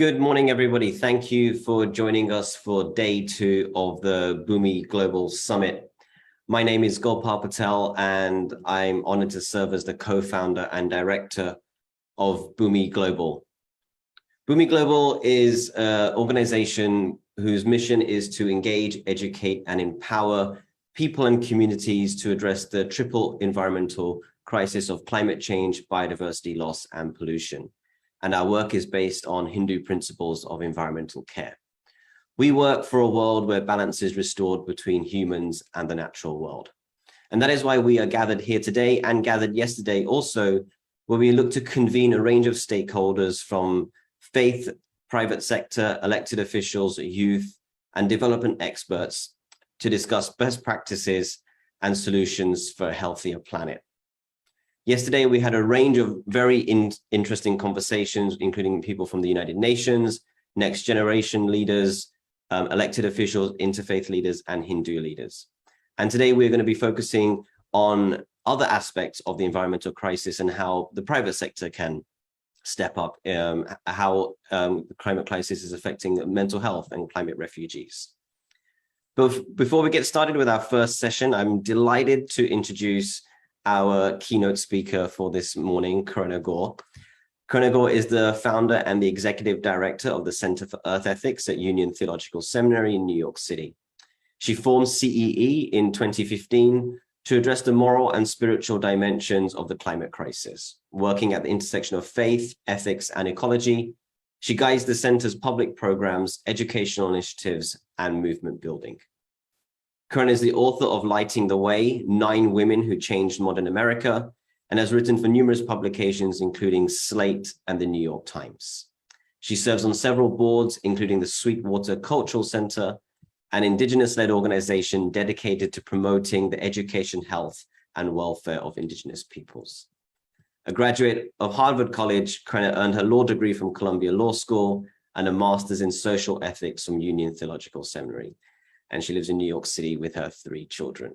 Good morning, everybody. Thank you for joining us for day 2 of the Bhumi Global Summit. My name is Gopal Patel, and I'm honored to serve as the co-founder and director of Bhumi Global. Bhumi Global is an organization whose mission is to engage, educate, and empower people and communities to address the triple environmental crisis of climate change, biodiversity loss, and pollution. And our work is based on Hindu principles of environmental care. We work for a world where balance is restored between humans and the natural world. And that is why we are gathered here today and gathered yesterday also, where we look to convene a range of stakeholders from faith, private sector, elected officials, youth, and development experts to discuss best practices and solutions for a healthier planet. Yesterday, we had a range of very interesting conversations, including people from the United Nations, next generation leaders, elected officials, interfaith leaders, and Hindu leaders. And today we're going to be focusing on other aspects of the environmental crisis and how the private sector can step up, how the climate crisis is affecting mental health and climate refugees. But before we get started with our first session, I'm delighted to introduce our keynote speaker for this morning, Karenna Gore. Karenna Gore is the founder and the executive director of the Center for Earth Ethics at Union Theological Seminary in New York City. She formed CEE in 2015 to address the moral and spiritual dimensions of the climate crisis. Working at the intersection of faith, ethics, and ecology, she guides the center's public programs, educational initiatives, and movement building. Karenna is the author of Lighting the Way, 9 Women Who Changed Modern America, and has written for numerous publications, including Slate and the New York Times. She serves on several boards, including the Sweetwater Cultural Center, an Indigenous-led organization dedicated to promoting the education, health, and welfare of Indigenous peoples. A graduate of Harvard College, Karenna earned her law degree from Columbia Law School and a master's in social ethics from Union Theological Seminary. And she lives in New York City with her 3 children.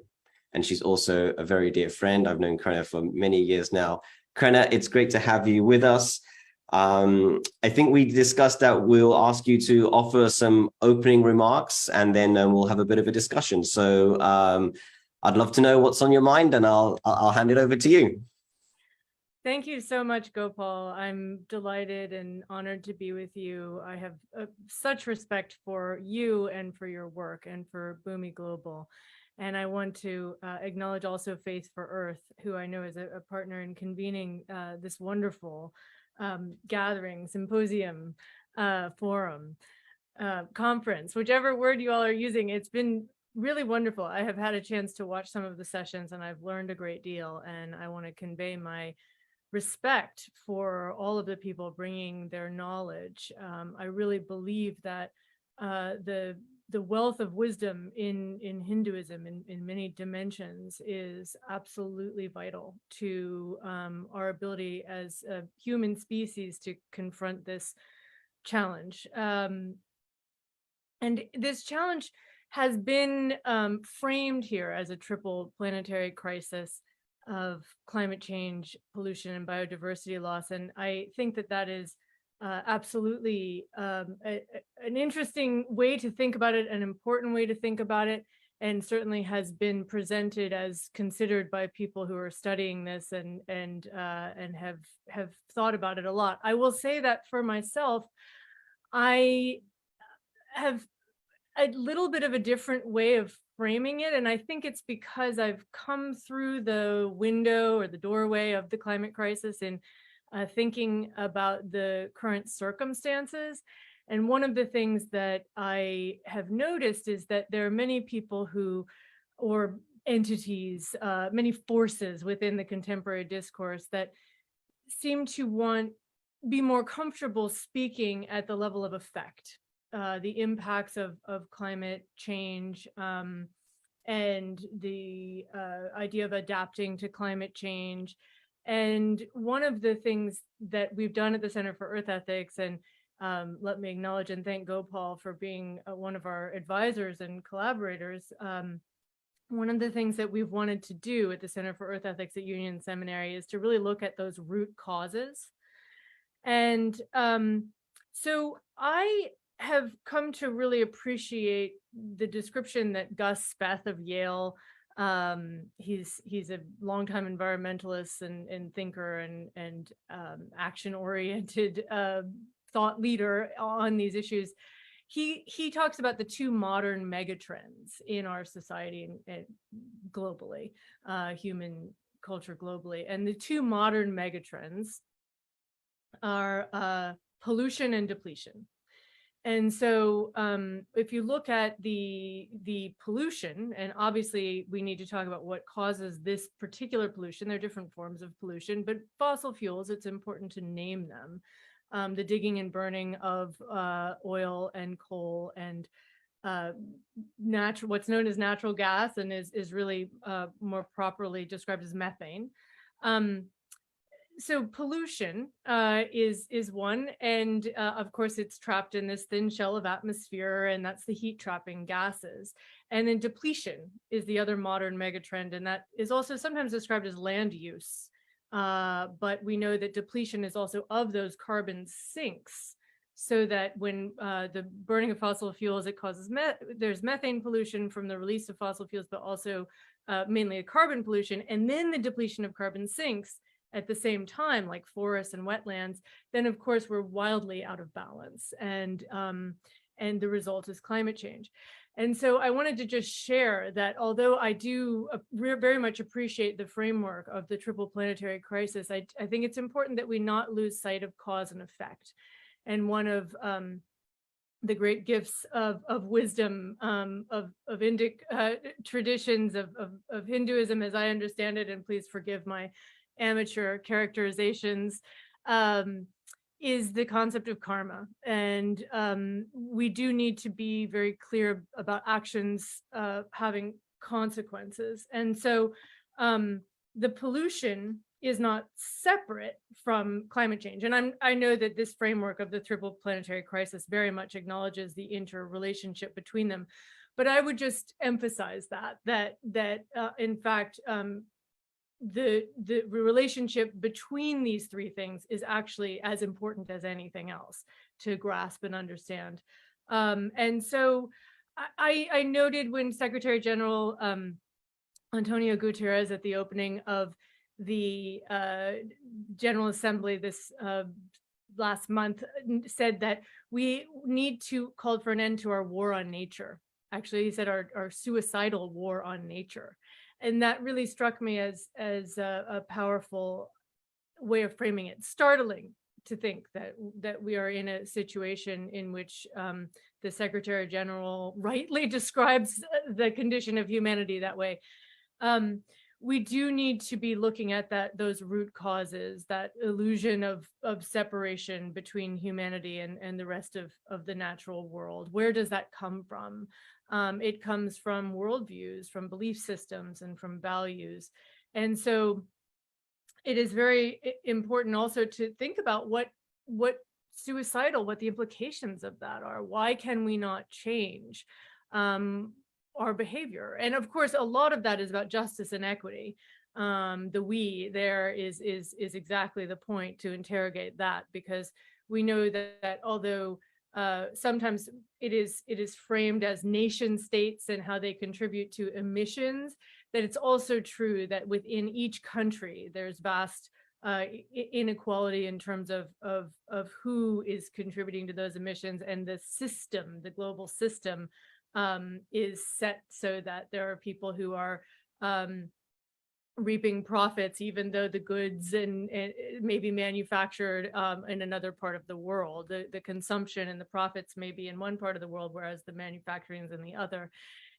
And she's also a very dear friend. I've known Karenna for many years now. Karenna, it's great to have you with us. I think we discussed that we'll ask you to offer some opening remarks, and then we'll have a bit of a discussion. So I'd love to know what's on your mind, and I'll hand it over to you. Thank you so much, Gopal. I'm delighted and honored to be with you. I have such respect for you and for your work and for Bhumi Global. And I want to acknowledge also Faith for Earth, who I know is a partner in convening this wonderful gathering, symposium, forum, conference, whichever word you all are using. It's been really wonderful. I have had a chance to watch some of the sessions and I've learned a great deal. And I want to convey my respect for all of the people bringing their knowledge. I really believe that the wealth of wisdom in Hinduism in many dimensions is absolutely vital to our ability as a human species to confront this challenge. And this challenge has been framed here as a triple planetary crisis of climate change, pollution, and biodiversity loss. And I think that that is absolutely an interesting way to think about it, an important way to think about it, and certainly has been presented as considered by people who are studying this and have thought about it a lot. I will say that for myself, I have a little bit of a different way of framing it. And I think it's because I've come through the window or the doorway of the climate crisis in thinking about the current circumstances. And one of the things that I have noticed is that there are many people who, or entities, many forces within the contemporary discourse that seem to be more comfortable speaking at the level of effect. The impacts of climate change and the idea of adapting to climate change. And one of the things that we've done at the Center for Earth Ethics, and let me acknowledge and thank Gopal for being one of our advisors and collaborators. One of the things that we've wanted to do at the Center for Earth Ethics at Union Seminary is to really look at those root causes. And So I have come to really appreciate the description that Gus Speth of Yale, he's a longtime environmentalist and thinker and action-oriented thought leader on these issues. He talks about the two modern megatrends in our society and globally, human culture globally. And the two modern megatrends are pollution and depletion. And so if you look at the pollution, and obviously we need to talk about what causes this particular pollution. There are different forms of pollution, but fossil fuels, it's important to name them. The digging and burning of oil and coal and what's known as natural gas, and is really more properly described as methane. So pollution is one, and of course it's trapped in this thin shell of atmosphere, and that's the heat trapping gases. And then depletion is the other modern megatrend, and that is also sometimes described as land use. But we know that depletion is also of those carbon sinks, so that when the burning of fossil fuels, it causes there's methane pollution from the release of fossil fuels, but also mainly a carbon pollution, and then the depletion of carbon sinks at the same time, like forests and wetlands, then of course we're wildly out of balance, and the result is climate change. And so I wanted to just share that although I do very much appreciate the framework of the triple planetary crisis, I think it's important that we not lose sight of cause and effect. And one of the great gifts of wisdom of Indic traditions of Hinduism, as I understand it, and please forgive my amateur characterizations, is the concept of karma. And we do need to be very clear about actions having consequences. And so the pollution is not separate from climate change. And I know that this framework of the triple planetary crisis very much acknowledges the interrelationship between them. But I would just emphasize that in fact, the relationship between these three things is actually as important as anything else to grasp and understand. And so I noted when Secretary General Antonio Guterres at the opening of the General Assembly this last month said that we need to call for an end to our war on nature. Actually, he said our suicidal war on nature. And that really struck me as a powerful way of framing it. Startling to think that we are in a situation in which the Secretary General rightly describes the condition of humanity that way. We do need to be looking at those root causes, that illusion of separation between humanity and the rest of the natural world. Where does that come from? It comes from worldviews, from belief systems, and from values. And so it is very important also to think about what the implications of that are. Why can we not change our behavior? And of course, a lot of that is about justice and equity. The we there is exactly the point to interrogate that, because we know that although sometimes it is framed as nation states and how they contribute to emissions, that it's also true that within each country there's vast inequality in terms of who is contributing to those emissions, and the system, the global system, is set so that there are people who are reaping profits, even though the goods and may be manufactured in another part of the world. The consumption and the profits may be in one part of the world, whereas the manufacturing is in the other.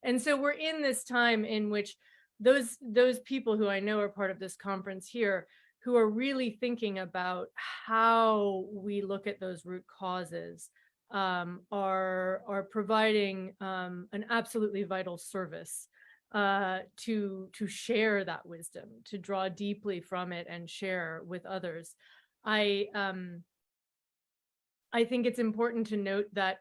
And so we're in this time in which those people who I know are part of this conference here, who are really thinking about how we look at those root causes, are providing an absolutely vital service to share that wisdom, to draw deeply from it and share with others. I think it's important to note that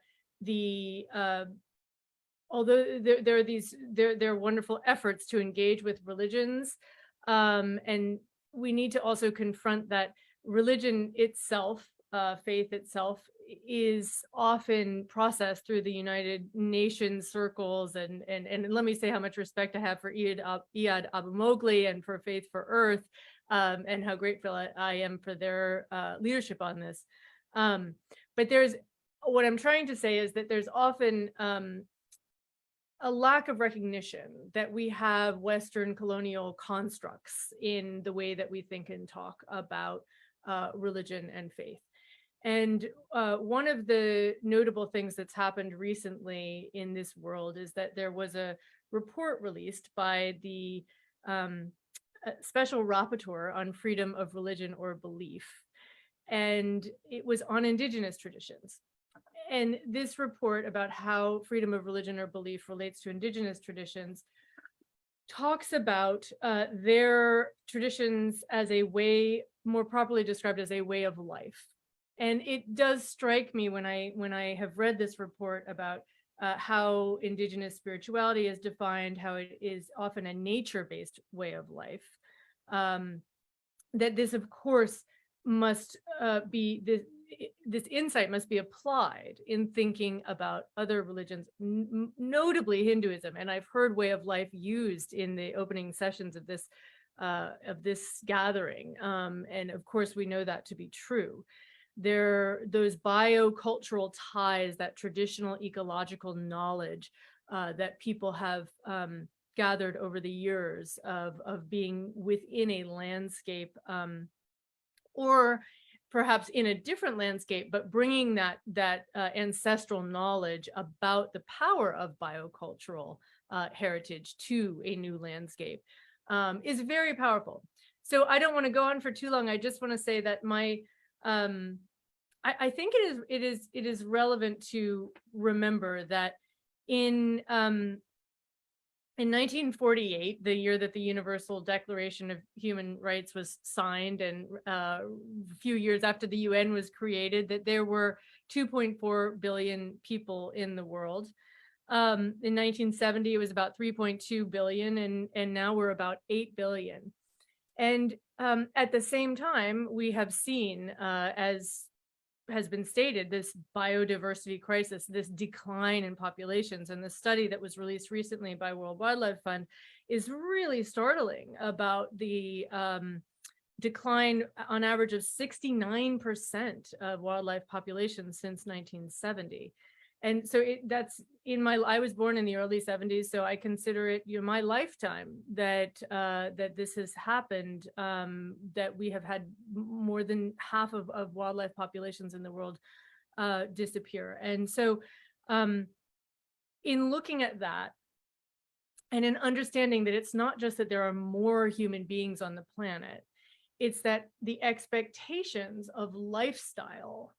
although there are wonderful efforts to engage with religions, and we need to also confront that religion itself, faith itself, is often processed through the United Nations circles, and let me say how much respect I have for Iyad Abumogli and for Faith for Earth, and how grateful I am for their leadership on this. But what I'm trying to say is that there's often a lack of recognition that we have Western colonial constructs in the way that we think and talk about religion and faith. And one of the notable things that's happened recently in this world is that there was a report released by the Special Rapporteur on Freedom of Religion or Belief, and it was on indigenous traditions. And this report about how freedom of religion or belief relates to indigenous traditions talks about their traditions as a way, more properly described as a way of life. And it does strike me when I have read this report about how indigenous spirituality is defined, how it is often a nature-based way of life, that this, of course, must be this insight must be applied in thinking about other religions, notably Hinduism. And I've heard way of life used in the opening sessions of this gathering. And of course, we know that to be true. Those biocultural ties, that traditional ecological knowledge that people have gathered over the years of being within a landscape, or perhaps in a different landscape, but bringing that ancestral knowledge about the power of biocultural heritage to a new landscape is very powerful. So I don't want to go on for too long. I just want to say that I think it is relevant to remember that in 1948, the year that the Universal Declaration of Human Rights was signed, and a few years after the UN was created, that there were 2.4 billion people in the world. In 1970, it was about 3.2 billion, and now we're about 8 billion. And at the same time, we have seen, as has been stated, this biodiversity crisis, this decline in populations. And the study that was released recently by World Wildlife Fund is really startling about the decline on average of 69% of wildlife populations since 1970. And so I was born in the early 70s, so I consider it, my lifetime that this has happened, that we have had more than half of wildlife populations in the world disappear. And so in looking at that and in understanding that it's not just that there are more human beings on the planet, it's that the expectations of lifestyle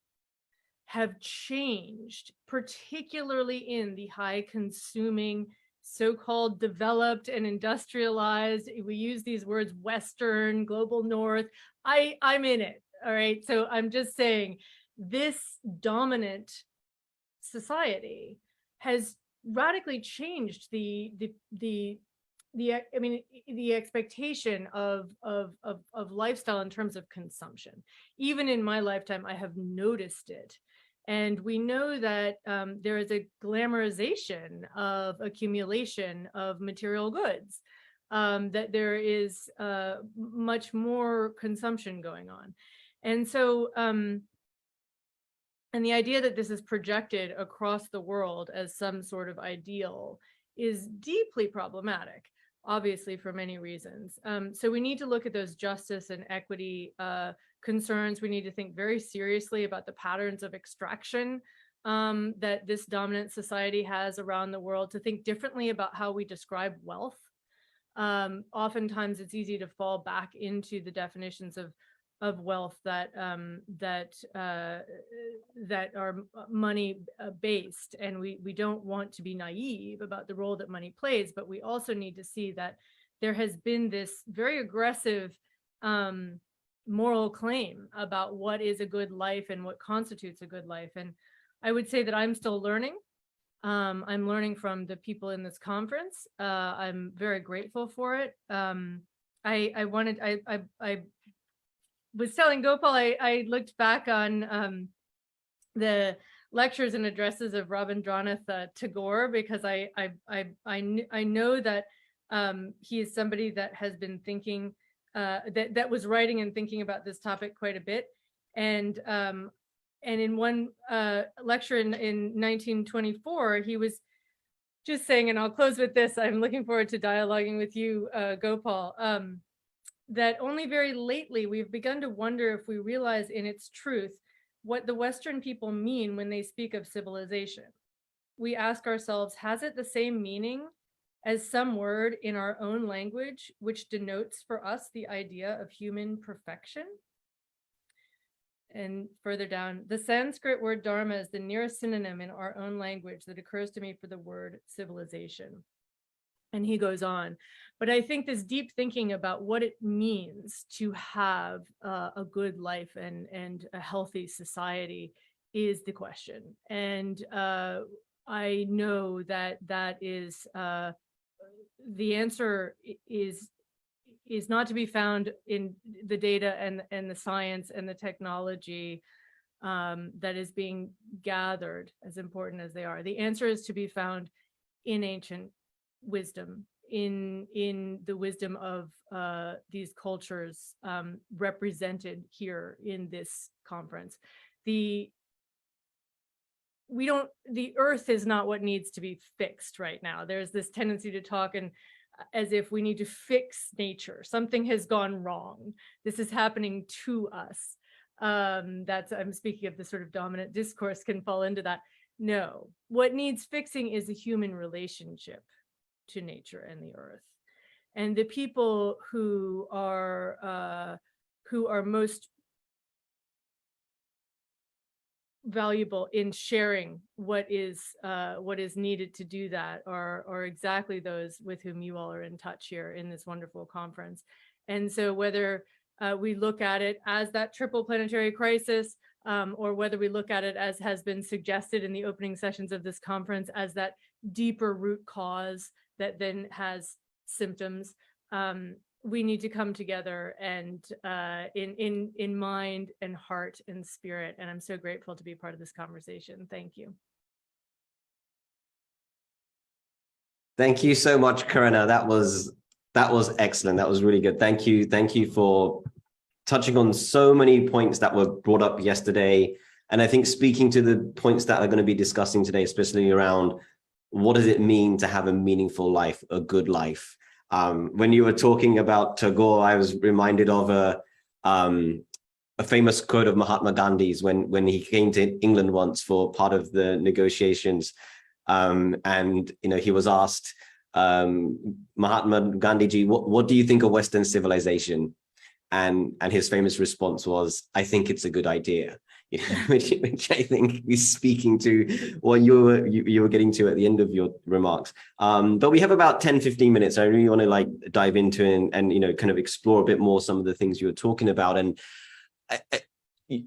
have changed, particularly in the high consuming, so-called developed and industrialized, we use these words, Western, global North. I'm in it, all right? So I'm just saying this dominant society has radically changed the expectation of lifestyle in terms of consumption. Even in my lifetime, I have noticed it. And we know that there is a glamorization of accumulation of material goods, that there is much more consumption going on. And so, and the idea that this is projected across the world as some sort of ideal is deeply problematic, obviously, for many reasons. So we need to look at those justice and equity concerns. We need to think very seriously about the patterns of extraction that this dominant society has around the world, to think differently about how we describe wealth. Oftentimes it's easy to fall back into the definitions of wealth that are money based, and we don't want to be naive about the role that money plays, but we also need to see that there has been this very aggressive moral claim about what is a good life and what constitutes a good life. And I would say that I'm still learning. I'm learning from the people in this conference. I'm very grateful for it. I was telling Gopal, I looked back on the lectures and addresses of Rabindranath Tagore, because I know that he is somebody that has been thinking, that was writing and thinking about this topic quite a bit. And in one lecture in 1924, he was just saying, and I'll close with this, I'm looking forward to dialoguing with you, Gopal, that only very lately we've begun to wonder if we realize in its truth what the Western people mean when they speak of civilization. We ask ourselves, has it the same meaning as some word in our own language which denotes for us the idea of human perfection? And further down, the Sanskrit word dharma is the nearest synonym in our own language that occurs to me for the word civilization. And he goes on. But I think this deep thinking about what it means to have a good life and a healthy society is the question. And I know that that is the answer is not to be found in the data and the science and the technology that is being gathered, as important as they are. The answer is to be found in ancient wisdom, in the wisdom of these cultures represented here in this conference. The earth is not what needs to be fixed right now. There's this tendency to talk as if we need to fix nature. Something has gone wrong. This is happening to us. I'm speaking of the sort of dominant discourse can fall into that. No, what needs fixing is a human relationship to nature and the earth. And the people who are most valuable in sharing what is needed to do that are exactly those with whom you all are in touch here in this wonderful conference. And so whether we look at it as that triple planetary crisis, or whether we look at it, as has been suggested in the opening sessions of this conference, as that deeper root cause that then has symptoms, we need to come together and in mind and heart and spirit. And I'm so grateful to be part of this conversation. Thank you. Thank you so much, Karenna. That was excellent. That was really good. Thank you for touching on so many points that were brought up yesterday. And I think speaking to the points that I'm going to be discussing today, especially around what does it mean to have a meaningful life, a good life? When you were talking about Tagore, I was reminded of a famous quote of Mahatma Gandhi's when he came to England once for part of the negotiations. And he was asked, Mahatma Gandhiji, what do you think of Western civilization? And his famous response was, I think it's a good idea. Which I think is speaking to what you were getting to at the end of your remarks. But we have about 10-15 minutes. I really want to dive into and kind of explore a bit more some of the things you were talking about. And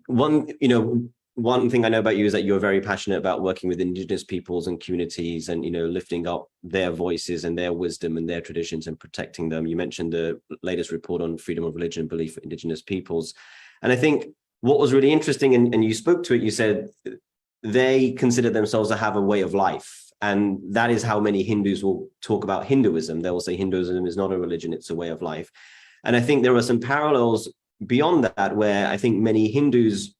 one thing I know about you is that you're very passionate about working with Indigenous peoples and communities and lifting up their voices and their wisdom and their traditions and protecting them. You mentioned the latest report on freedom of religion and belief for Indigenous peoples. And I think what was really interesting, and you spoke to it, you said they consider themselves to have a way of life. And that is how many Hindus will talk about Hinduism. They will say Hinduism is not a religion, it's a way of life. And I think there are some parallels beyond that, where I think many Hindus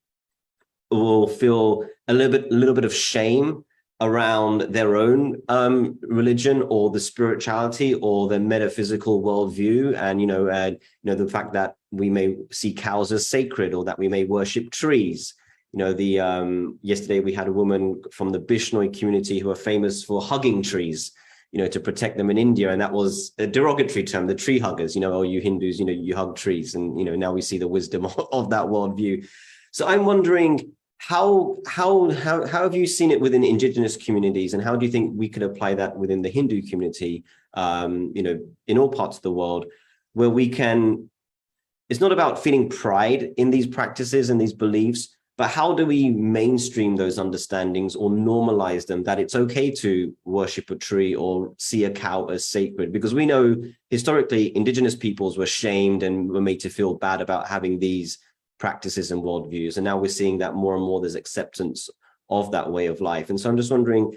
will feel a little bit of shame around their own religion or the spirituality or the metaphysical worldview, and the fact that we may see cows as sacred or that we may worship trees. Yesterday we had a woman from the Bishnoi community who are famous for hugging trees, to protect them in India, and that was a derogatory term, the tree huggers. Oh, you Hindus, you hug trees, and now we see the wisdom of that worldview. So I'm wondering, how have you seen it within Indigenous communities, and how do you think we could apply that within the Hindu community, in all parts of the world, where we can, it's not about feeling pride in these practices and these beliefs, but how do we mainstream those understandings or normalize them, that it's okay to worship a tree or see a cow as sacred? Because we know historically Indigenous peoples were shamed and were made to feel bad about having these practices and worldviews. And now we're seeing that more and more there's acceptance of that way of life. And so I'm just wondering,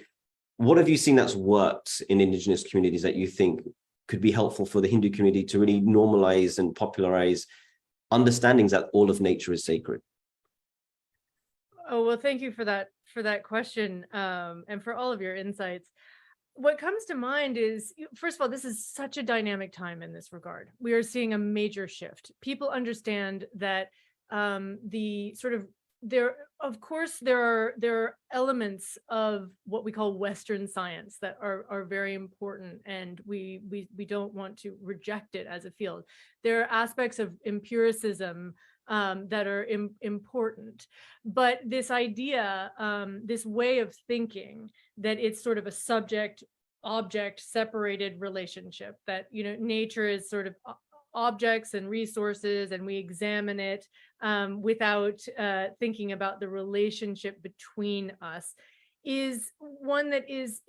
what have you seen that's worked in indigenous communities that you think could be helpful for the Hindu community to really normalize and popularize understandings that all of nature is sacred? Oh, well, thank you for that question, and for all of your insights. What comes to mind is, first of all, this is such a dynamic time in this regard. We are seeing a major shift. People understand that the sort of of course, there are elements of what we call Western science that are very important, and we don't want to reject it as a field. There are aspects of empiricism that are important, but this idea, this way of thinking, that it's sort of a subject object separated relationship, that nature is sort of objects and resources, and we examine it without thinking about the relationship between us, is one that is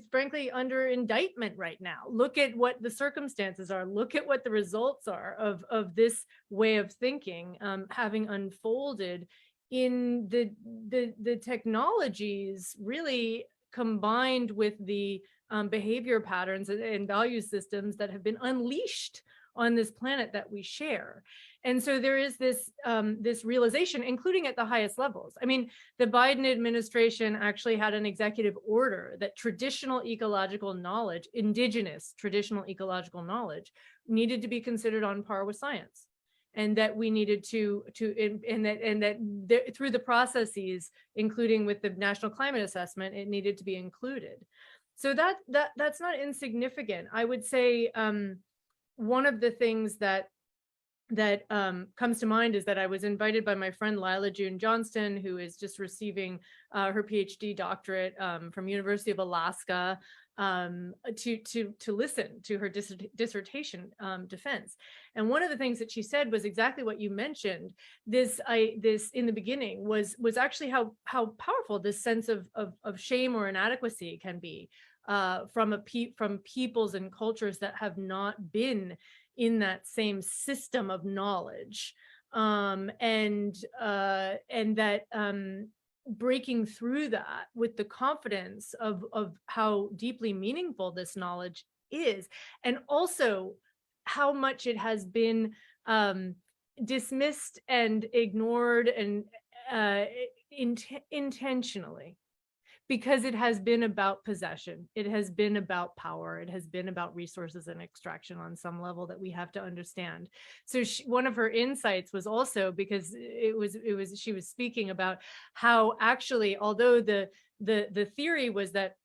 frankly under indictment right now. Look at what the circumstances are. Look at what the results are of this way of thinking having unfolded in the technologies, really combined with the behavior patterns and value systems that have been unleashed on this planet that we share. And so there is this this realization, including at the highest levels. I mean, the Biden administration actually had an executive order that traditional ecological knowledge, indigenous traditional ecological knowledge, needed to be considered on par with science, and that we needed to through the processes, including with the National Climate Assessment, it needed to be included. So that's not insignificant. I would say one of the things that comes to mind is that I was invited by my friend Lila June Johnston, who is just receiving her PhD doctorate from University of Alaska, to listen to her dissertation defense. And one of the things that she said was exactly what you mentioned. This in the beginning was actually how powerful this sense of shame or inadequacy can be from peoples and cultures that have not been in that same system of knowledge, and that breaking through that with the confidence of how deeply meaningful this knowledge is, and also how much it has been dismissed and ignored, and intentionally, because it has been about possession, it has been about power, it has been about resources and extraction on some level that we have to understand. So one of her insights was also, because she was speaking about how actually, although the theory was that,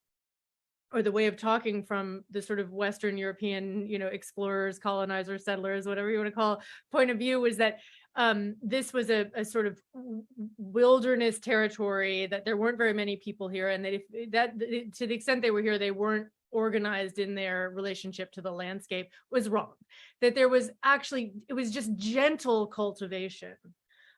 or the way of talking from the sort of Western European, explorers, colonizers, settlers, whatever you want to call, point of view, was that this was a sort of wilderness territory, that there weren't very many people here, and that to the extent they were here, they weren't organized in their relationship to the landscape, was wrong. That there was actually, it was just gentle cultivation,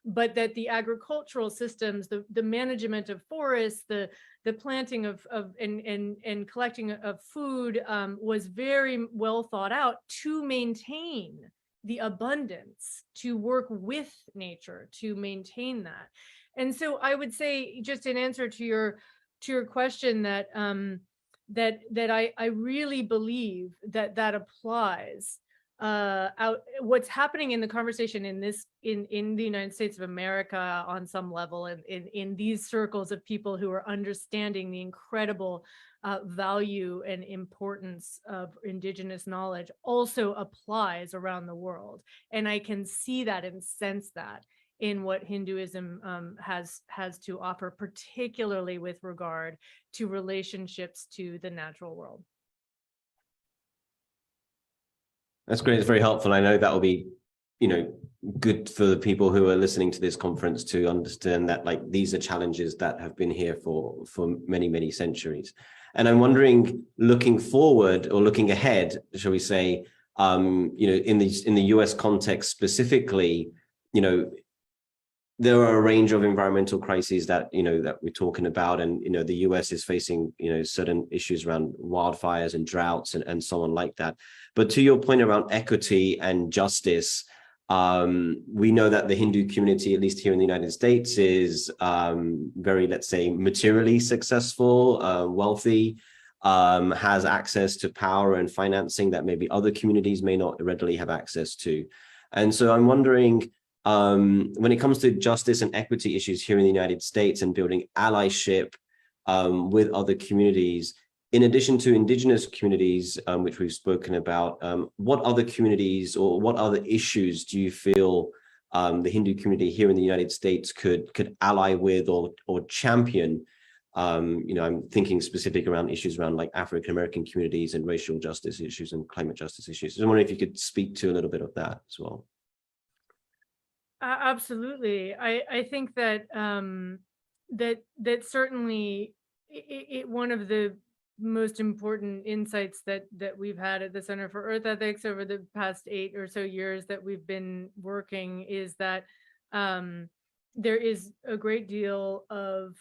but that the agricultural systems, the management of forests, the planting of and collecting of food was very well thought out to maintain the abundance, to work with nature, to maintain that. And so I would say, just in answer to your question, that I really believe that applies what's happening in the conversation in the United States of America on some level, and in these circles of people who are understanding the incredible value and importance of indigenous knowledge, also applies around the world. And I can see that and sense that in what Hinduism has to offer, particularly with regard to relationships to the natural world. That's great. It's very helpful. I know that will be, good for the people who are listening to this conference to understand that, like, these are challenges that have been here for many, many centuries. And I'm wondering, looking forward or looking ahead, shall we say, in the US context specifically, there are a range of environmental crises that we're talking about, and the US is facing certain issues around wildfires and droughts and so on like that. But to your point around equity and justice, We know that the Hindu community, at least here in the United States, is very, let's say, materially successful, wealthy, has access to power and financing that maybe other communities may not readily have access to. And so I'm wondering, when it comes to justice and equity issues here in the United States and building allyship with other communities, in addition to indigenous communities, which we've spoken about, what other communities or what other issues do you feel the Hindu community here in the United States could ally with or champion? I'm thinking specific around issues around like African American communities and racial justice issues and climate justice issues. I was wondering if you could speak to a little bit of that as well. Absolutely. I think that that certainly one of the most important insights that we've had at the Center for Earth Ethics over the past 8 or so years that we've been working is that there is a great deal of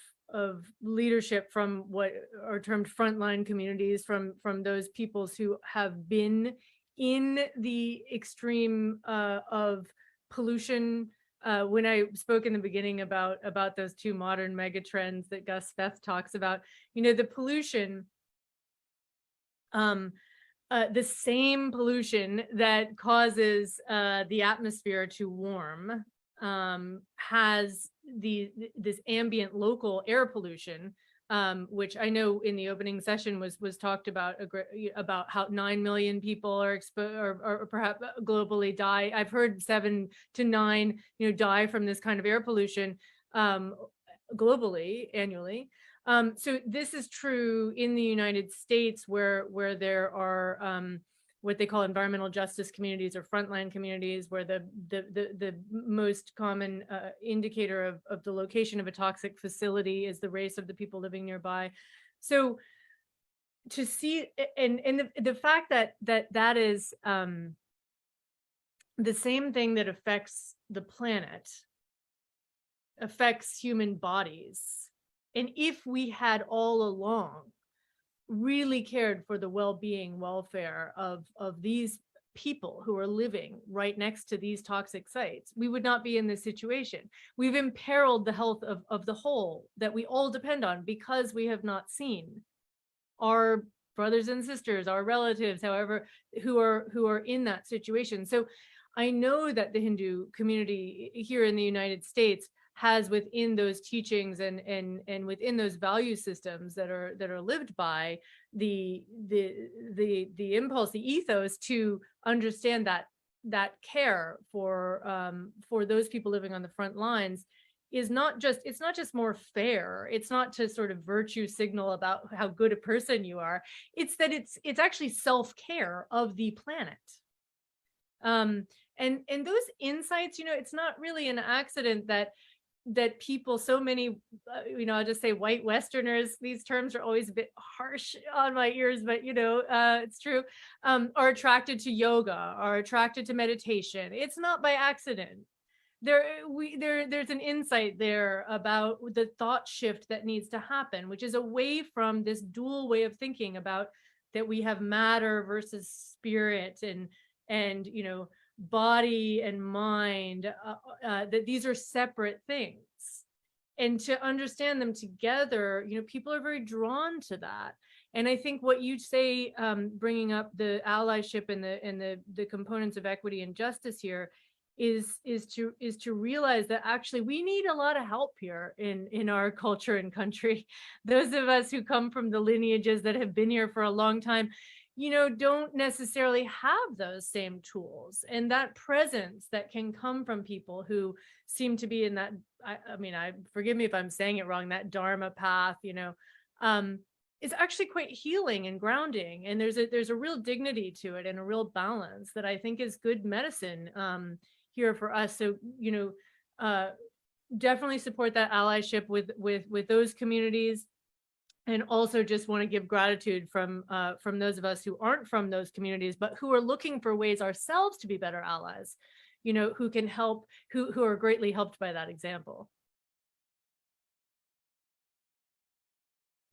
leadership from what are termed frontline communities, from those peoples who have been in the extreme of pollution. When I spoke in the beginning about those 2 modern megatrends that Gus Feth talks about, the pollution, the same pollution that causes the atmosphere to warm has this ambient local air pollution, which I know in the opening session was talked about how 9 million people are exposed or perhaps globally die. I've heard 7 to 9 die from this kind of air pollution globally annually. So this is true in the United States, where there are what they call environmental justice communities or frontline communities, where the most common indicator of the location of a toxic facility is the race of the people living nearby. So to see, and the fact that is the same thing that affects the planet affects human bodies. And if we had all along really cared for the well-being, welfare of these people who are living right next to these toxic sites, we would not be in this situation. We've imperiled the health of the whole that we all depend on because we have not seen our brothers and sisters, our relatives, however, who are in that situation. So I know that the Hindu community here in the United States has within those teachings and within those value systems that are lived by the impulse, the ethos to understand that care for those people living on the front lines is not just, it's not just more fair. It's not to sort of virtue signal about how good a person you are. It's that it's actually self-care of the planet. And those insights, it's not really an accident that people, so many, I'll just say white Westerners, these terms are always a bit harsh on my ears, but it's true, are attracted to yoga, are attracted to meditation. It's not by accident. There's an insight there about the thought shift that needs to happen, which is away from this dual way of thinking about that we have matter versus spirit and body and mind, that these are separate things, and to understand them together, people are very drawn to that. And I think what you say, bringing up the allyship and the components of equity and justice here is to realize that actually we need a lot of help here in our culture and country. Those of us who come from the lineages that have been here for a long time, don't necessarily have those same tools, and that presence that can come from people who seem to be in that, I forgive me if I'm saying it wrong, that Dharma path, is actually quite healing and grounding. And there's a real dignity to it and a real balance that I think is good medicine here for us. So, definitely support that allyship with those communities. And also just want to give gratitude from those of us who aren't from those communities, but who are looking for ways ourselves to be better allies, who can help, who are greatly helped by that example.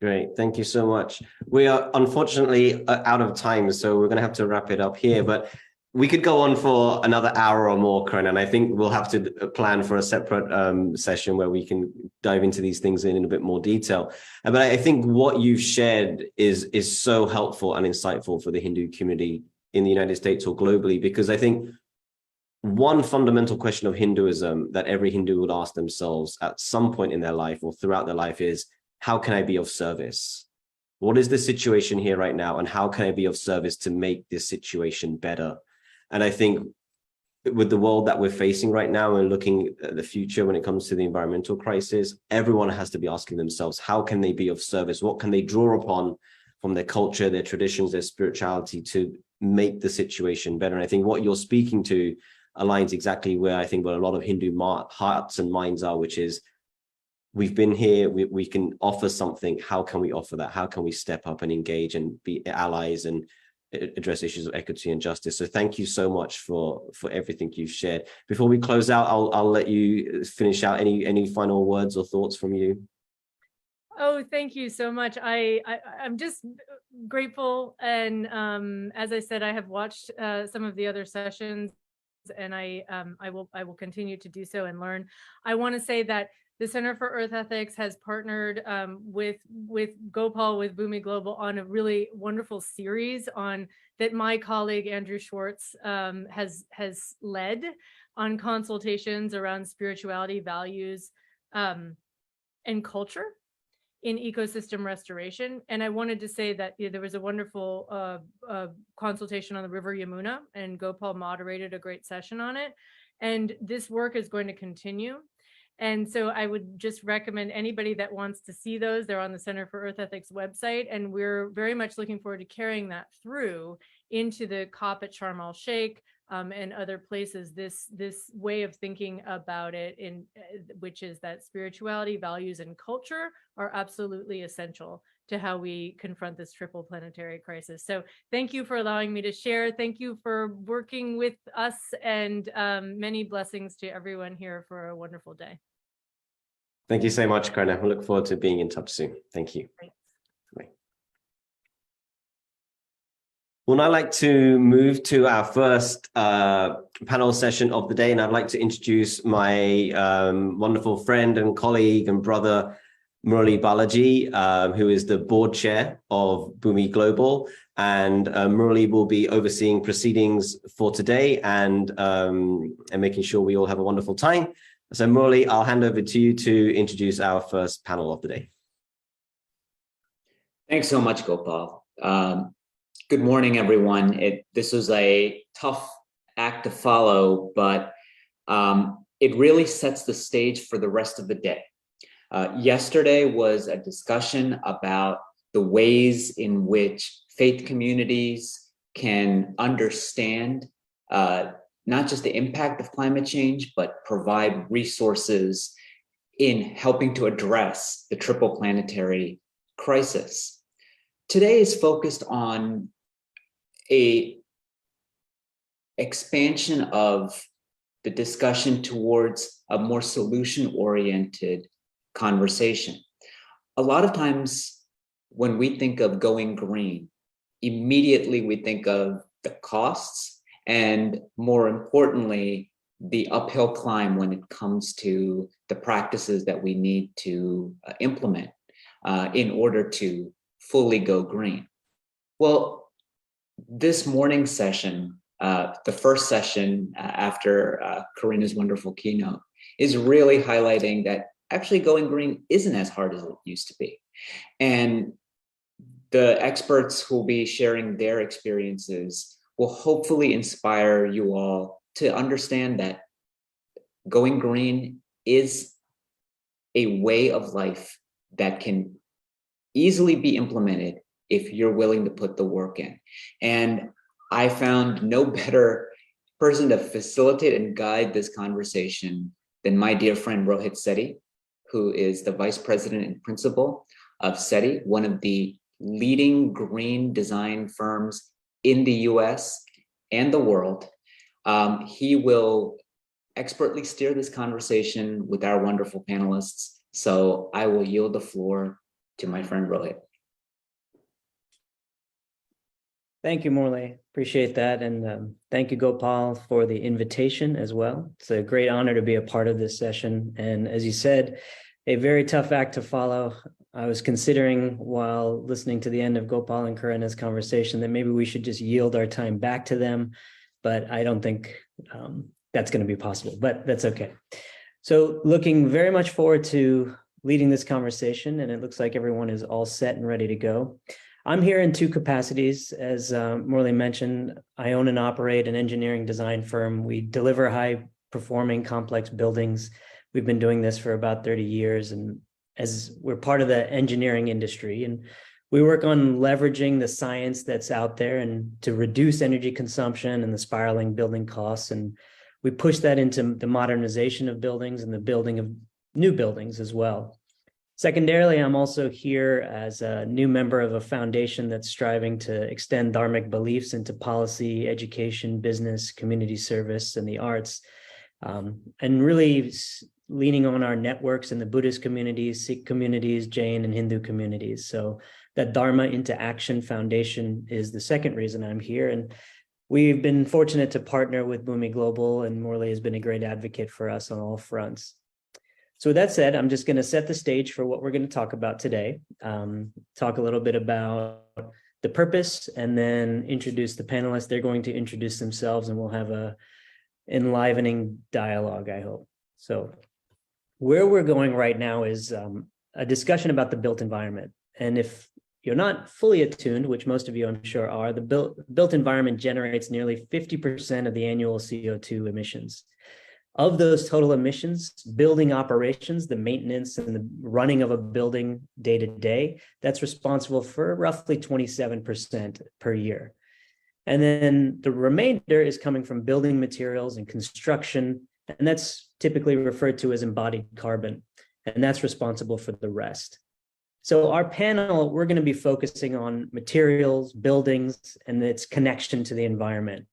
Great, thank you so much. We are unfortunately out of time, so we're going to have to wrap it up here. But we could go on for another hour or more, Karenna, and I think we'll have to plan for a separate session where we can dive into these things in a bit more detail. But I think what you've shared is so helpful and insightful for the Hindu community in the United States or globally, because I think one fundamental question of Hinduism that every Hindu would ask themselves at some point in their life or throughout their life is, how can I be of service? What is the situation here right now? And how can I be of service to make this situation better? And I think with the world that we're facing right now and looking at the future when it comes to the environmental crisis, everyone has to be asking themselves, how can they be of service? What can they draw upon from their culture, their traditions, their spirituality to make the situation better? And I think what you're speaking to aligns exactly where I think where a lot of Hindu hearts and minds are, which is, we've been here, we can offer something. How can we offer that? How can we step up and engage and be allies and address issues of equity and justice? So thank you so much for everything you've shared. Before we close out, I'll let you finish out. Any final words or thoughts from you? Oh, thank you so much. I'm just grateful. And as I said, I have watched some of the other sessions, and I will continue to do so and learn. I want to say that the Center for Earth Ethics has partnered with Gopal, with Bhumi Global, on a really wonderful series on that my colleague Andrew Schwartz has led on consultations around spirituality, values, and culture in ecosystem restoration. And I wanted to say that there was a wonderful consultation on the River Yamuna, and Gopal moderated a great session on it. And this work is going to continue. And so I would just recommend anybody that wants to see those, they're on the Center for Earth Ethics website. And we're very much looking forward to carrying that through into the COP at Sharm el Sheikh and other places, this way of thinking about it, which is that spirituality, values, and culture are absolutely essential to how we confront this triple planetary crisis. So thank you for allowing me to share. Thank you for working with us, and many blessings to everyone here for a wonderful day. Thank you so much, Karenna. We look forward to being in touch soon. Thank you. Thanks. Bye. Well, I'd like to move to our first panel session of the day, and I'd like to introduce my wonderful friend and colleague and brother, Murali Balaji, who is the board chair of Bhumi Global. And Murali will be overseeing proceedings for today and making sure we all have a wonderful time. So Murali, I'll hand over to you to introduce our first panel of the day. Thanks so much, Gopal. Good morning, everyone. This was a tough act to follow, but it really sets the stage for the rest of the day. Yesterday was a discussion about the ways in which faith communities can understand not just the impact of climate change, but provide resources in helping to address the triple planetary crisis. Today is focused on a expansion of the discussion towards a more solution-oriented conversation. A lot of times when we think of going green, immediately we think of the costs and, more importantly, the uphill climb when it comes to the practices that we need to implement in order to fully go green. Well, this morning's session, the first session after Karenna's wonderful keynote, is really highlighting that actually going green isn't as hard as it used to be. And the experts who will be sharing their experiences will hopefully inspire you all to understand that going green is a way of life that can easily be implemented if you're willing to put the work in. And I found no better person to facilitate and guide this conversation than my dear friend Rohit Setty, who is the vice president and principal of Setty, one of the leading green design firms in the US and the world. He will expertly steer this conversation with our wonderful panelists. So I will yield the floor to my friend Rohit. Thank you, Morley. Appreciate that. And thank you, Gopal, for the invitation as well. It's a great honor to be a part of this session. And as you said, a very tough act to follow. I was considering while listening to the end of Gopal and Karenna's conversation that maybe we should just yield our time back to them, but I don't think that's going to be possible, but that's okay. So looking very much forward to leading this conversation, and it looks like everyone is all set and ready to go. I'm here in two capacities. As Morley mentioned, I own and operate an engineering design firm. We deliver high-performing complex buildings. We've been doing this for about 30 years, and as we're part of the engineering industry, and we work on leveraging the science that's out there and to reduce energy consumption and the spiraling building costs. And we push that into the modernization of buildings and the building of new buildings as well. Secondarily, I'm also here as a new member of a foundation that's striving to extend dharmic beliefs into policy, education, business, community service, and the arts, and really leaning on our networks in the Buddhist communities, Sikh communities, Jain and Hindu communities. So that Dharma into Action Foundation is the second reason I'm here. And we've been fortunate to partner with Bhumi Global, and Morley has been a great advocate for us on all fronts. So with that said, I'm just going to set the stage for what we're going to talk about today. Talk a little bit about the purpose and then introduce the panelists. They're going to introduce themselves and we'll have a enlivening dialogue, I hope. So where we're going right now is a discussion about the built environment. And if you're not fully attuned, which most of you I'm sure are, the built environment generates nearly 50% of the annual CO2 emissions. Of those total emissions, building operations, the maintenance and the running of a building day to day, that's responsible for roughly 27% per year. And then the remainder is coming from building materials and construction, and that's typically referred to as embodied carbon, and that's responsible for the rest. So our panel, we're going to be focusing on materials, buildings, and its connection to the environment.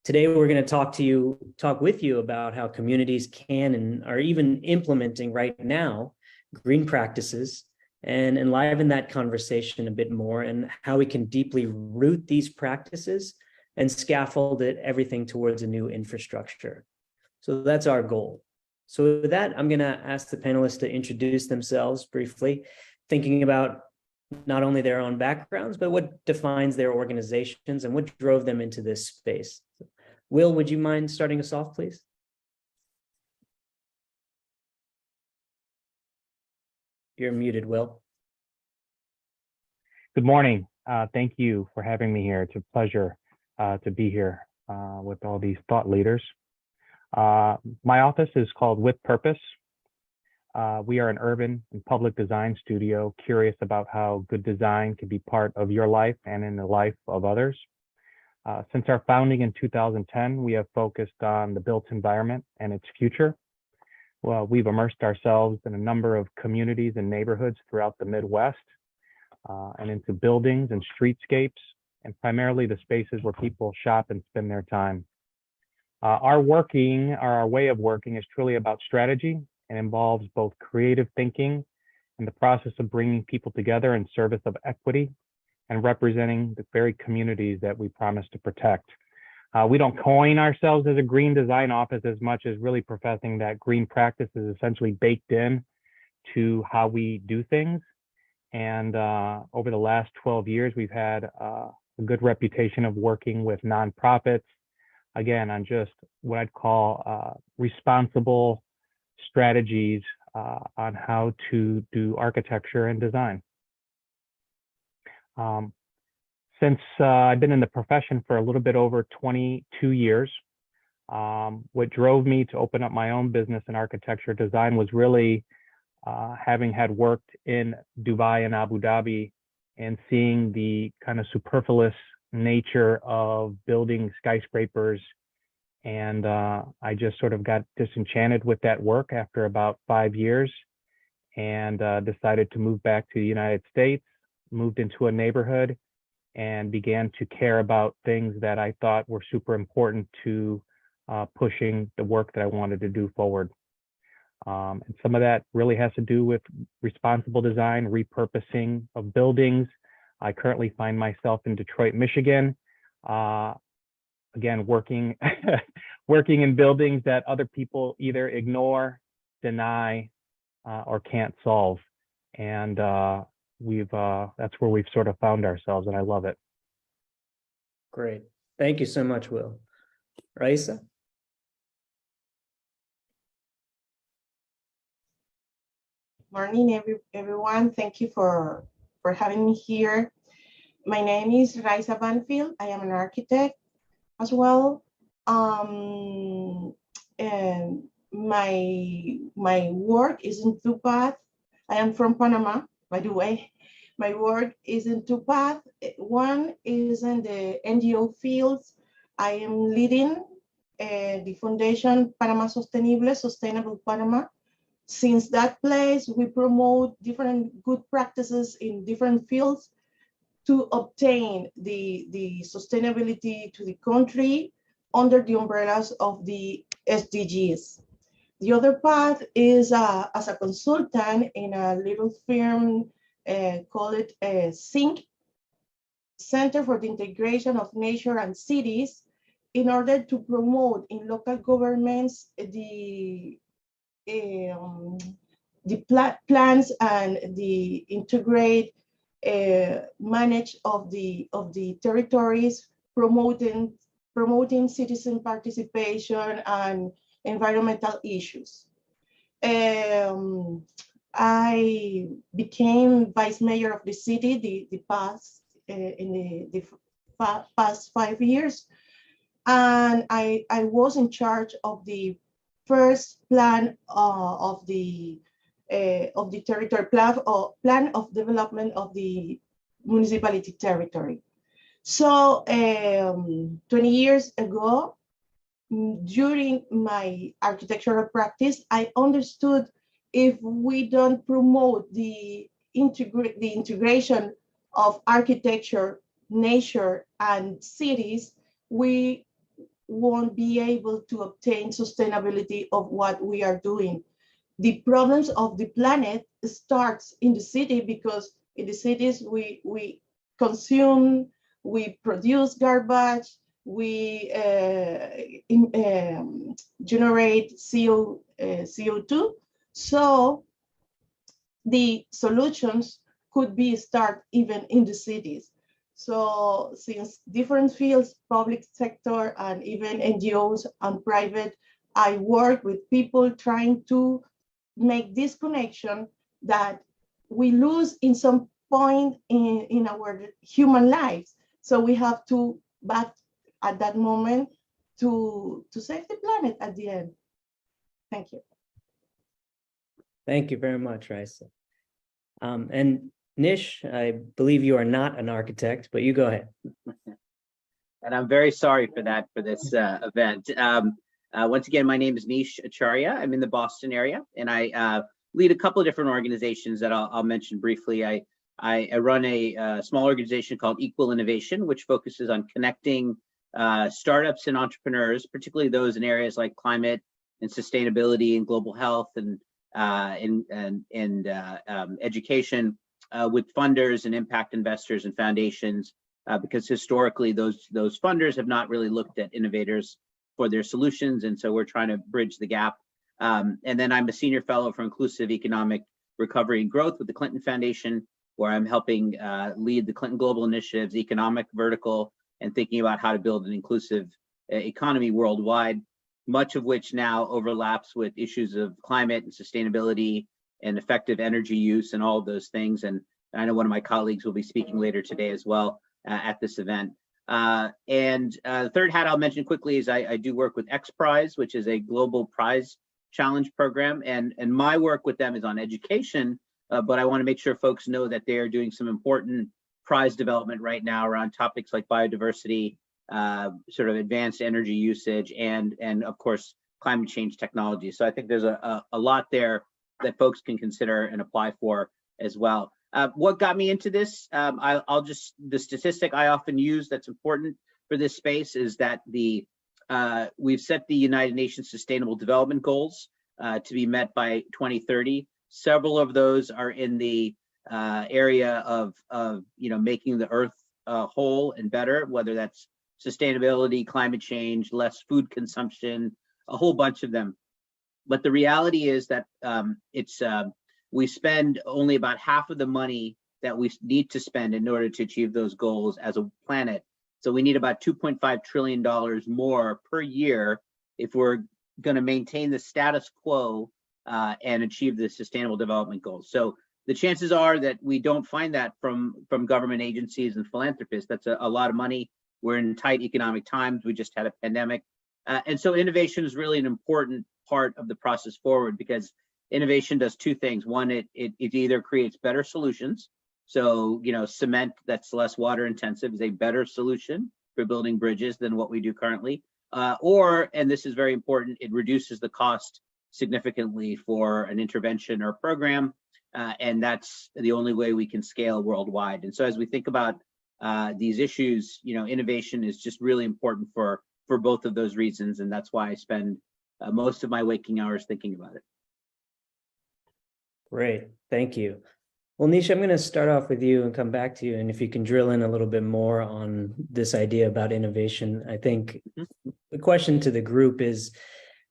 Today, we're going to talk with you about how communities can and are even implementing right now green practices and enliven that conversation a bit more, and how we can deeply root these practices and scaffold everything towards a new infrastructure. So that's our goal. So with that, I'm going to ask the panelists to introduce themselves briefly, thinking about not only their own backgrounds, but what defines their organizations and what drove them into this space. Will, would you mind starting us off, please? You're muted, Will. Good morning. Thank you for having me here. It's a pleasure to be here with all these thought leaders. My office is called With Purpose. We are an urban and public design studio curious about how good design can be part of your life and in the life of others. Since our founding in 2010, we have focused on the built environment and its future. Well, we've immersed ourselves in a number of communities and neighborhoods throughout the Midwest and into buildings and streetscapes, and primarily the spaces where people shop and spend their time. Our way of working is truly about strategy and involves both creative thinking and the process of bringing people together in service of equity and representing the very communities that we promise to protect. We don't coin ourselves as a green design office as much as really professing that green practice is essentially baked in to how we do things. And over the last 12 years, we've had a good reputation of working with nonprofits, again, on just what I'd call responsible strategies on how to do architecture and design. Since I've been in the profession for a little bit over 22 years, what drove me to open up my own business in architecture design was really having had worked in Dubai and Abu Dhabi and seeing the kind of superfluous nature of building skyscrapers. And I just sort of got disenchanted with that work after about 5 years and decided to move back to the United States, moved into a neighborhood and began to care about things that I thought were super important to pushing the work that I wanted to do forward. And some of that really has to do with responsible design, repurposing of buildings, I currently find myself in Detroit, Michigan, again, working, working in buildings that other people either ignore, deny, or can't solve. And that's where we've sort of found ourselves, and I love it. Great. Thank you so much, Will. Raisa? Morning, everyone. Thank you for having me here. My name is Raisa Banfield. I am an architect as well. And my work is in two paths. I am from Panama, by the way. My work is in two paths. One is in the NGO fields. I am leading the foundation Panama Sostenible, Sustainable Panama. Since that place, we promote different good practices in different fields to obtain the sustainability to the country under the umbrellas of the SDGs. The other path is as a consultant in a little firm, call it SYNC, Center for the Integration of Nature and Cities, in order to promote in local governments the plans and the integrate manage of the territories, promoting citizen participation and environmental issues. I became vice mayor of the city in the past 5 years, and I was in charge of the first plan of the territory plan of development of the municipality territory. So 20 years ago, during my architectural practice, I understood if we don't promote the integration of architecture, nature, and cities, we won't be able to obtain sustainability of what we are doing. The problems of the planet starts in the city, because in the cities we consume, we produce garbage, we generate CO2. So the solutions could be start even in the cities. So since different fields, public sector and even NGOs and private, I work with people trying to make this connection that we lose in some point in our human lives. So we have to back at that moment to save the planet at the end. Thank you. Thank you very much, Raisa. And Nish, I believe you are not an architect, but you go ahead. And I'm very sorry for that, for this event. Once again, my name is Nish Acharya. I'm in the Boston area, and I lead a couple of different organizations that I'll mention briefly. I run a small organization called Equal Innovation, which focuses on connecting startups and entrepreneurs, particularly those in areas like climate and sustainability and global health and education, with funders and impact investors and foundations, because historically those funders have not really looked at innovators for their solutions, and so we're trying to bridge the gap. And then I'm a senior fellow for inclusive economic recovery and growth with the Clinton Foundation, where I'm helping lead the Clinton Global Initiative's economic vertical and thinking about how to build an inclusive economy worldwide, much of which now overlaps with issues of climate and sustainability and effective energy use and all of those things. And I know one of my colleagues will be speaking later today as well at this event. The third hat I'll mention quickly is I do work with X Prize, which is a global prize challenge program. And my work with them is on education, but I want to make sure folks know that they are doing some important prize development right now around topics like biodiversity, sort of advanced energy usage, and of course, climate change technology. So I think there's a lot there that folks can consider and apply for as well. What got me into this, the statistic I often use that's important for this space is that we've set the United Nations Sustainable Development Goals to be met by 2030. Several of those are in the area of making the earth whole and better, whether that's sustainability, climate change, less food consumption, a whole bunch of them. But the reality is that we spend only about half of the money that we need to spend in order to achieve those goals as a planet. So we need about $2.5 trillion more per year if we're going to maintain the status quo and achieve the sustainable development goals. So the chances are that we don't find that from government agencies and philanthropists. That's a lot of money. We're in tight economic times. We just had a pandemic. And so innovation is really an important part of the process forward, because innovation does two things. One, it either creates better solutions. So, cement that's less water intensive is a better solution for building bridges than what we do currently. Or, and this is very important, it reduces the cost significantly for an intervention or program. And that's the only way we can scale worldwide. And so as we think about these issues, innovation is just really important for both of those reasons. And that's why I spend most of my waking hours thinking about it. Great, thank you. Well, Nish, I'm going to start off with you and come back to you. And if you can drill in a little bit more on this idea about innovation, I think the question to the group is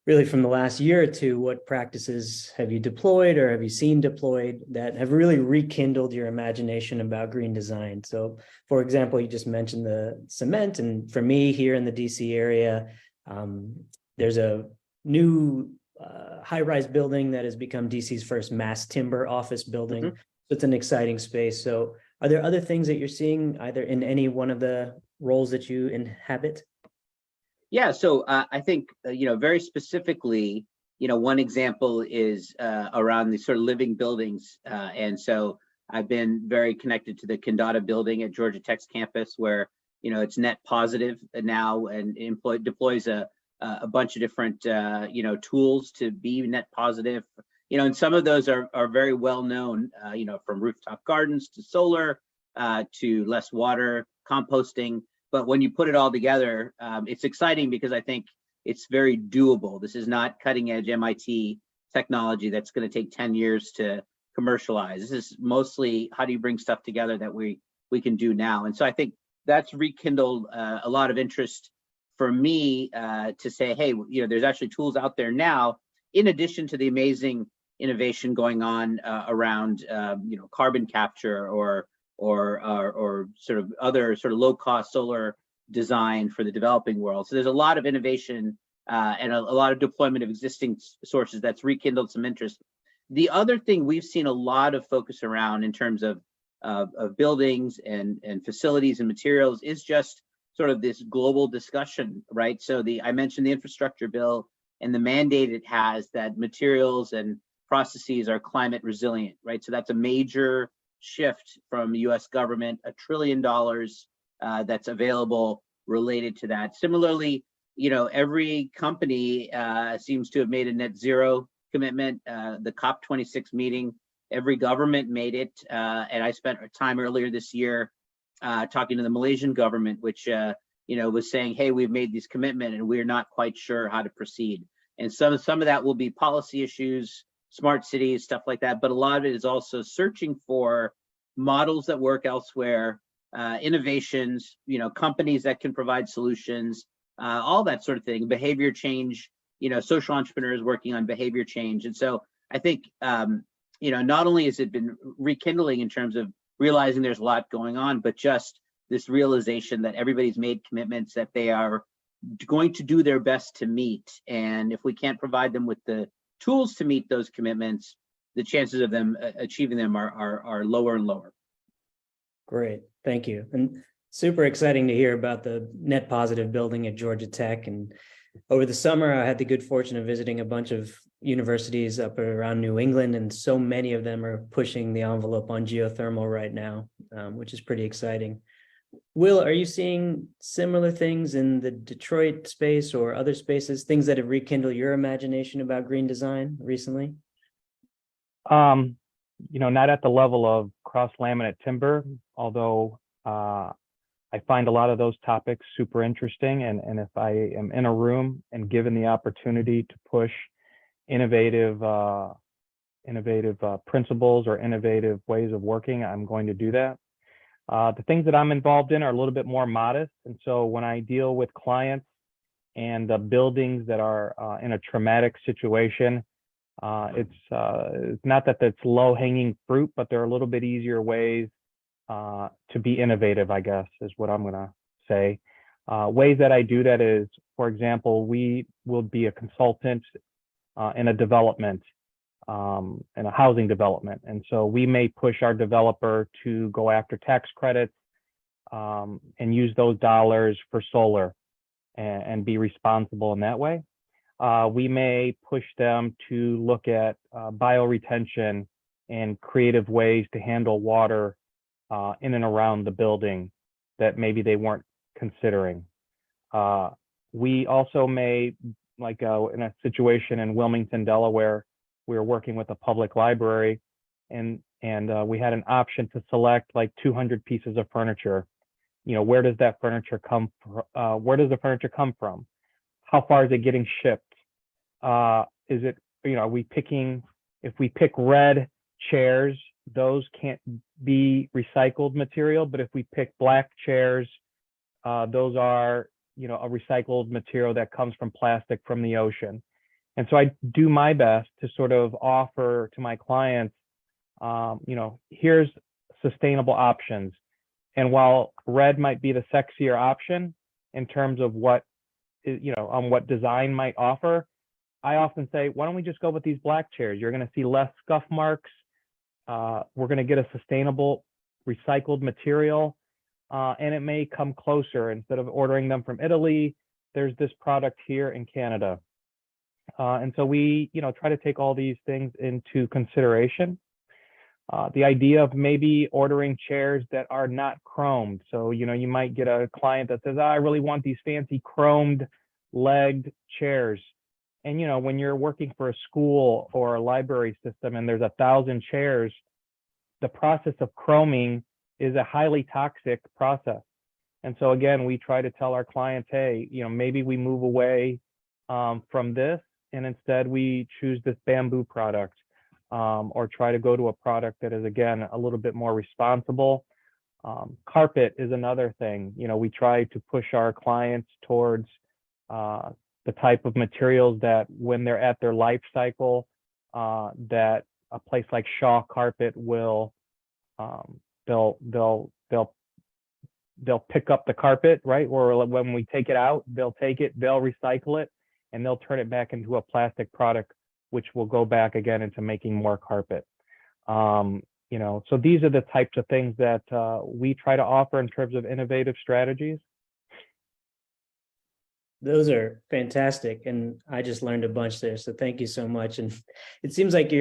really from the last year or two, what practices have you deployed or have you seen deployed that have really rekindled your imagination about green design? So, for example, you just mentioned the cement. And for me here in the DC area, there's a new high-rise building that has become DC's first mass timber office building. So it's an exciting space. So are there other things that you're seeing either in any one of the roles that you inhabit? Yeah, so I think, very specifically, one example is around the sort of living buildings. And so I've been very connected to the Condata building at Georgia Tech's campus, where, it's net positive now and deploys a bunch of different, tools to be net positive. And some of those are very well known, from rooftop gardens to solar to less water, composting. But when you put it all together, it's exciting because I think it's very doable. This is not cutting edge MIT technology that's going to take 10 years to commercialize. This is mostly how do you bring stuff together that we can do now. And so I think that's rekindled a lot of interest for me to say, hey, there's actually tools out there now, in addition to the amazing innovation going on around carbon capture or sort of other sort of low cost solar design for the developing world. So there's a lot of innovation and a lot of deployment of existing sources that's rekindled some interest. The other thing we've seen a lot of focus around in terms of buildings and facilities and materials is just sort of this global discussion, right? So I mentioned the infrastructure bill and the mandate it has that materials and processes are climate resilient, right? So that's a major shift from the US government, $1 trillion that's available related to that. Similarly, every company seems to have made a net zero commitment. The COP26 meeting, every government made it. And I spent time earlier this year talking to the Malaysian government, which was saying, hey, we've made this commitment and we're not quite sure how to proceed. And some of that will be policy issues, smart cities, stuff like that. But a lot of it is also searching for models that work elsewhere, innovations, companies that can provide solutions, all that sort of thing, behavior change, social entrepreneurs working on behavior change. And so I think, not only has it been rekindling in terms of realizing there's a lot going on, but just this realization that everybody's made commitments that they are going to do their best to meet. And if we can't provide them with the tools to meet those commitments, the chances of them achieving them are lower and lower. Great, thank you. And super exciting to hear about the net positive building at Georgia Tech. And over the summer, I had the good fortune of visiting a bunch of universities up around New England, and so many of them are pushing the envelope on geothermal right now, which is pretty exciting. Will, are you seeing similar things in the Detroit space or other spaces, things that have rekindled your imagination about green design recently? Not at the level of cross-laminate timber, although I find a lot of those topics super interesting. And if I am in a room and given the opportunity to push innovative principles or innovative ways of working, I'm going to do that. The things that I'm involved in are a little bit more modest. And so when I deal with clients and buildings that are in a traumatic situation, it's not that it's low-hanging fruit, but there are a little bit easier ways to be innovative, I guess, is what I'm going to say. Ways that I do that is, for example, we will be a consultant in a development, in a housing development. And so we may push our developer to go after tax credits and use those dollars for solar and be responsible in that way. We may push them to look at bioretention and creative ways to handle water in and around the building that maybe they weren't considering. We also may, like in a situation in Wilmington, Delaware, we were working with a public library, and we had an option to select like 200 pieces of furniture. You know, where does that furniture come from? Where does the furniture come from? How far is it getting shipped? Is it, you know, if we pick red chairs, those can't be recycled material, but if we pick black chairs, those are, you know, a recycled material that comes from plastic from the ocean. And so I do my best to sort of offer to my clients, you know, here's sustainable options. And while red might be the sexier option in terms of what, you know, on what design might offer, I often say, why don't we just go with these black chairs? You're going to see less scuff marks. We're going to get a sustainable recycled material, and it may come closer. Instead of ordering them from Italy, there's this product here in Canada. And so we, you know, try to take all these things into consideration. The idea of maybe ordering chairs that are not chromed. So, you know, you might get a client that says, I really want these fancy chromed legged chairs. And, you know, when you're working for a school or a library system and there's 1,000 chairs, the process of chroming is a highly toxic process. And so, again, we try to tell our clients, hey, you know, maybe we move away from this and instead we choose this bamboo product, or try to go to a product that is, again, a little bit more responsible. Carpet is another thing. You know, we try to push our clients towards the type of materials that when they're at their life cycle, that a place like Shaw Carpet will, they'll pick up the carpet, right? Or when we take it out, they'll take it, they'll recycle it, and they'll turn it back into a plastic product, which will go back again into making more carpet. You know, so these are the types of things that we try to offer in terms of innovative strategies. Those are fantastic. And I just learned a bunch there. So thank you so much. And it seems like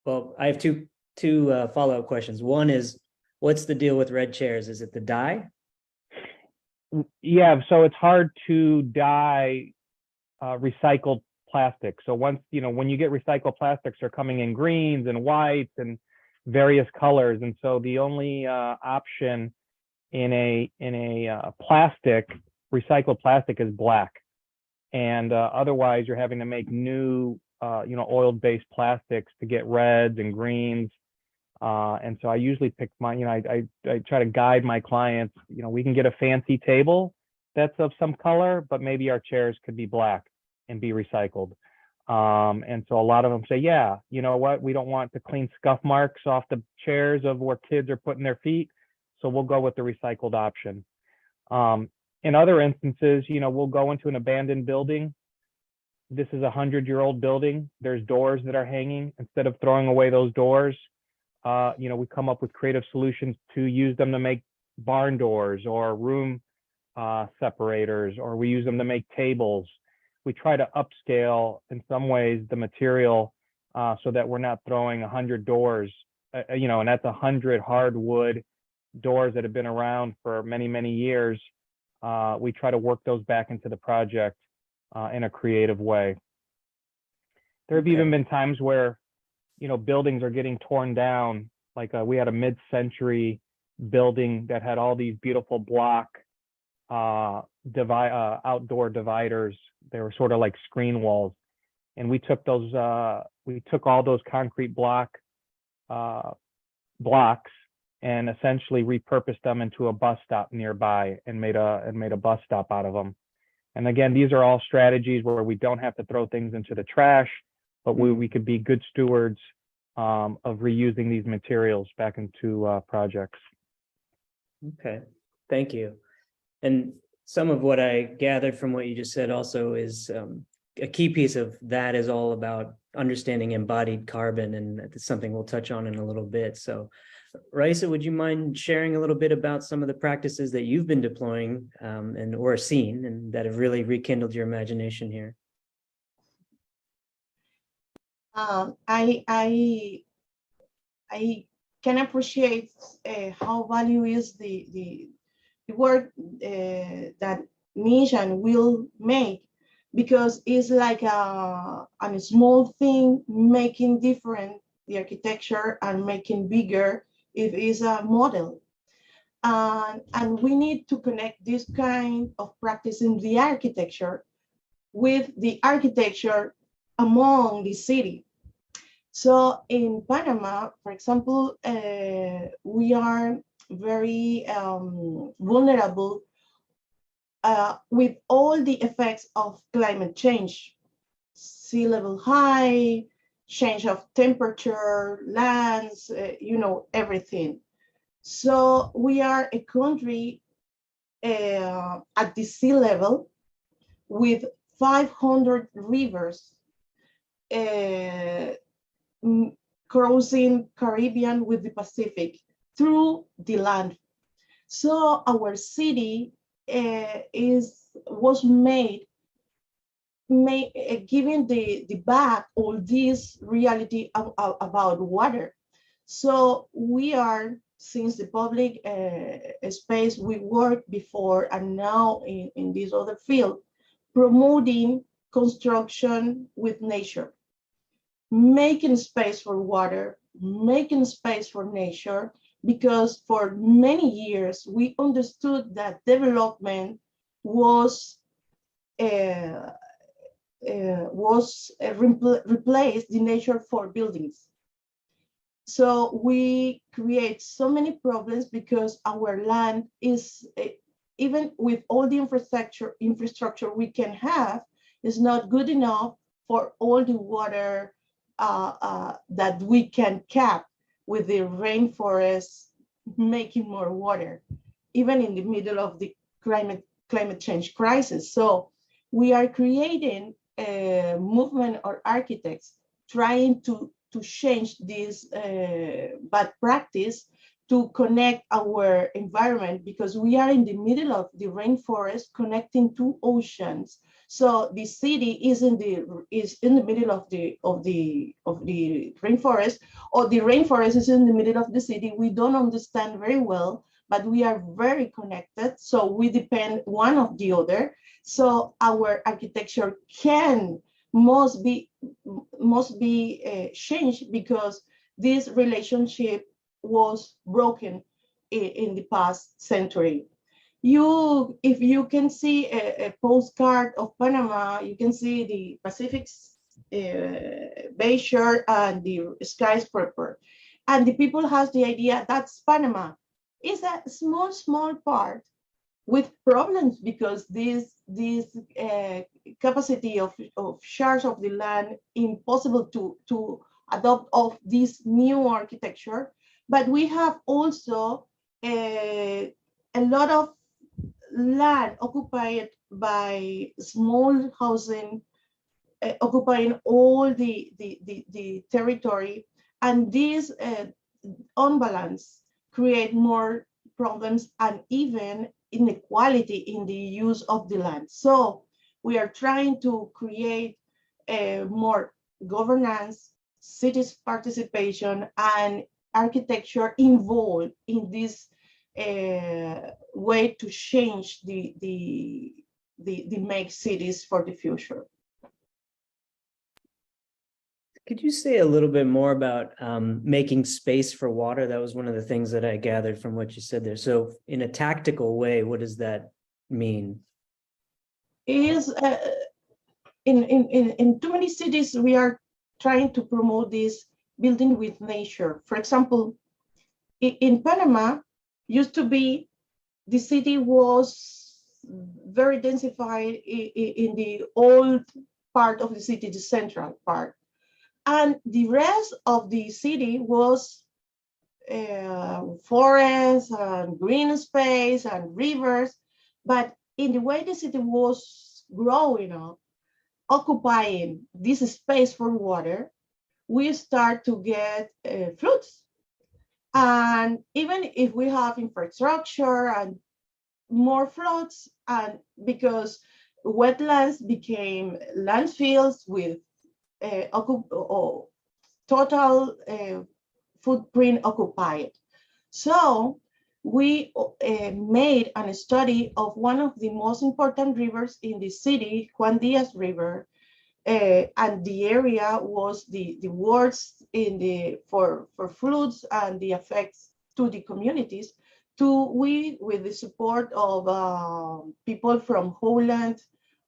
well, I have two follow-up questions. One is, what's the deal with red chairs? Is it the dye? Yeah, so it's hard to dye recycled plastic. So once, you know, when you get recycled plastics, they're coming in greens and whites and various colors. And so the only option in a plastic, recycled plastic, is black. And otherwise you're having to make new, you know, oil-based plastics to get reds and greens. And so I usually pick my, you know, I try to guide my clients, you know, we can get a fancy table that's of some color, but maybe our chairs could be black and be recycled. And so a lot of them say, yeah, you know what, we don't want to clean scuff marks off the chairs of where kids are putting their feet, so we'll go with the recycled option. In other instances, you know, we'll go into an abandoned building. This is a 100-year-old building. There's doors that are hanging. Instead of throwing away those doors, you know, we come up with creative solutions to use them to make barn doors or room separators, or we use them to make tables. We try to upscale in some ways the material so that we're not throwing 100 doors, you know, and that's 100 hardwood doors that have been around for many, many years. We try to work those back into the project in a creative way. There have even been times where, you know, buildings are getting torn down. Like we had a mid-century building that had all these beautiful block outdoor dividers. They were sort of like screen walls. And we took those we took all those concrete blocks and essentially repurposed them into a bus stop nearby and made a bus stop out of them. And again, these are all strategies where we don't have to throw things into the trash, but we could be good stewards of reusing these materials back into projects. Okay, thank you. And some of what I gathered from what you just said also is a key piece of that is all about understanding embodied carbon, and it's something we'll touch on in a little bit. So Raisa, would you mind sharing a little bit about some of the practices that you've been deploying and or seen and that have really rekindled your imagination here? I can appreciate how value is the work that Nish and Will make, because it's like a small thing making different the architecture and making bigger if it's a model. And we need to connect this kind of practice in the architecture with the architecture among the city. So in Panama, for example, we are very vulnerable with all the effects of climate change, sea level high, change of temperature, lands, everything. So we are a country at the sea level with 500 rivers crossing Caribbean with the Pacific through the land. So our city was made giving the back all this reality about water. So we are, since the public space we worked before and now in this other field, promoting construction with nature, making space for water, making space for nature, because for many years we understood that development was replaced the nature for buildings. So we create so many problems because our land is, even with all the infrastructure we can have, is not good enough for all the water that we can cap with the rainforest making more water, even in the middle of the climate change crisis. So we are creating a movement or architects trying to change this bad practice to connect our environment, because we are in the middle of the rainforest connecting two oceans. So the city is in the middle of the rainforest, or the rainforest is in the middle of the city. We don't understand very well, but we are very connected. So we depend one of the other. So our architecture must be changed, because this relationship was broken in the past century. If you can see a postcard of Panama, you can see the Pacific Bayshore and the skyscraper, and the people has the idea that's Panama. It's a small part with problems, because this capacity of shares of the land impossible to adopt of this new architecture. But we have also a lot of land occupied by small housing, occupying all the territory, and this unbalance create more problems and even inequality in the use of the land. So we are trying to create more governance, cities participation, and architecture involved in this way to change the make cities for the future. Could you say a little bit more about making space for water? That was one of the things that I gathered from what you said there. So in a tactical way, what does that mean? Is in too many cities, we are trying to promote this building with nature. For example, in Panama, used to be, the city was very densified in the old part of the city, the central part. And the rest of the city was forests and green space and rivers. But in the way the city was growing up, occupying this space for water, we start to get floods. And even if we have infrastructure and more floods, and because wetlands became landfills with total footprint occupied. So we made a study of one of the most important rivers in the city, Juan Diaz River, and the area was the worst in the for floods and the effects to the communities. We, with the support of people from Holland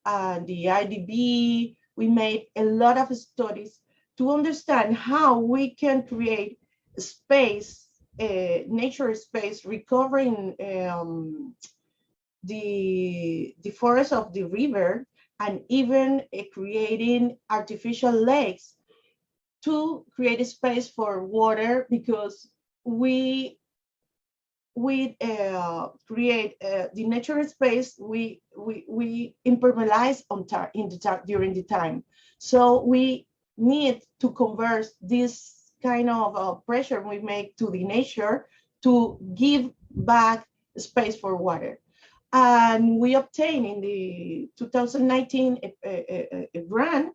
and the IDB, we made a lot of studies to understand how we can create space, nature space, recovering the forest of the river, and even creating artificial lakes to create a space for water, because we create the natural space, we impermeabilize during the time. So we need to convert this kind of pressure we make to the nature to give back space for water. And we obtained in the 2019 a grant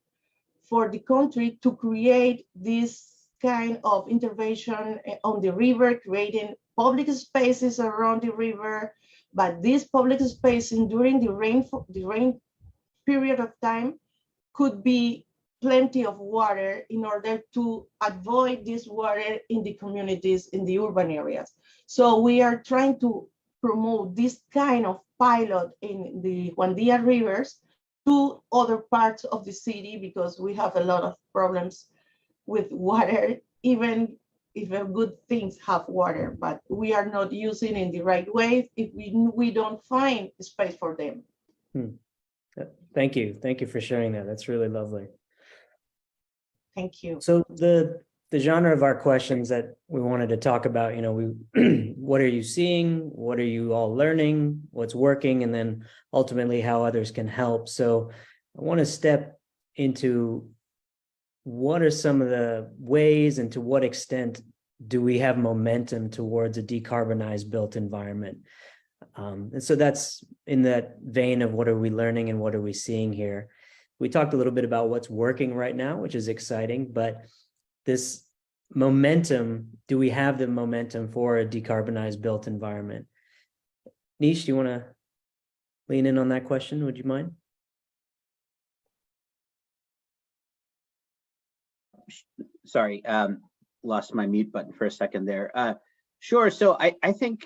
for the country to create this kind of intervention on the river, creating public spaces around the river. But this public spaces during the rain period of time could be plenty of water in order to avoid this water in the communities, in the urban areas. So we are trying to promote this kind of pilot in the Juan Diaz rivers to other parts of the city, because we have a lot of problems with water, even if good things have water, but we are not using in the right way if we don't find space for them. Thank you. Thank you for sharing that. That's really lovely. Thank you. So the genre of our questions that we wanted to talk about, what are you seeing? What are you all learning? What's working? And then ultimately how others can help. So I want to step into what are some of the ways and to what extent do we have momentum towards a decarbonized built environment? And so that's in that vein of what are we learning and what are we seeing here? We talked a little bit about what's working right now, which is exciting, but this momentum, do we have the momentum for a decarbonized built environment? Nish, do you want to lean in on that question? Would you mind? Sorry, lost my mute button for a second there. Sure. So I think,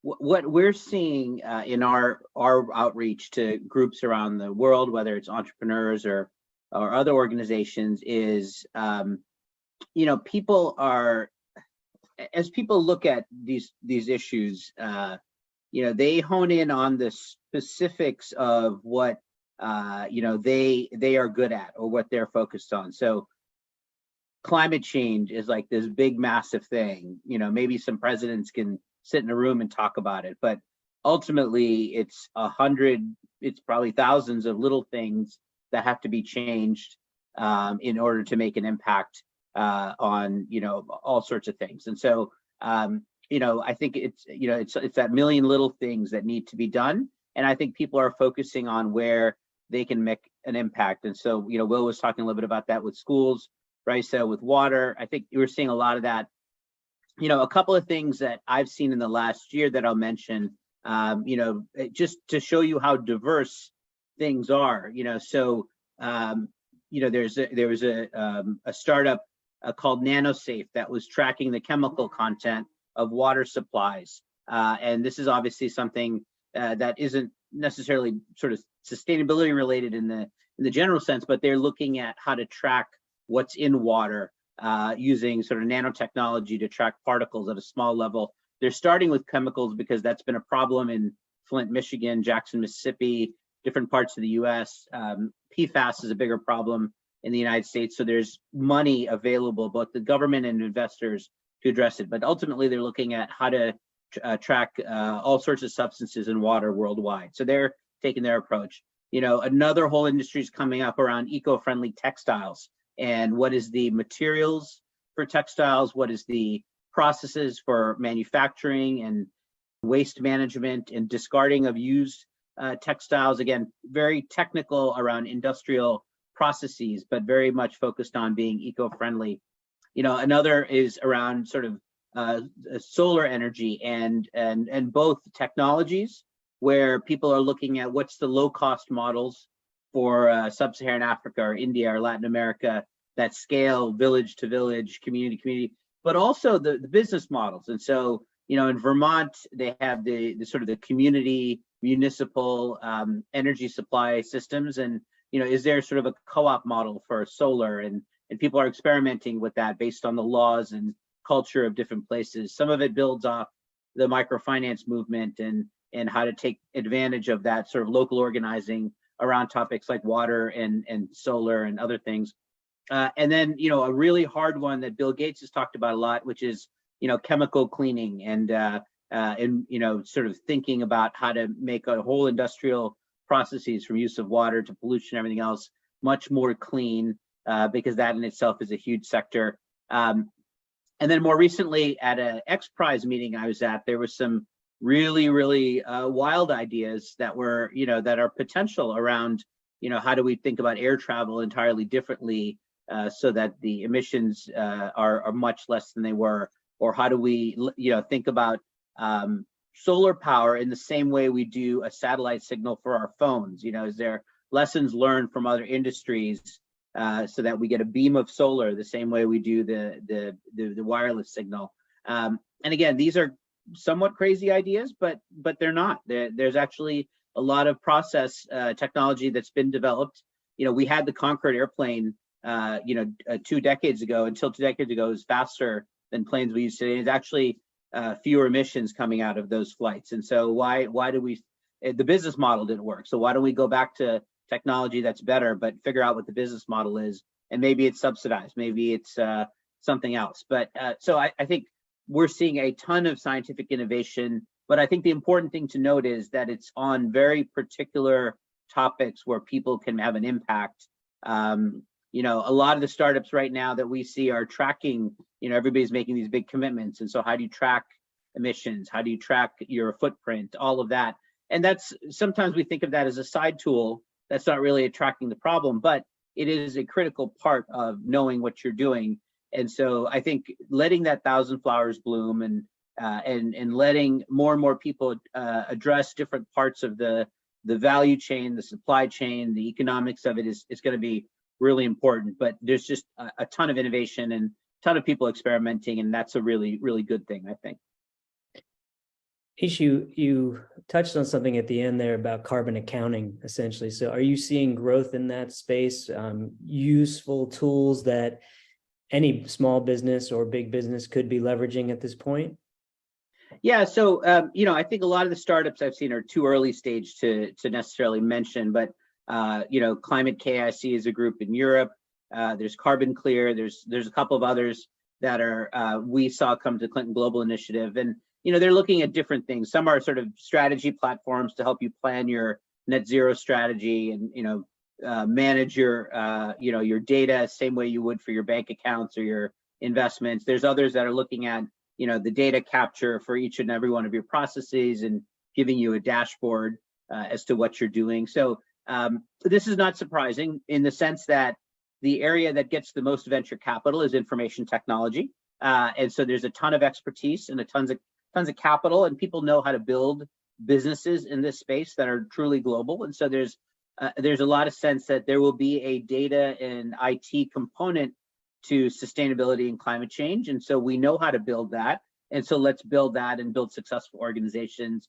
what we're seeing in our outreach to groups around the world, whether it's entrepreneurs or other organizations, is people are, as people look at these issues, they hone in on the specifics of what they are good at or what they're focused on. So climate change is like this big massive thing. Maybe some presidents can sit in a room and talk about it, but ultimately it's probably thousands of little things that have to be changed in order to make an impact on all sorts of things. And so I think it's that million little things that need to be done, and I think people are focusing on where they can make an impact. And so Will was talking a little bit about that with schools, Raisa with water. I think we're seeing a lot of that. A couple of things that I've seen in the last year that I'll mention, just to show you how diverse things are. So there was a startup called NanoSafe that was tracking the chemical content of water supplies, and this is obviously something that isn't necessarily sort of sustainability related in in the general sense, but they're looking at how to track what's in water using sort of nanotechnology to track particles at a small level. They're starting with chemicals because that's been a problem in Flint, Michigan, Jackson, Mississippi, different parts of the US. PFAS is a bigger problem in the United States. So there's money available, both the government and investors, to address it. But ultimately, they're looking at how to track all sorts of substances in water worldwide. So they're taking their approach. You know, another whole industry is coming up around eco-friendly textiles. And what is the materials for textiles? What is the processes for manufacturing and waste management and discarding of used textiles? Again, very technical around industrial processes, but very much focused on being eco-friendly. You know, another is around sort of solar energy and both technologies, where people are looking at what's the low-cost models for sub-Saharan Africa or India or Latin America that scale village to village, community to community, but also the business models. And so, you know, in Vermont, they have the sort of the community municipal energy supply systems. And, you know, is there sort of a co-op model for solar? And people are experimenting with that based on the laws and culture of different places. Some of it builds off the microfinance movement and how to take advantage of that sort of local organizing around topics like water and solar and other things. And then, you know, a really hard one that Bill Gates has talked about a lot, which is, you know, chemical cleaning and you know, sort of thinking about how to make a whole industrial processes from use of water to pollution and everything else much more clean, because that in itself is a huge sector. And then more recently at an X Prize meeting I was at, there was some really, really wild ideas that were, you know, that are potential around, you know, how do we think about air travel entirely differently so that the emissions are much less than they were? Or how do we, you know, think about solar power in the same way we do a satellite signal for our phones? You know, is there lessons learned from other industries so that we get a beam of solar the same way we do the wireless signal? And again, these are somewhat crazy ideas, but they're not. There's actually a lot of process technology that's been developed. You know, we had the Concorde airplane, you know, 2 decades ago. Until 2 decades ago, it was faster than planes we use today. There's actually fewer emissions coming out of those flights. And so why do we? The business model didn't work. So why don't we go back to technology that's better, but figure out what the business model is, and maybe it's subsidized, maybe it's something else. But so I think we're seeing a ton of scientific innovation, but I think the important thing to note is that it's on very particular topics where people can have an impact. You know, a lot of the startups right now that we see are tracking, you know, everybody's making these big commitments. And so how do you track emissions? How do you track your footprint? All of that. And that's, sometimes we think of that as a side tool. That's not really tracking the problem, but it is a critical part of knowing what you're doing. And so I think letting that 1,000 flowers bloom and letting more and more people address different parts of the value chain, the supply chain, the economics of it is going to be really important. But there's just a ton of innovation and a ton of people experimenting, and that's a really, really good thing, I think. Ish, you touched on something at the end there about carbon accounting, essentially. So are you seeing growth in that space, useful tools that any small business or big business could be leveraging at this point? Yeah, so you know, I think a lot of the startups I've seen are too early stage to necessarily mention, but you know, Climate KIC is a group in Europe. There's Carbon Clear. There's a couple of others that are we saw come to Clinton Global Initiative, and you know, they're looking at different things. Some are sort of strategy platforms to help you plan your net zero strategy and, you know, manage your, you know, your data same way you would for your bank accounts or your investments. There's others that are looking at, you know, the data capture for each and every one of your processes and giving you a dashboard as to what you're doing. So this is not surprising in the sense that the area that gets the most venture capital is information technology. And so there's a ton of expertise and tons of capital, and people know how to build businesses in this space that are truly global. And so there's a lot of sense that there will be a data and IT component to sustainability and climate change. And so we know how to build that. And so let's build that and build successful organizations,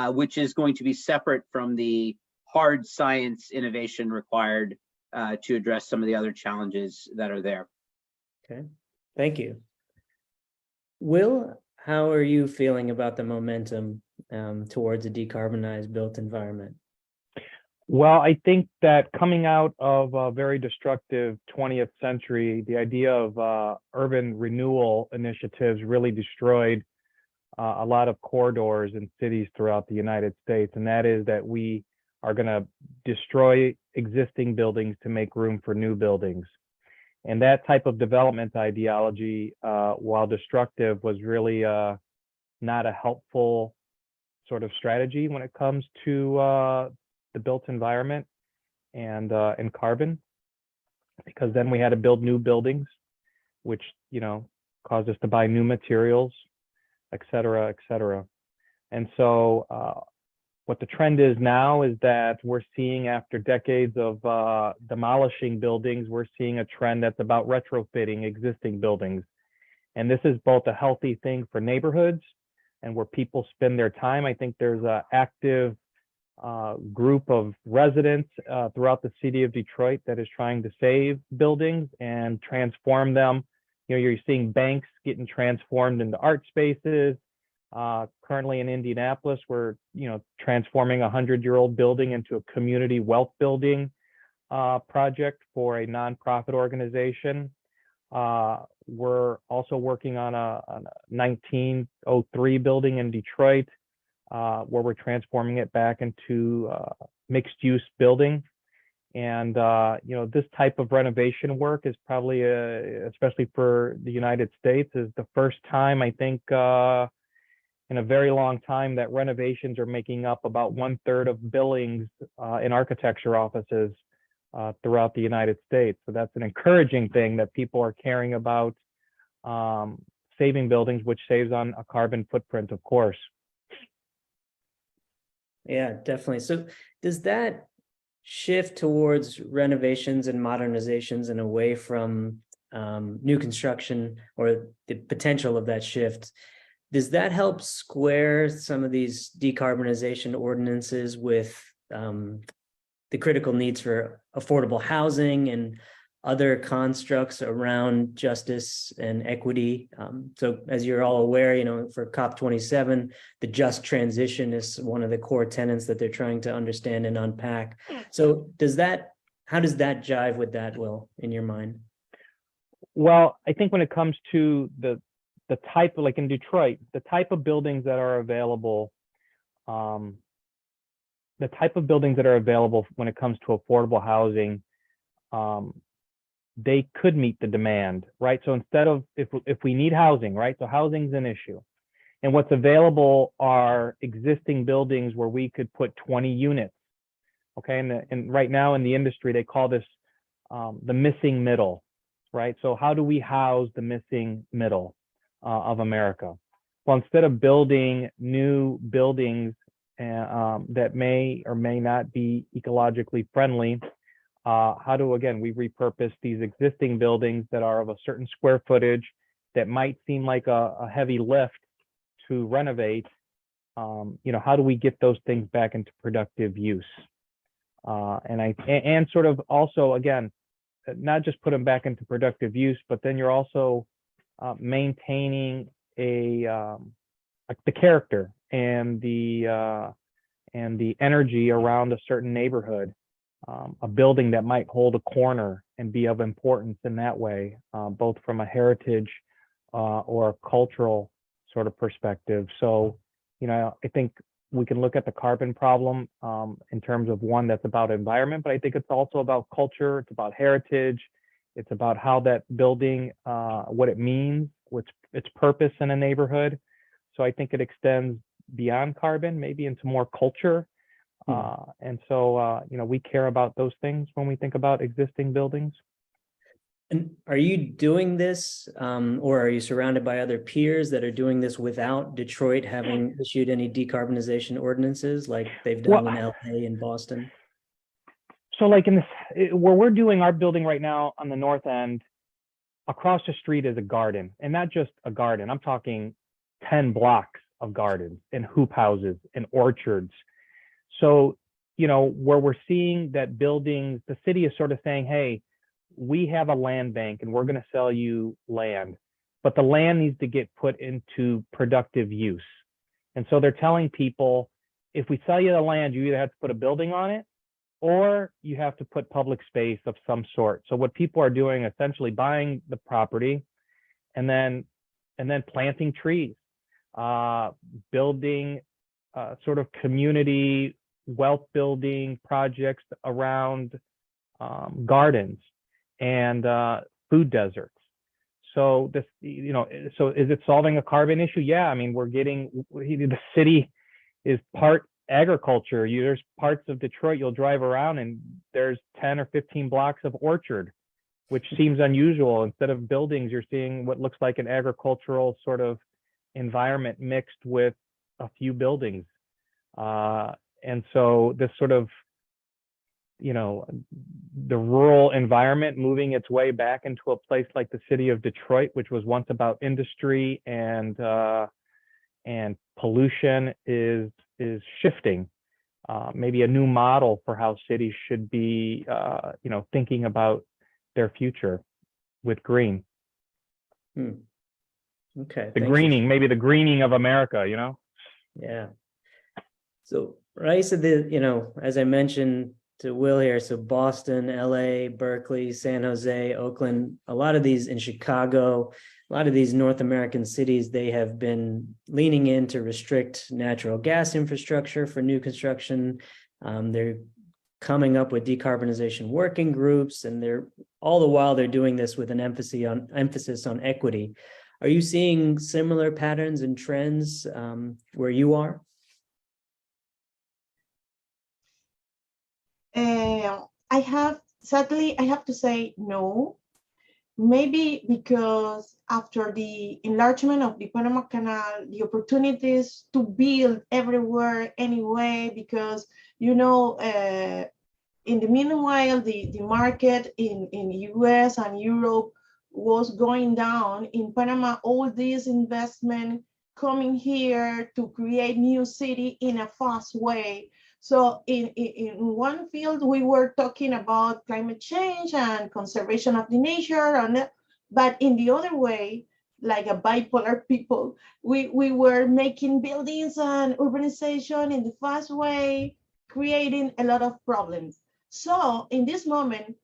which is going to be separate from the hard science innovation required to address some of the other challenges that are there. Okay, thank you. Will, how are you feeling about the momentum towards a decarbonized built environment? Well, I think that coming out of a very destructive 20th century, the idea of urban renewal initiatives really destroyed a lot of corridors in cities throughout the United States. And that is that we are going to destroy existing buildings to make room for new buildings. And that type of development ideology, while destructive, was really not a helpful sort of strategy when it comes to the built environment and carbon, because then we had to build new buildings, which, you know, caused us to buy new materials, et cetera, et cetera. And so what the trend is now is that we're seeing, after decades of demolishing buildings, we're seeing a trend that's about retrofitting existing buildings. And this is both a healthy thing for neighborhoods and where people spend their time. I think there's an active group of residents throughout the city of Detroit that is trying to save buildings and transform them. You know, you're seeing banks getting transformed into art spaces. Currently in Indianapolis, we're, you know, transforming a 100-year-old building into a community wealth building project for a nonprofit organization. We're also working on a 1903 building in Detroit, where we're transforming it back into mixed-use building. And you know, this type of renovation work is probably, especially for the United States, is the first time, I think, in a very long time, that renovations are making up about 1/3 of billings in architecture offices throughout the United States. So that's an encouraging thing, that people are caring about saving buildings, which saves on a carbon footprint, of course. Yeah, definitely. So does that shift towards renovations and modernizations and away from new construction, or the potential of that shift, does that help square some of these decarbonization ordinances with the critical needs for affordable housing and other constructs around justice and equity? So as you're all aware, you know, for COP27, the just transition is one of the core tenets that they're trying to understand and unpack. So how does that jive with that, Will, in your mind? Well, I think when it comes to the type of, like in Detroit, the type of buildings that are available, when it comes to affordable housing, they could meet the demand, right? So instead of, if we need housing, right? So housing's an issue. And what's available are existing buildings where we could put 20 units, okay? And right now in the industry, they call this the missing middle, right? So how do we house the missing middle of America? Well, instead of building new buildings that may or may not be ecologically friendly, how do, again, we repurpose these existing buildings that are of a certain square footage that might seem like a heavy lift to renovate? You know, how do we get those things back into productive use? And sort of also, again, not just put them back into productive use, but then you're also maintaining the character and the energy around a certain neighborhood. A building that might hold a corner and be of importance in that way, both from a heritage or a cultural sort of perspective. So, you know, I think we can look at the carbon problem in terms of one that's about environment, but I think it's also about culture, it's about heritage, it's about how that building, what it means, its purpose in a neighborhood. So I think it extends beyond carbon, maybe into more culture. And so, you know, we care about those things when we think about existing buildings. And are you doing this, or are you surrounded by other peers that are doing this without Detroit having issued any decarbonization ordinances like they've done in LA and Boston? So like in this, where we're doing our building right now on the north end, across the street is a garden, and not just a garden. I'm talking 10 blocks of gardens and hoop houses and orchards. So, where we're seeing that buildings, the city is sort of saying, hey, we have a land bank and we're going to sell you land, but the land needs to get put into productive use. And so they're telling people, if we sell you the land, you either have to put a building on it or you have to put public space of some sort. So what people are doing, essentially buying the property and then planting trees, building sort of community wealth building projects around gardens and food deserts. So this, so is it solving a carbon issue? Yeah, I mean, the city is part agriculture. There's parts of Detroit you'll drive around and there's 10 or 15 blocks of orchard, which seems unusual. Instead of buildings, you're seeing what looks like an agricultural sort of environment mixed with a few buildings. And so this sort of, the rural environment moving its way back into a place like the city of Detroit, which was once about industry and pollution, is shifting. Maybe a new model for how cities should be, thinking about their future with green. Okay. Maybe the greening of America, Yeah. So Raisa, as I mentioned to Will here, so Boston, LA, Berkeley, San Jose, Oakland, a lot of these in Chicago, a lot of these North American cities, they have been leaning in to restrict natural gas infrastructure for new construction. They're coming up with decarbonization working groups, and all the while they're doing this with an emphasis on equity. Are you seeing similar patterns and trends where you are? Sadly, I have to say no. Maybe because after the enlargement of the Panama Canal, the opportunities to build everywhere anyway, because, in the meanwhile, the market in US and Europe was going down. In Panama, all this investment coming here to create new city in a fast way. So in one field, we were talking about climate change and conservation of the nature, but in the other way, like a bipolar people, we were making buildings and urbanization in the fast way, creating a lot of problems. So in this moment,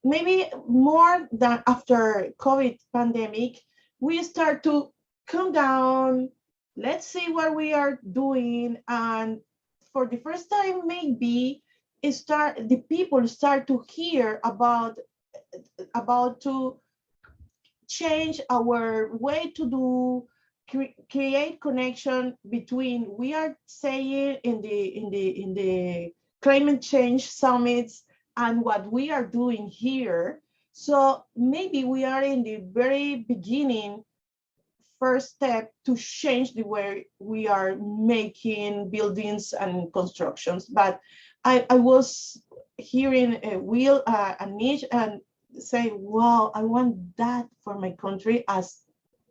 maybe more than after COVID pandemic, we start to come down. Let's see what we are doing, and for the first time, maybe the people start to hear about to change our way to do, create connection between, we are saying in the climate change summits and what we are doing here. So maybe we are in the very beginning, first step to change the way we are making buildings and constructions. But I was hearing Will and Nish and say, wow, I want that for my country as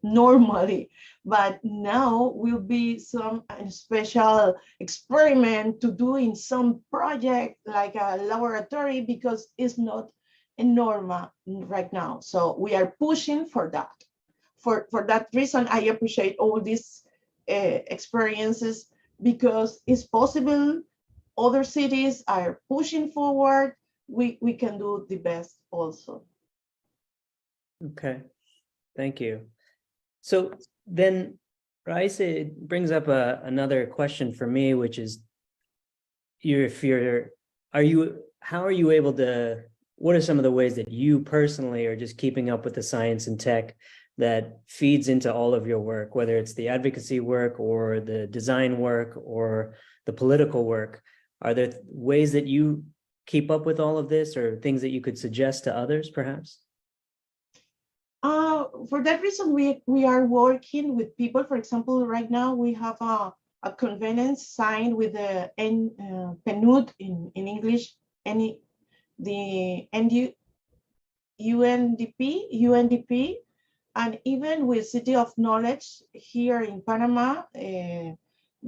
normally. But now will be some special experiment to do in some project like a laboratory, because it's not a normal right now. So we are pushing for that. For that reason, I appreciate all these experiences, because it's possible. Other cities are pushing forward. We can do the best also. Okay, thank you. So then, Raisa, it brings up another question for me, which is, how are you able to, what are some of the ways that you personally are just keeping up with the science and tech that feeds into all of your work, whether it's the advocacy work or the design work or the political work? Are there ways that you keep up with all of this, or things that you could suggest to others, perhaps? For that reason, we are working with people. For example, right now we have a convenance signed with the PNUD in English, the UNDP, and even with City of Knowledge here in Panama,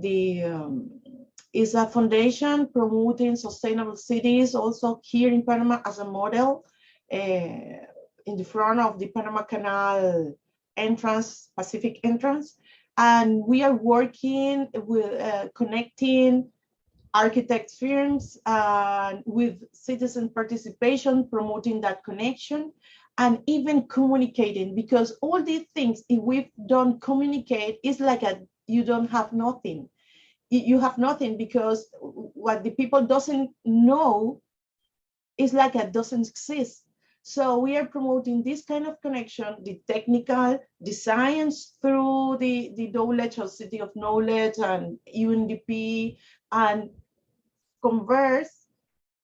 is a foundation promoting sustainable cities also here in Panama as a model in the front of the Panama Canal entrance, Pacific entrance. And we are working with connecting architect firms with citizen participation, promoting that connection, and even communicating, because all these things, if we don't communicate, it's like you don't have nothing. You have nothing, because what the people doesn't know is like it doesn't exist. So we are promoting this kind of connection, the technical, the science through the knowledge of City of Knowledge and UNDP, and converse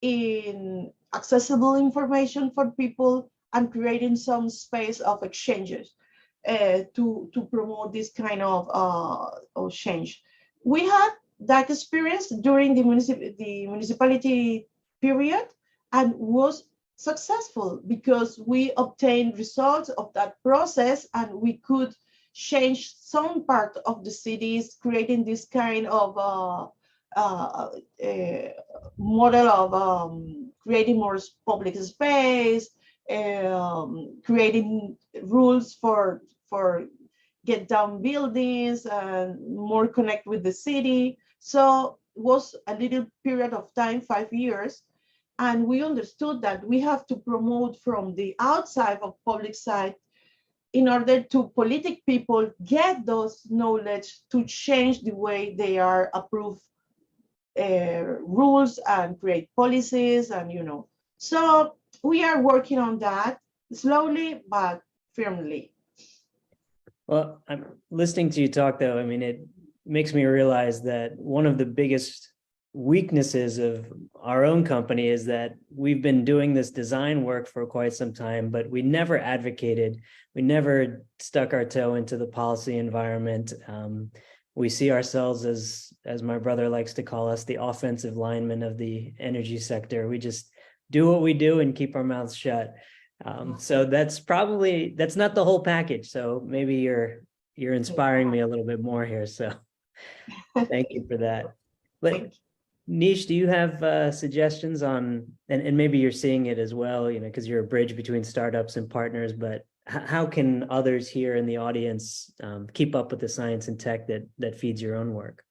in accessible information for people, and creating some space of exchanges to promote this kind of change. We had that experience during the municipality period, and was successful because we obtained results of that process, and we could change some part of the cities, creating this kind of model of creating more public space, creating rules for get down buildings and more connect with the city. So it was a little period of time, 5 years, and we understood that we have to promote from the outside of public side in order to politic people get those knowledge to change the way they are approved rules and create policies, and so we are working on that slowly but firmly. Well, I'm listening to you talk, though. I mean, it makes me realize that one of the biggest weaknesses of our own company is that we've been doing this design work for quite some time, but we never advocated. We never stuck our toe into the policy environment. We see ourselves as my brother likes to call us, the offensive linemen of the energy sector. We just do what we do and keep our mouths shut. So that's not the whole package. So maybe you're inspiring me a little bit more here. So thank you for that. But Nish, do you have suggestions on, and maybe you're seeing it as well, because you're a bridge between startups and partners, but how can others here in the audience keep up with the science and tech that feeds your own work?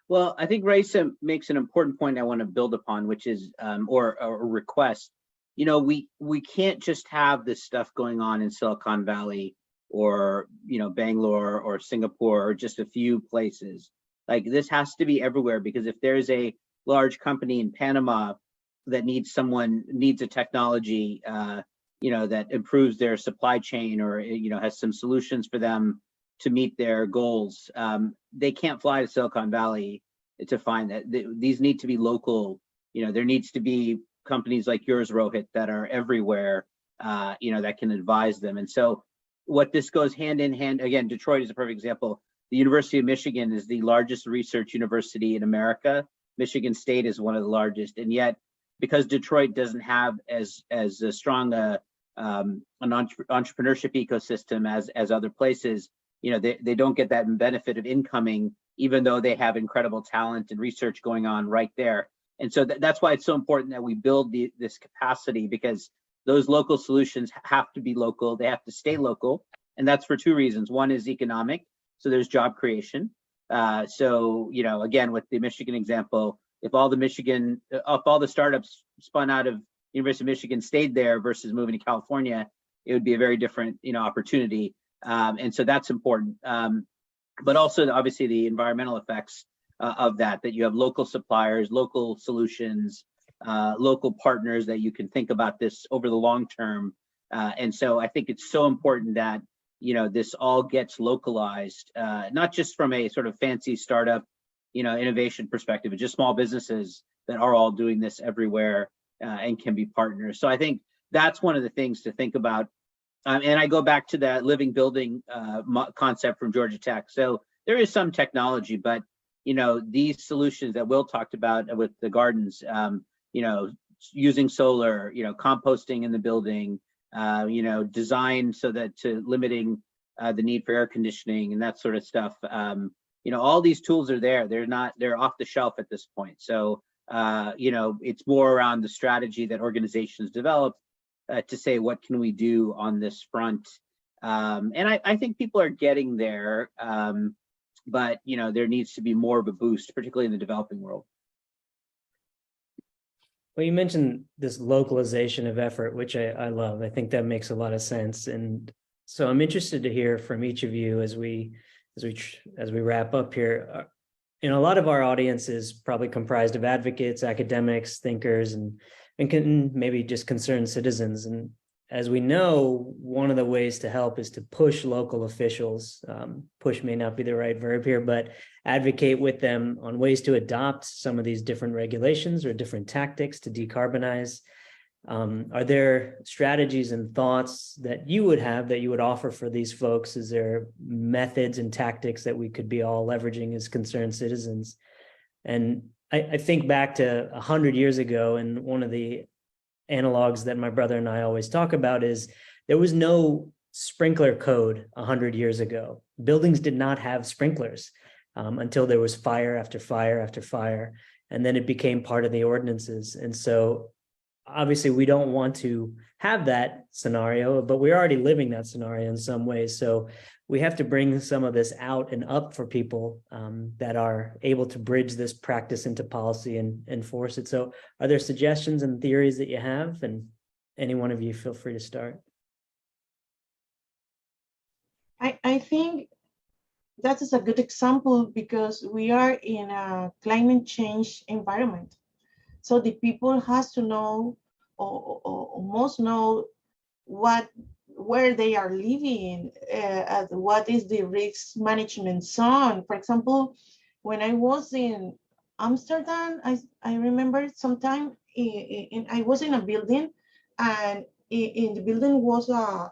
Well, I think Raisa makes an important point I want to build upon, which is, or a request. We can't just have this stuff going on in Silicon Valley or, Bangalore or Singapore or just a few places. Like, this has to be everywhere, because if there's a large company in Panama that needs a technology, that improves their supply chain, or, has some solutions for them to meet their goals, they can't fly to Silicon Valley to find that. These need to be local. There needs to be companies like yours, Rohit, that are everywhere, that can advise them. And so what this goes hand in hand, again, Detroit is a perfect example. The University of Michigan is the largest research university in America. Michigan State is one of the largest. And yet, because Detroit doesn't have as strong an entrepreneurship ecosystem as other places, they don't get that benefit of incoming, even though they have incredible talent and research going on right there. And so that's why it's so important that we build this capacity, because those local solutions have to be local. They have to stay local. And that's for two reasons. One is economic. So there's job creation. So, again, with the Michigan example, if all the startups spun out of University of Michigan stayed there versus moving to California, it would be a very different, opportunity. And so that's important. But also, obviously, the environmental effects of that you have local suppliers, local solutions, local partners that you can think about this over the long term. And so I think it's so important that, this all gets localized, not just from a sort of fancy startup, innovation perspective, but just small businesses that are all doing this everywhere and can be partners. So I think that's one of the things to think about. And I go back to that living building concept from Georgia Tech. So there is some technology, but these solutions that Will talked about with the gardens, using solar, composting in the building, design so that to limiting the need for air conditioning and that sort of stuff. all these tools are there. They're off the shelf at this point. So, it's more around the strategy that organizations develop to say, what can we do on this front? And I think people are getting there, but there needs to be more of a boost, particularly in the developing world. Well, you mentioned this localization of effort, which I love. I think that makes a lot of sense. And so I'm interested to hear from each of you as we wrap up here. A lot of our audience is probably comprised of advocates, academics, thinkers, and maybe just concerned citizens. And as we know, one of the ways to help is to push local officials. Push may not be the right verb here, but advocate with them on ways to adopt some of these different regulations or different tactics to decarbonize. Are there strategies and thoughts that you would offer for these folks? Is there methods and tactics that we could be all leveraging as concerned citizens? And I think back to 100 years ago, and one of the analogs that my brother and I always talk about is there was no sprinkler code 100 years ago. Buildings did not have sprinklers until there was fire after fire after fire, and then it became part of the ordinances. And so obviously we don't want to have that scenario, but we're already living that scenario in some ways. So we have to bring some of this out and up for people that are able to bridge this practice into policy and enforce it. So are there suggestions and theories that you have? And any one of you, feel free to start. I think that is a good example because we are in a climate change environment. So the people has to know or must know where they are living, what is the risk management zone. For example, when I was in Amsterdam, I remember sometime I was in a building, and in the building was a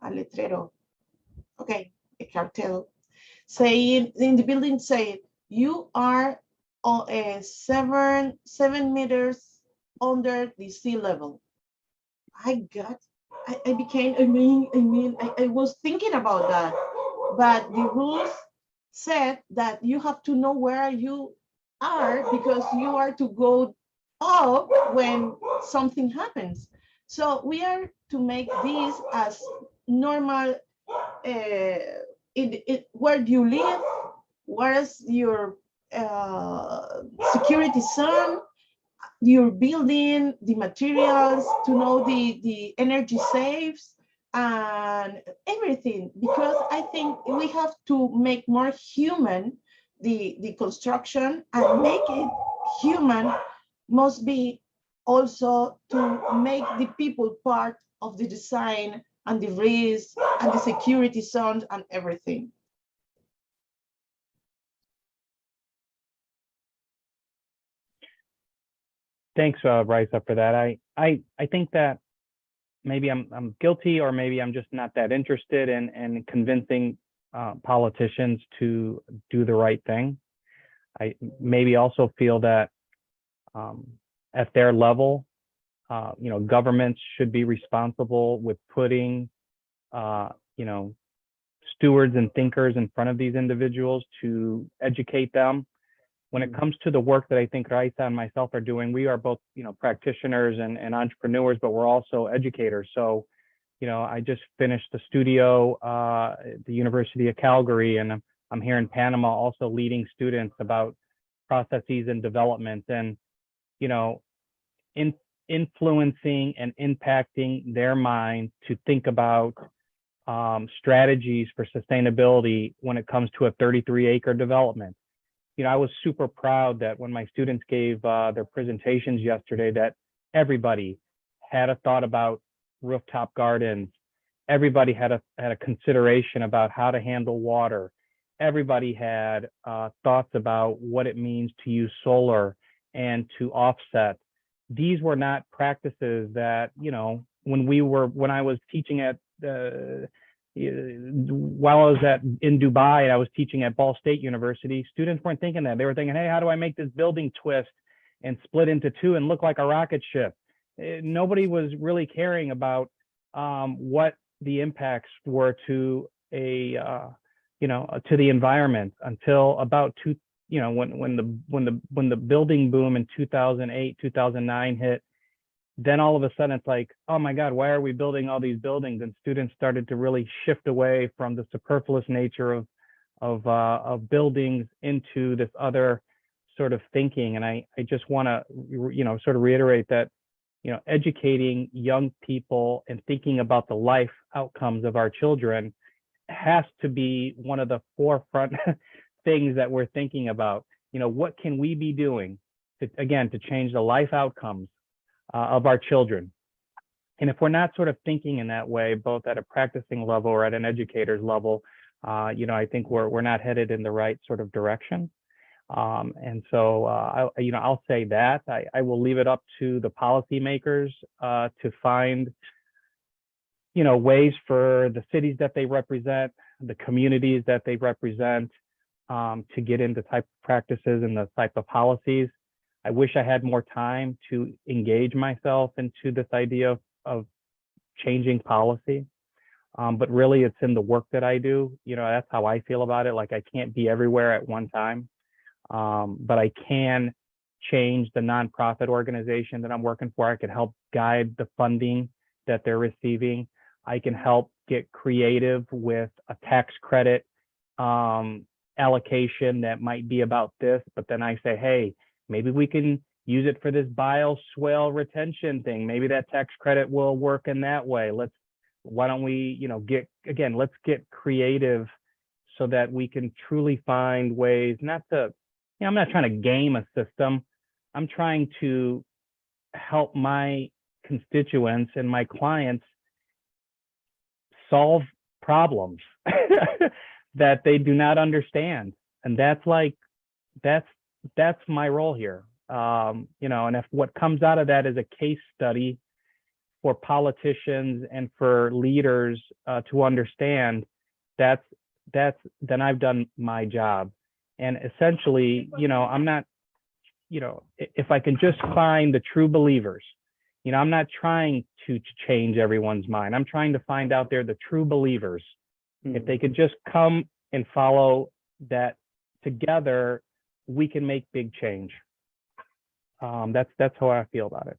letrero, okay, a cartel, saying in the building saying you are 7 meters under the sea level. I was thinking about that, but the rules said that you have to know where you are because you are to go up when something happens. So we are to make this as normal. Where do you live? Where is your security zone? Your building, the materials, to know the energy saves and everything, because I think we have to make more human the construction, and make it human must be also to make the people part of the design and the risk and the security zones and everything. Thanks, Raisa, for that. I think that maybe I'm guilty, or maybe I'm just not that interested in convincing politicians to do the right thing. I maybe also feel that at their level, governments should be responsible with putting, stewards and thinkers in front of these individuals to educate them. When it comes to the work that I think Raisa and myself are doing, we are both, practitioners and entrepreneurs, but we're also educators. So, I just finished the studio at the University of Calgary, and I'm here in Panama also leading students about processes and development, and, influencing and impacting their minds to think about strategies for sustainability when it comes to a 33-acre development. I was super proud that when my students gave their presentations yesterday, that everybody had a thought about rooftop gardens. Everybody had a consideration about how to handle water. Everybody had thoughts about what it means to use solar and to offset. These were not practices that, when I was teaching at while I was in Dubai and I was teaching at Ball State University, students weren't thinking that. They were thinking, hey, how do I make this building twist and split into two and look like a rocket ship? Nobody was really caring about what the impacts were to a to the environment until about when the building boom in 2008, 2009 hit. Then all of a sudden it's like, oh my God, why are we building all these buildings? And students started to really shift away from the superfluous nature of buildings into this other sort of thinking. And I just want to, sort of reiterate that, educating young people and thinking about the life outcomes of our children has to be one of the forefront things that we're thinking about. What can we be doing to change the life outcomes of our children? And if we're not sort of thinking in that way, both at a practicing level or at an educator's level, I think we're not headed in the right sort of direction. And so, I'll say that I will leave it up to the policymakers to find, ways for the cities that they represent, the communities that they represent, to get into type of practices and the type of policies. I wish I had more time to engage myself into this idea of changing policy. But really it's in the work that I do. That's how I feel about it. Like I can't be everywhere at one time. But I can change the nonprofit organization that I'm working for. I can help guide the funding that they're receiving. I can help get creative with a tax credit allocation that might be about this, but then I say, hey, maybe we can use it for this bioswale retention thing. Maybe that tax credit will work in that way. Why don't we, let's get creative so that we can truly find ways I'm not trying to game a system. I'm trying to help my constituents and my clients solve problems that they do not understand. And that's my role here. And if what comes out of that is a case study for politicians and for leaders to understand, then I've done my job. And essentially, I'm not, if I can just find the true believers, I'm not trying to change everyone's mind. I'm trying to find out there the true believers. Mm-hmm. If they could just come and follow that together, we can make big change. That's how I feel about it.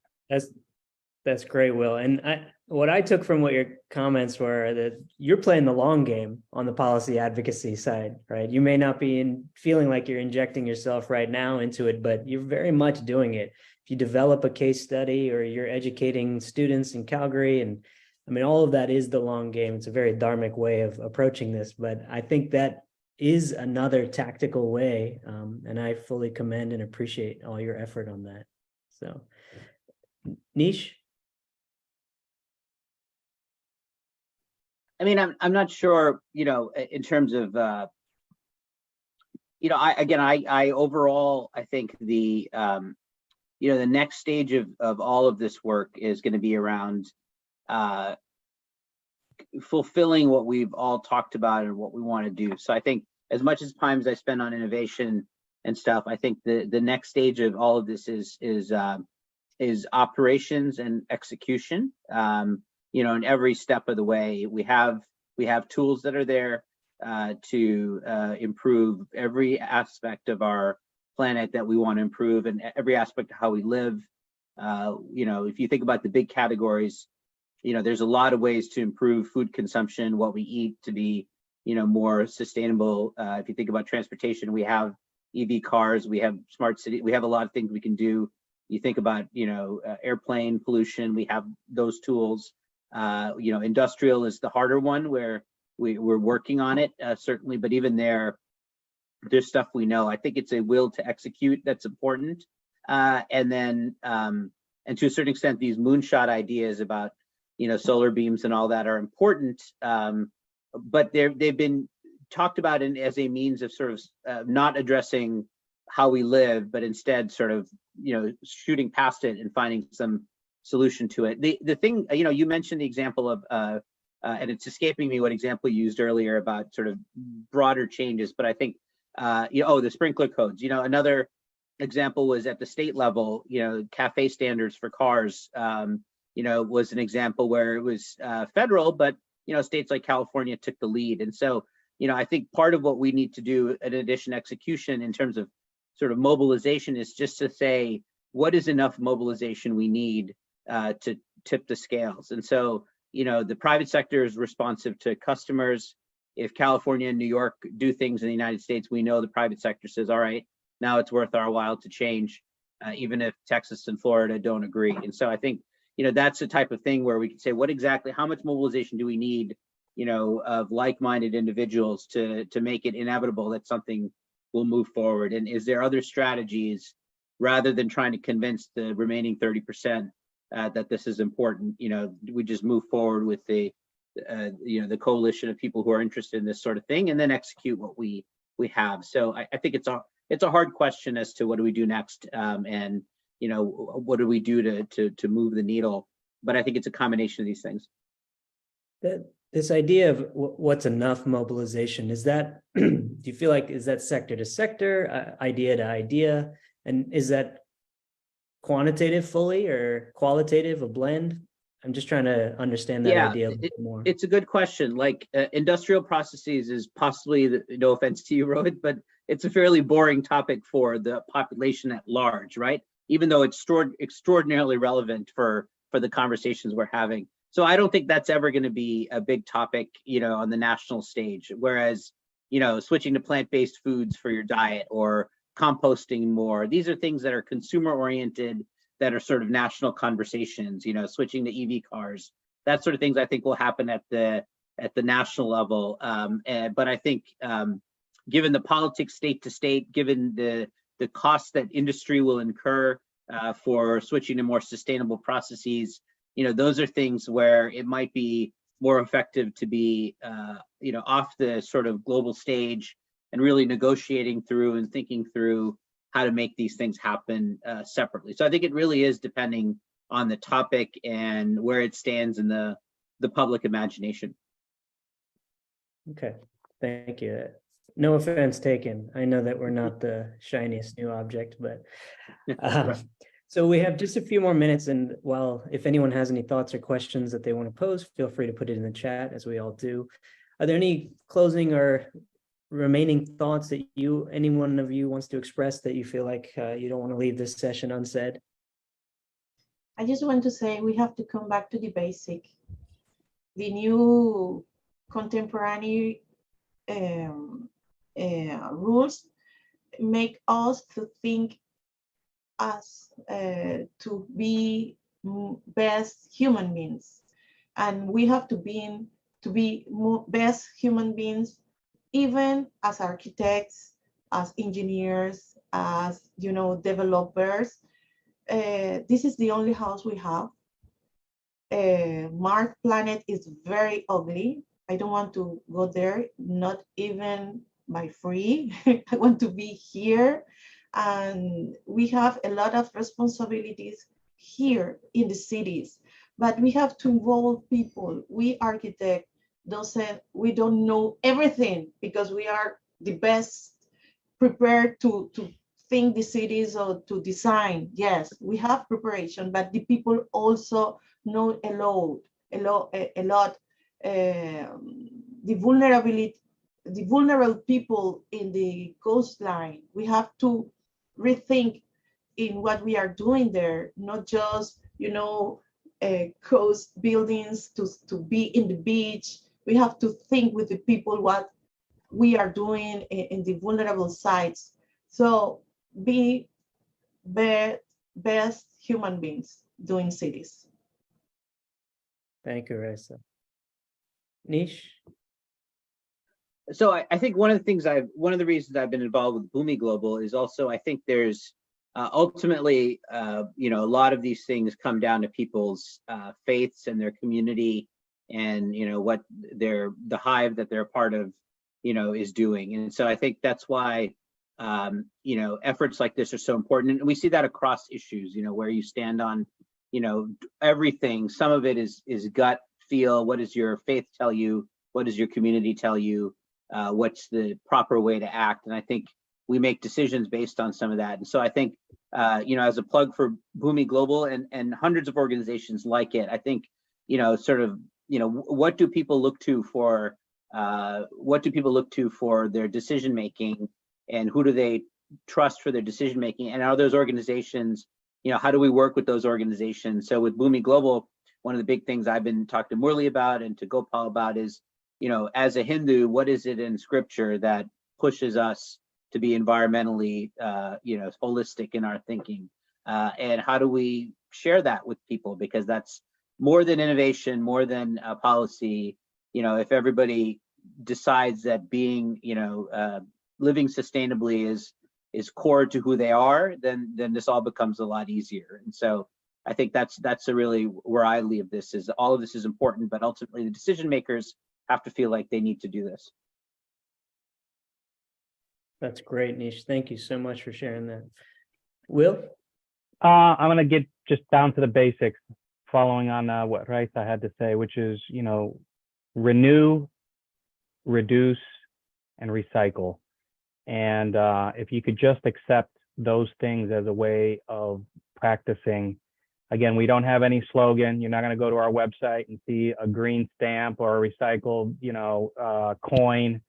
That's great, Will. And what I took from what your comments were that you're playing the long game on the policy advocacy side, right? You may not be feeling like you're injecting yourself right now into it, but you're very much doing it. If you develop a case study or you're educating students in Calgary, and all of that is the long game. It's a very dharmic way of approaching this, but I think that is another tactical way. And I fully commend and appreciate all your effort on that. So, Nish? I'm not sure, in terms of, I overall, I think the next stage of all of this work is going to be around fulfilling what we've all talked about and what we want to do. So I think as much as time as I spend on innovation and stuff, I think the next stage of all of this is operations and execution. In every step of the way, we have tools that are there to improve every aspect of our planet that we want to improve, and every aspect of how we live. If you think about the big categories, there's a lot of ways to improve food consumption, what we eat, to be more sustainable. If you think about transportation, we have EV cars, we have smart city, we have a lot of things we can do. You think about airplane pollution, we have those tools. Industrial is the harder one, where we're working on it, certainly, but even there's stuff we know. I think it's a will to execute that's important. And to a certain extent, these moonshot ideas about, solar beams and all that are important, but they've been talked about as a means of sort of not addressing how we live, but instead sort of, shooting past it and finding some solution to it. The thing, you mentioned the example of, and it's escaping me what example you used earlier about sort of broader changes, but I think, the sprinkler codes. Another example was at the state level, CAFE standards for cars, was an example where it was federal, but, states like California took the lead. And so I think part of what we need to do in addition to execution in terms of sort of mobilization is just to say, what is enough mobilization we need to tip the scales? And so, the private sector is responsive to customers. If California and New York do things in the United States, we know the private sector says, all right, now it's worth our while to change, even if Texas and Florida don't agree. And so I think, that's the type of thing where we can say, how much mobilization do we need, of like-minded individuals to make it inevitable that something will move forward? And is there other strategies rather than trying to convince the remaining 30% that this is important? We just move forward with the coalition of people who are interested in this sort of thing, and then execute what we have. So I think it's a hard question as to what do we do next, and what do we do to move the needle. But I think it's a combination of these things. This idea of what's enough mobilization, is that, do you feel like, is that sector to sector, idea to idea? And is that quantitative fully or qualitative, a blend? I'm just trying to understand that idea a bit more. It's a good question. Like industrial processes is possibly, no offense to you, Rohit, but it's a fairly boring topic for the population at large, right? Even though it's extraordinarily relevant for the conversations we're having. So I don't think that's ever going to be a big topic, on the national stage. Whereas, switching to plant-based foods for your diet or composting more, these are things that are consumer oriented, that are sort of national conversations, switching to EV cars, that sort of things I think will happen at the national level. But I think given the politics state to state, given the cost that industry will incur for switching to more sustainable processes, those are things where it might be more effective to be, off the sort of global stage and really negotiating through and thinking through how to make these things happen separately. So I think it really is depending on the topic and where it stands in the public imagination. Okay, thank you. No offense taken. I know that we're not the shiniest new object, but so we have just a few more minutes. And if anyone has any thoughts or questions that they want to pose, feel free to put it in the chat, as we all do. Are there any closing or remaining thoughts that any one of you wants to express that you feel like you don't want to leave this session unsaid? I just want to say we have to come back to the basic. The new contemporary rules make us to think as to be best human beings, and we have to be best human beings, even as architects, as engineers, as developers. This is the only house we have. Mars planet is very ugly. I don't want to go there, not even by free. I want to be here. And we have a lot of responsibilities here in the cities, but we have to involve people. We architects we don't know everything, because we are the best prepared to think the cities or to design. Yes, we have preparation, but the people also know a lot. The vulnerable people in the coastline, we have to rethink in what we are doing there, not just coast buildings to be in the beach. We have to think with the people what we are doing in the vulnerable sites. So be best human beings doing cities. Thank you, Raisa. Nish? So I think one of the reasons I've been involved with Bhumi Global is also, I think there's ultimately, a lot of these things come down to people's faiths and their community, and what the hive that they're a part of, is doing. And so I think that's why efforts like this are so important, and we see that across issues. Where you stand on, everything. Some of it is gut feel. What does your faith tell you? What does your community tell you? What's the proper way to act? And I think we make decisions based on some of that. And so I think, as a plug for Bhumi Global and hundreds of organizations like it, I think, what do people look to for What do people look to for their decision making, and who do they trust for their decision making? And are those organizations, how do we work with those organizations? So with Bhumi Global, one of the big things I've been talking to Murli about and to Gopal about is, as a Hindu, what is it in scripture that pushes us to be environmentally, holistic in our thinking? And how do we share that with people? Because that's more than innovation, more than policy. If everybody decides that being, living sustainably is core to who they are, then this all becomes a lot easier. And so I think that's really where I leave this, is all of this is important, but ultimately the decision makers have to feel like they need to do this. That's great, Nish. Thank you so much for sharing that. Will? I'm going to get just down to the basics, following on what Raisa had to say, which is, renew, reduce, and recycle. And if you could just accept those things as a way of practicing. Again, we don't have any slogan. You're not going to go to our website and see a green stamp or a recycled, coin.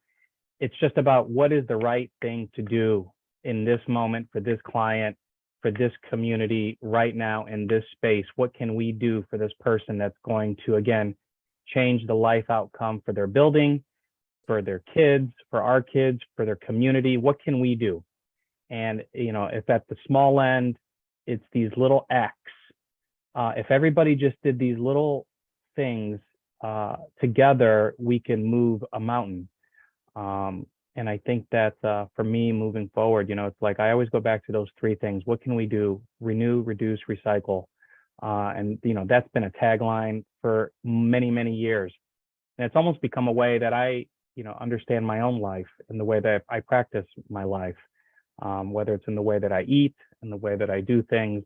It's just about what is the right thing to do in this moment for this client, for this community right now in this space. What can we do for this person that's going to, again, change the life outcome for their building, for their kids, for our kids, for their community? What can we do? And, if at the small end, it's these little acts. If everybody just did these little things together, we can move a mountain. And I think that for me moving forward, it's like I always go back to those three things. What can we do? Renew, reduce, recycle. And that's been a tagline for many, many years. And it's almost become a way that I, understand my own life and the way that I practice my life, whether it's in the way that I eat and the way that I do things.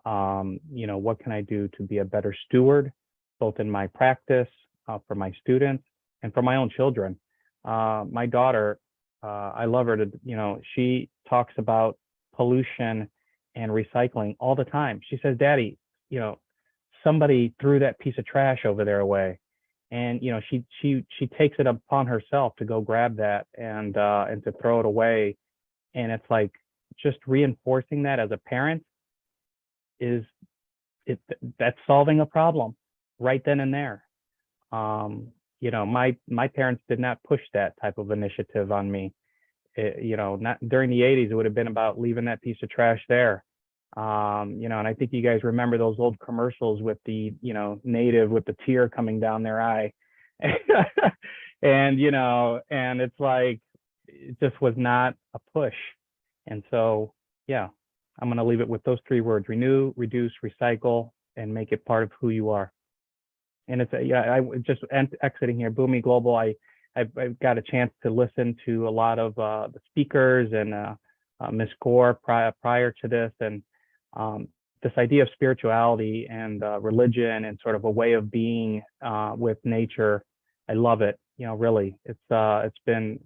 What can I do to be a better steward, both in my practice, for my students, and for my own children? My daughter, I love her to, she talks about pollution and recycling all the time. She says, Daddy, somebody threw that piece of trash over there away. And, she takes it upon herself to go grab that and to throw it away. And it's like, just reinforcing that as a parent that's solving a problem right then and there. My parents did not push that type of initiative on me. Not during the 80s, it would have been about leaving that piece of trash there. And I think you guys remember those old commercials with the, native with the tear coming down their eye. And, and it's like, it just was not a push. And so, yeah, I'm going to leave it with those three words: renew, reduce, recycle, and make it part of who you are. And it's I just exiting here, Bhumi Global. I've got a chance to listen to a lot of the speakers and Miss Gore prior to this, and this idea of spirituality and religion and sort of a way of being with nature. I love it. Really, it's been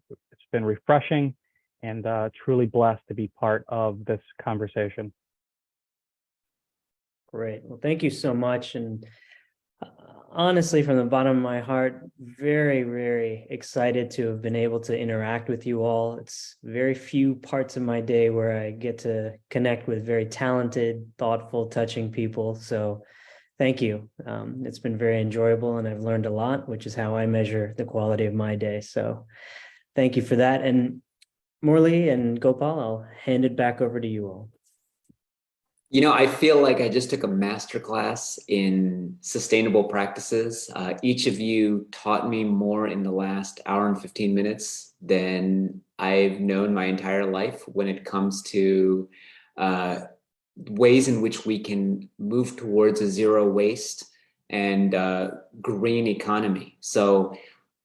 refreshing and truly blessed to be part of this conversation. Great. Well, thank you so much. And honestly, from the bottom of my heart, very, very excited to have been able to interact with you all. It's very few parts of my day where I get to connect with very talented, thoughtful, touching people. So thank you. It's been very enjoyable, and I've learned a lot, which is how I measure the quality of my day. So thank you for that. And Murli and Gopal, I'll hand it back over to you all. I feel like I just took a masterclass in sustainable practices. Each of you taught me more in the last hour and 15 minutes than I've known my entire life when it comes to ways in which we can move towards a zero waste and green economy. So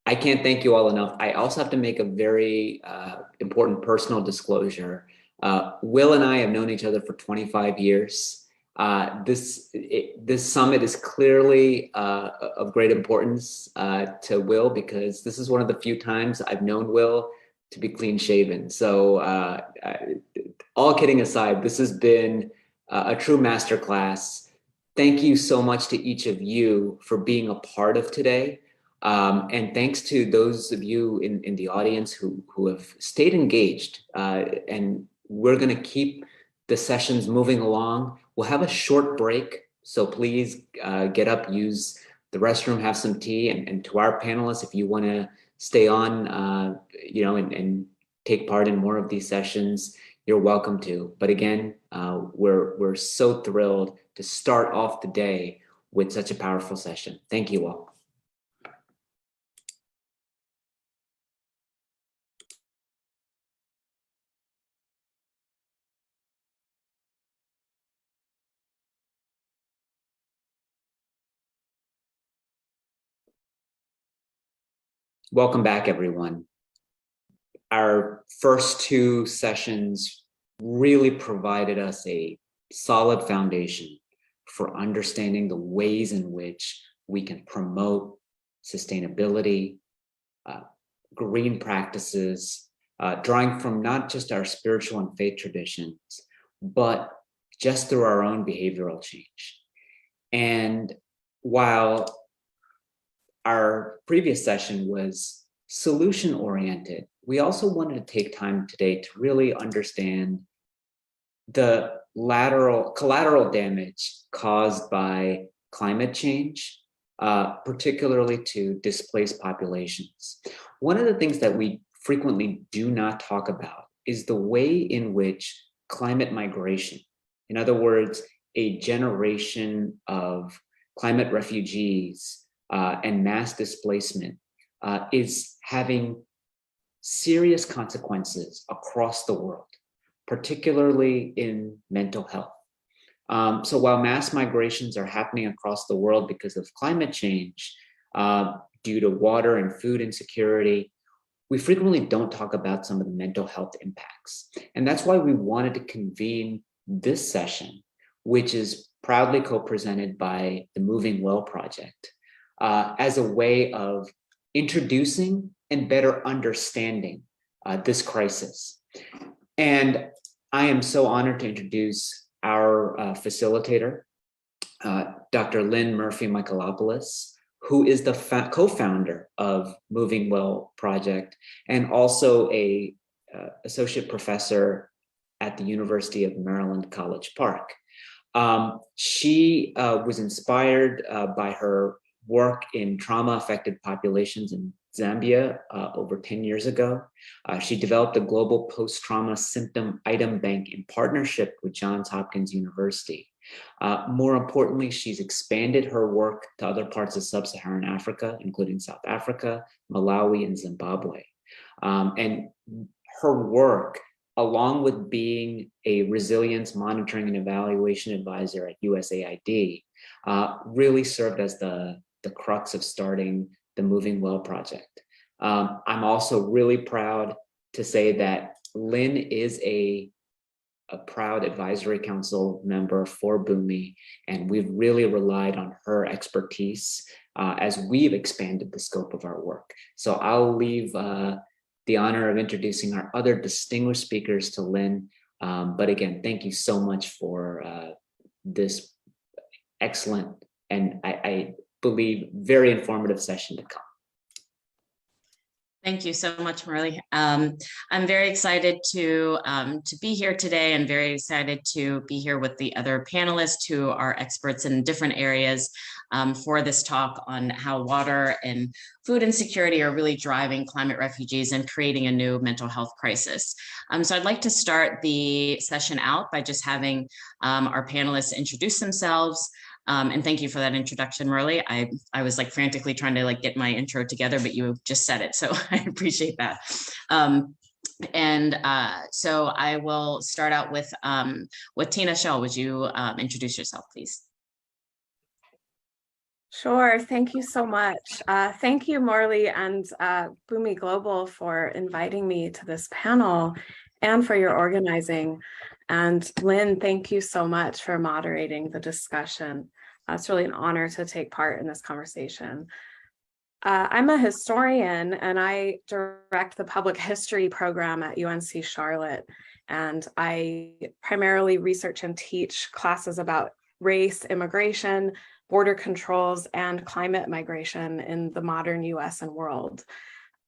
I can't thank you all enough. I also have to make a very important personal disclosure. Will and I have known each other for 25 years. This summit is clearly of great importance to Will, because this is one of the few times I've known Will to be clean shaven. So all kidding aside, this has been a true masterclass. Thank you so much to each of you for being a part of today. And thanks to those of you in the audience who have stayed engaged. And we're going to keep the sessions moving along. We'll have a short break. So please get up, use the restroom, have some tea. And to our panelists, if you want to stay on, and take part in more of these sessions, you're welcome to. But again, we're so thrilled to start off the day with such a powerful session. Thank you all. Welcome back, everyone. Our first two sessions really provided us a solid foundation for understanding the ways in which we can promote sustainability, green practices, drawing from not just our spiritual and faith traditions, but just through our own behavioral change. And while our previous session was solution-oriented, we also wanted to take time today to really understand the collateral damage caused by climate change, particularly to displaced populations. One of the things that we frequently do not talk about is the way in which climate migration, in other words, a generation of climate refugees and mass displacement is having serious consequences across the world, particularly in mental health. So while mass migrations are happening across the world because of climate change, due to water and food insecurity, we frequently don't talk about some of the mental health impacts. And that's why we wanted to convene this session, which is proudly co-presented by the Moving Well Project, as a way of introducing and better understanding this crisis. And I am so honored to introduce our facilitator, Dr. Lynn Murphy-Michalopoulos, who is the co-founder of Moving Well Project and also a associate professor at the University of Maryland, College Park. She was inspired by her work in trauma-affected populations in Zambia over 10 years ago. She developed a global post-trauma symptom item bank in partnership with Johns Hopkins University. More importantly, she's expanded her work to other parts of sub-Saharan Africa, including South Africa, Malawi, and Zimbabwe. And her work, along with being a resilience monitoring and evaluation advisor at USAID, really served as the crux of starting the Moving Well Project. I'm also really proud to say that Lynn is a proud advisory council member for Bhumi, and we've really relied on her expertise as we've expanded the scope of our work. So I'll leave the honor of introducing our other distinguished speakers to Lynn. But again, thank you so much for this excellent and I believe very informative session to come. Thank you so much, Marley. I'm very excited to be here today and very excited to be here with the other panelists who are experts in different areas for this talk on how water and food insecurity are really driving climate refugees and creating a new mental health crisis. So I'd like to start the session out by just having our panelists introduce themselves. And thank you for that introduction, Marley. I was like frantically trying to like get my intro together, but you just said it, so I appreciate that. So I will start out with Tina Shell. Would you introduce yourself, please? Sure. Thank you so much. Thank you, Marley and Bhumi Global for inviting me to this panel and for your organizing. And Lynn, thank you so much for moderating the discussion. It's really an honor to take part in this conversation. I'm a historian and I direct the public history program at UNC Charlotte. And I primarily research and teach classes about race, immigration, border controls, and climate migration in the modern US and world.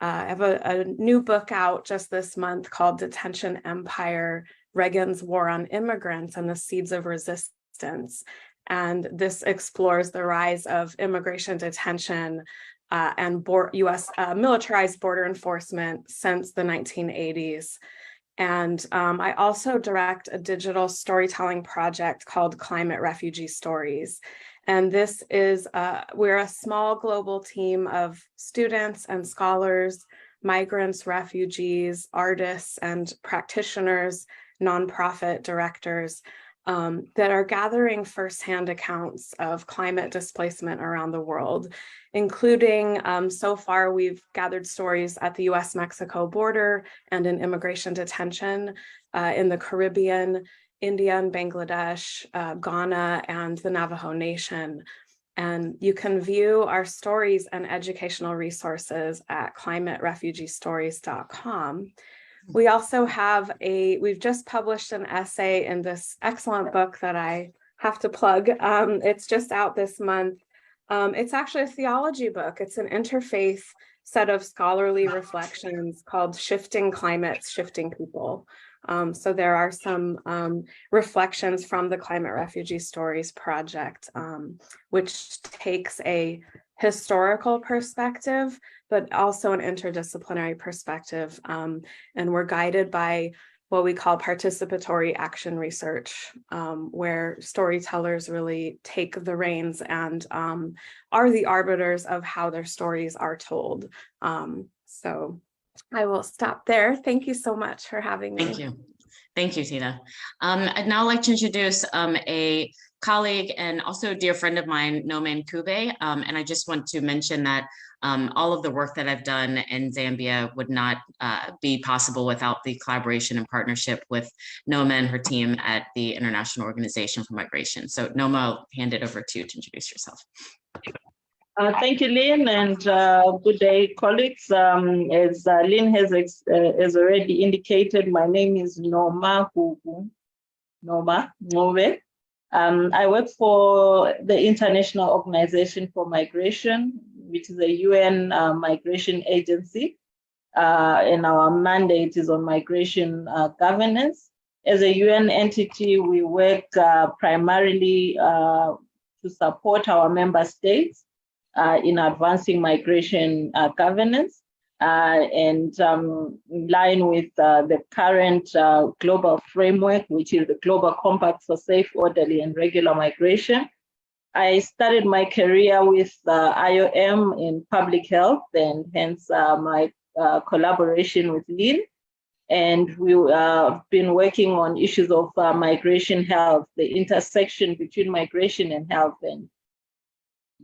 I have a new book out just this month called Detention Empire, Reagan's War on Immigrants and the Seeds of Resistance. And this explores the rise of immigration detention and US militarized border enforcement since the 1980s. And I also direct a digital storytelling project called Climate Refugee Stories. And this is, we're a small global team of students and scholars, migrants, refugees, artists, and practitioners, nonprofit directors that are gathering firsthand accounts of climate displacement around the world, including so far we've gathered stories at the US-Mexico border and in immigration detention in the Caribbean, India and Bangladesh, Ghana, and the Navajo Nation. And you can view our stories and educational resources at climaterefugeestories.com. We also have we've just published an essay in this excellent book that I have to plug. It's just out this month. It's actually a theology book. It's an interfaith set of scholarly reflections called Shifting Climates, Shifting People. So there are some reflections from the Climate Refugee Stories project, which takes a historical perspective, but also an interdisciplinary perspective. And we're guided by what we call participatory action research, where storytellers really take the reins and are the arbiters of how their stories are told. So I will stop there. Thank you so much for having me. Thank you. Thank you, Tina. I'd now like to introduce a colleague and also a dear friend of mine, Noman Kube. And I just want to mention that all of the work that I've done in Zambia would not be possible without the collaboration and partnership with Noma and her team at the International Organization for Migration. So Noma, I'll hand it over to you to introduce yourself. Thank you, Lynn, and good day, colleagues. As Lynn has already indicated, my name is Noma Ngove. I work for the International Organization for Migration, which is a UN migration agency, and our mandate is on migration governance. As a UN entity, we work primarily to support our member states in advancing migration governance and in line with the current global framework, which is the Global Compact for Safe, Orderly, and Regular Migration. I started my career with IOM in public health, and hence my collaboration with Lynn. And we've been working on issues of migration health, the intersection between migration and health, and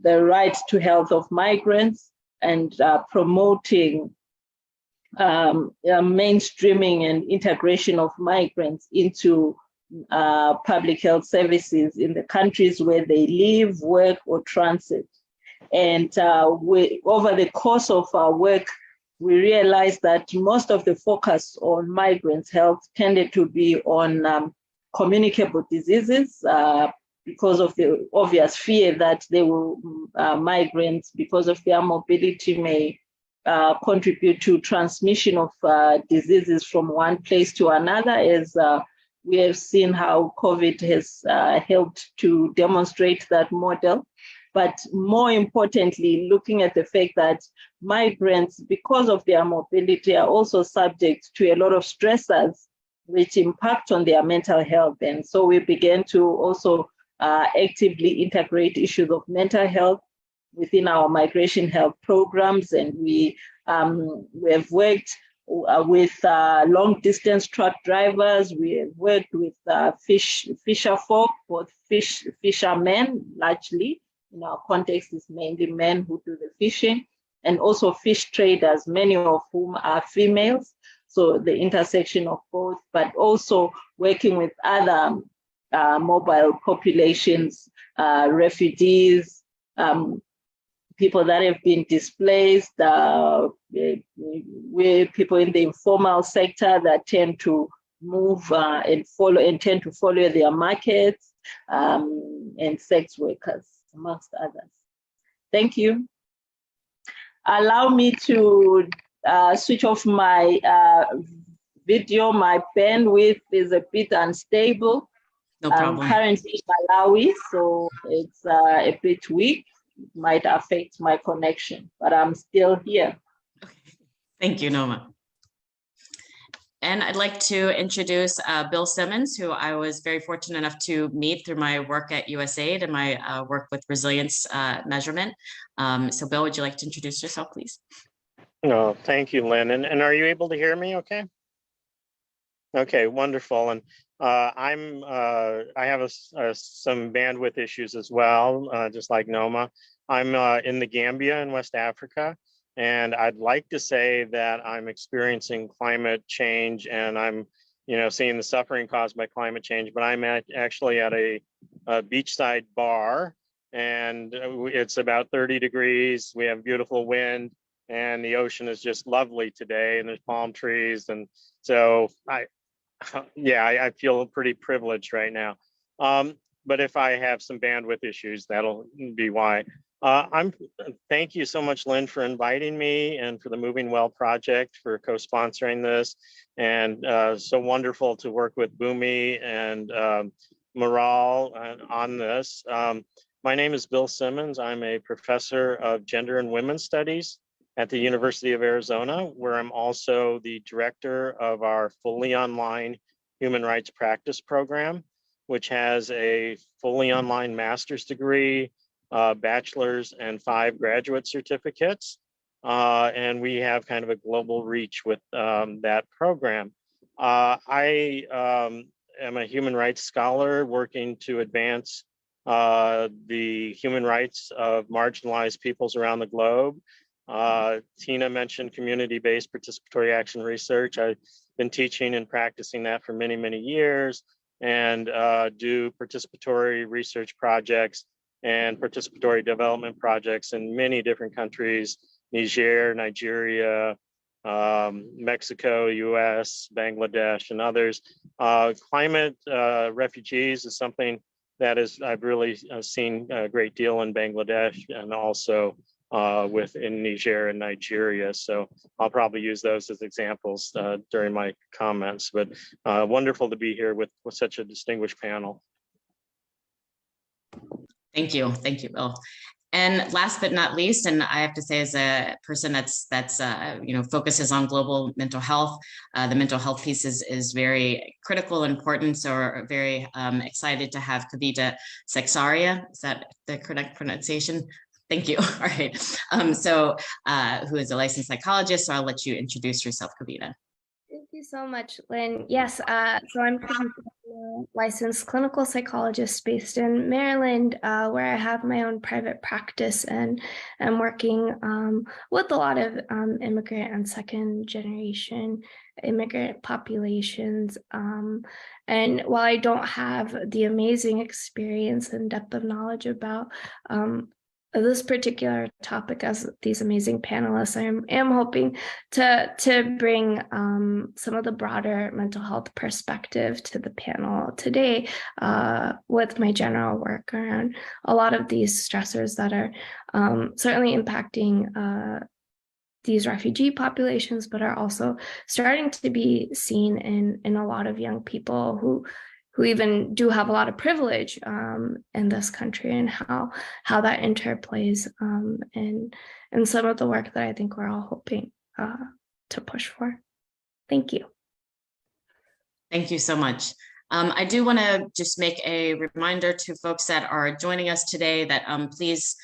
the right to health of migrants, and promoting mainstreaming and integration of migrants into public health services in the countries where they live, work, or transit. And over the course of our work, we realized that most of the focus on migrants' health tended to be on communicable diseases, because of the obvious fear that they will migrants, because of their mobility, may contribute to transmission of diseases from one place to another, as we have seen how COVID has helped to demonstrate that model. But more importantly, looking at the fact that migrants, because of their mobility, are also subject to a lot of stressors which impact on their mental health. And so we began to also actively integrate issues of mental health within our migration health programs. And we have worked with long distance truck drivers. We have worked with fisher folk, both fishermen largely. In our context, is mainly men who do the fishing, and also fish traders, many of whom are females. So the intersection of both, but also working with other mobile populations, refugees, people that have been displaced, people in the informal sector that tend to move and tend to follow their markets, and sex workers. amongst others. Thank you. Allow me to switch off my video. My bandwidth is a bit unstable. No problem. I'm currently in Malawi, so it's a bit weak. It might affect my connection, but I'm still here. Okay. Thank you, Noma. And I'd like to introduce Bill Simmons, who I was very fortunate enough to meet through my work at USAID and my work with resilience measurement. So Bill, would you like to introduce yourself, please? No, thank you, Lynn. And are you able to hear me okay? Okay, wonderful. And I have some bandwidth issues as well, just like Noma. I'm in the Gambia in West Africa. And I'd like to say that I'm experiencing climate change and I'm, seeing the suffering caused by climate change, but I'm actually at a beachside bar and it's about 30 degrees. We have beautiful wind and the ocean is just lovely today and there's palm trees. And so I feel pretty privileged right now. But if I have some bandwidth issues, that'll be why. Thank you so much, Lynn, for inviting me and for the Moving Well Project for co-sponsoring this. And so wonderful to work with Bhumi and Maral on this. My name is Bill Simmons. I'm a professor of gender and women's studies at the University of Arizona, where I'm also the director of our fully online human rights practice program, which has a fully online master's degree, bachelor's and 5 graduate certificates. And we have kind of a global reach with that program. I am a human rights scholar working to advance the human rights of marginalized peoples around the globe. Tina mentioned community-based participatory action research. I've been teaching and practicing that for many, many years and do participatory research projects and participatory development projects in many different countries, Niger, Nigeria, Mexico, US, Bangladesh, and others. Climate refugees is something that I've really seen a great deal in Bangladesh and also within Niger and Nigeria. So I'll probably use those as examples during my comments, but wonderful to be here with such a distinguished panel. Thank you, Bill. And last but not least, and I have to say, as a person that's focuses on global mental health, the mental health piece is very critical and important. So we're very excited to have Kavita Acharya. Is that the correct pronunciation? Thank you. All right. Who is a licensed psychologist? So I'll let you introduce yourself, Kavita. Thank you so much, Lynn. Yes, so I'm a licensed clinical psychologist based in Maryland, where I have my own private practice and I'm working with a lot of immigrant and second generation immigrant populations. And while I don't have the amazing experience and depth of knowledge about this particular topic as these amazing panelists, I am hoping to bring some of the broader mental health perspective to the panel today with my general work around a lot of these stressors that are certainly impacting these refugee populations, but are also starting to be seen in a lot of young people who even do have a lot of privilege in this country, and how that interplays in some of the work that I think we're all hoping to push for. Thank you. Thank you so much. I do want to just make a reminder to folks that are joining us today that please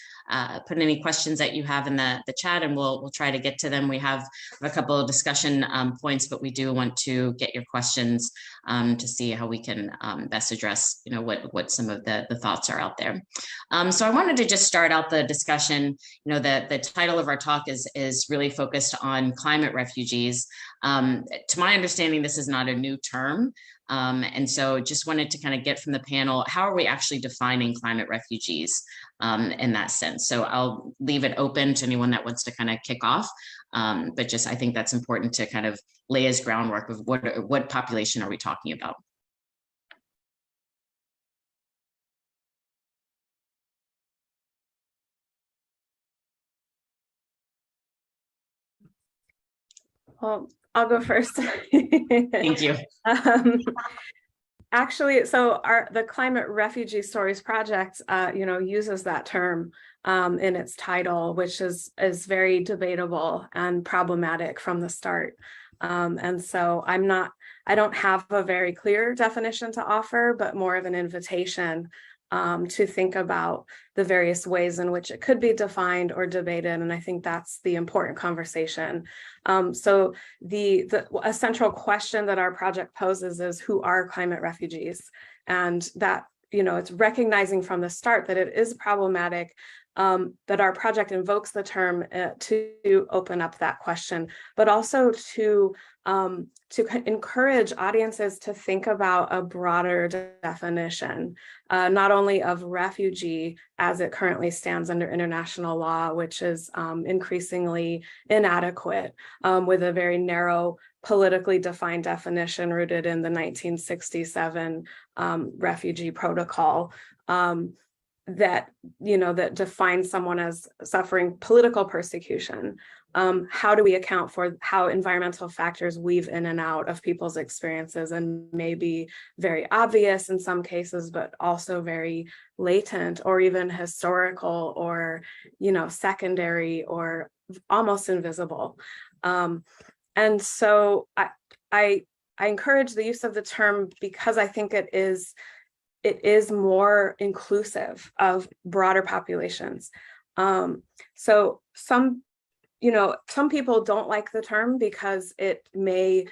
put any questions that you have in the chat, and we'll try to get to them. We have a couple of discussion points, but we do want to get your questions to see how we can best address, what some of the thoughts are out there. So I wanted to just start out the discussion. The title of our talk is really focused on climate refugees. To my understanding, this is not a new term. And so just wanted to kind of get from the panel, how are we actually defining climate refugees in that sense? So I'll leave it open to anyone that wants to kind of kick off. But I think that's important to kind of lay as groundwork of what population are we talking about? Well, I'll go first. Thank you. Actually, so the Climate Refugee Stories Project, uses that term in its title, which is very debatable and problematic from the start. And so I don't have a very clear definition to offer, but more of an invitation to think about the various ways in which it could be defined or debated. And I think that's the important conversation. So a central question that our project poses is, who are climate refugees? And that, it's recognizing from the start that it is problematic, that our project invokes the term to open up that question, but also to encourage audiences to think about a broader definition, not only of refugee as it currently stands under international law, which is increasingly inadequate, with a very narrow politically defined definition rooted in the 1967 refugee protocol, that defines someone as suffering political persecution. How do we account for how environmental factors weave in and out of people's experiences and may be very obvious in some cases, but also very latent or even historical or, secondary or almost invisible. And so I encourage the use of the term because I think it is more inclusive of broader populations. So some people don't like the term because it may,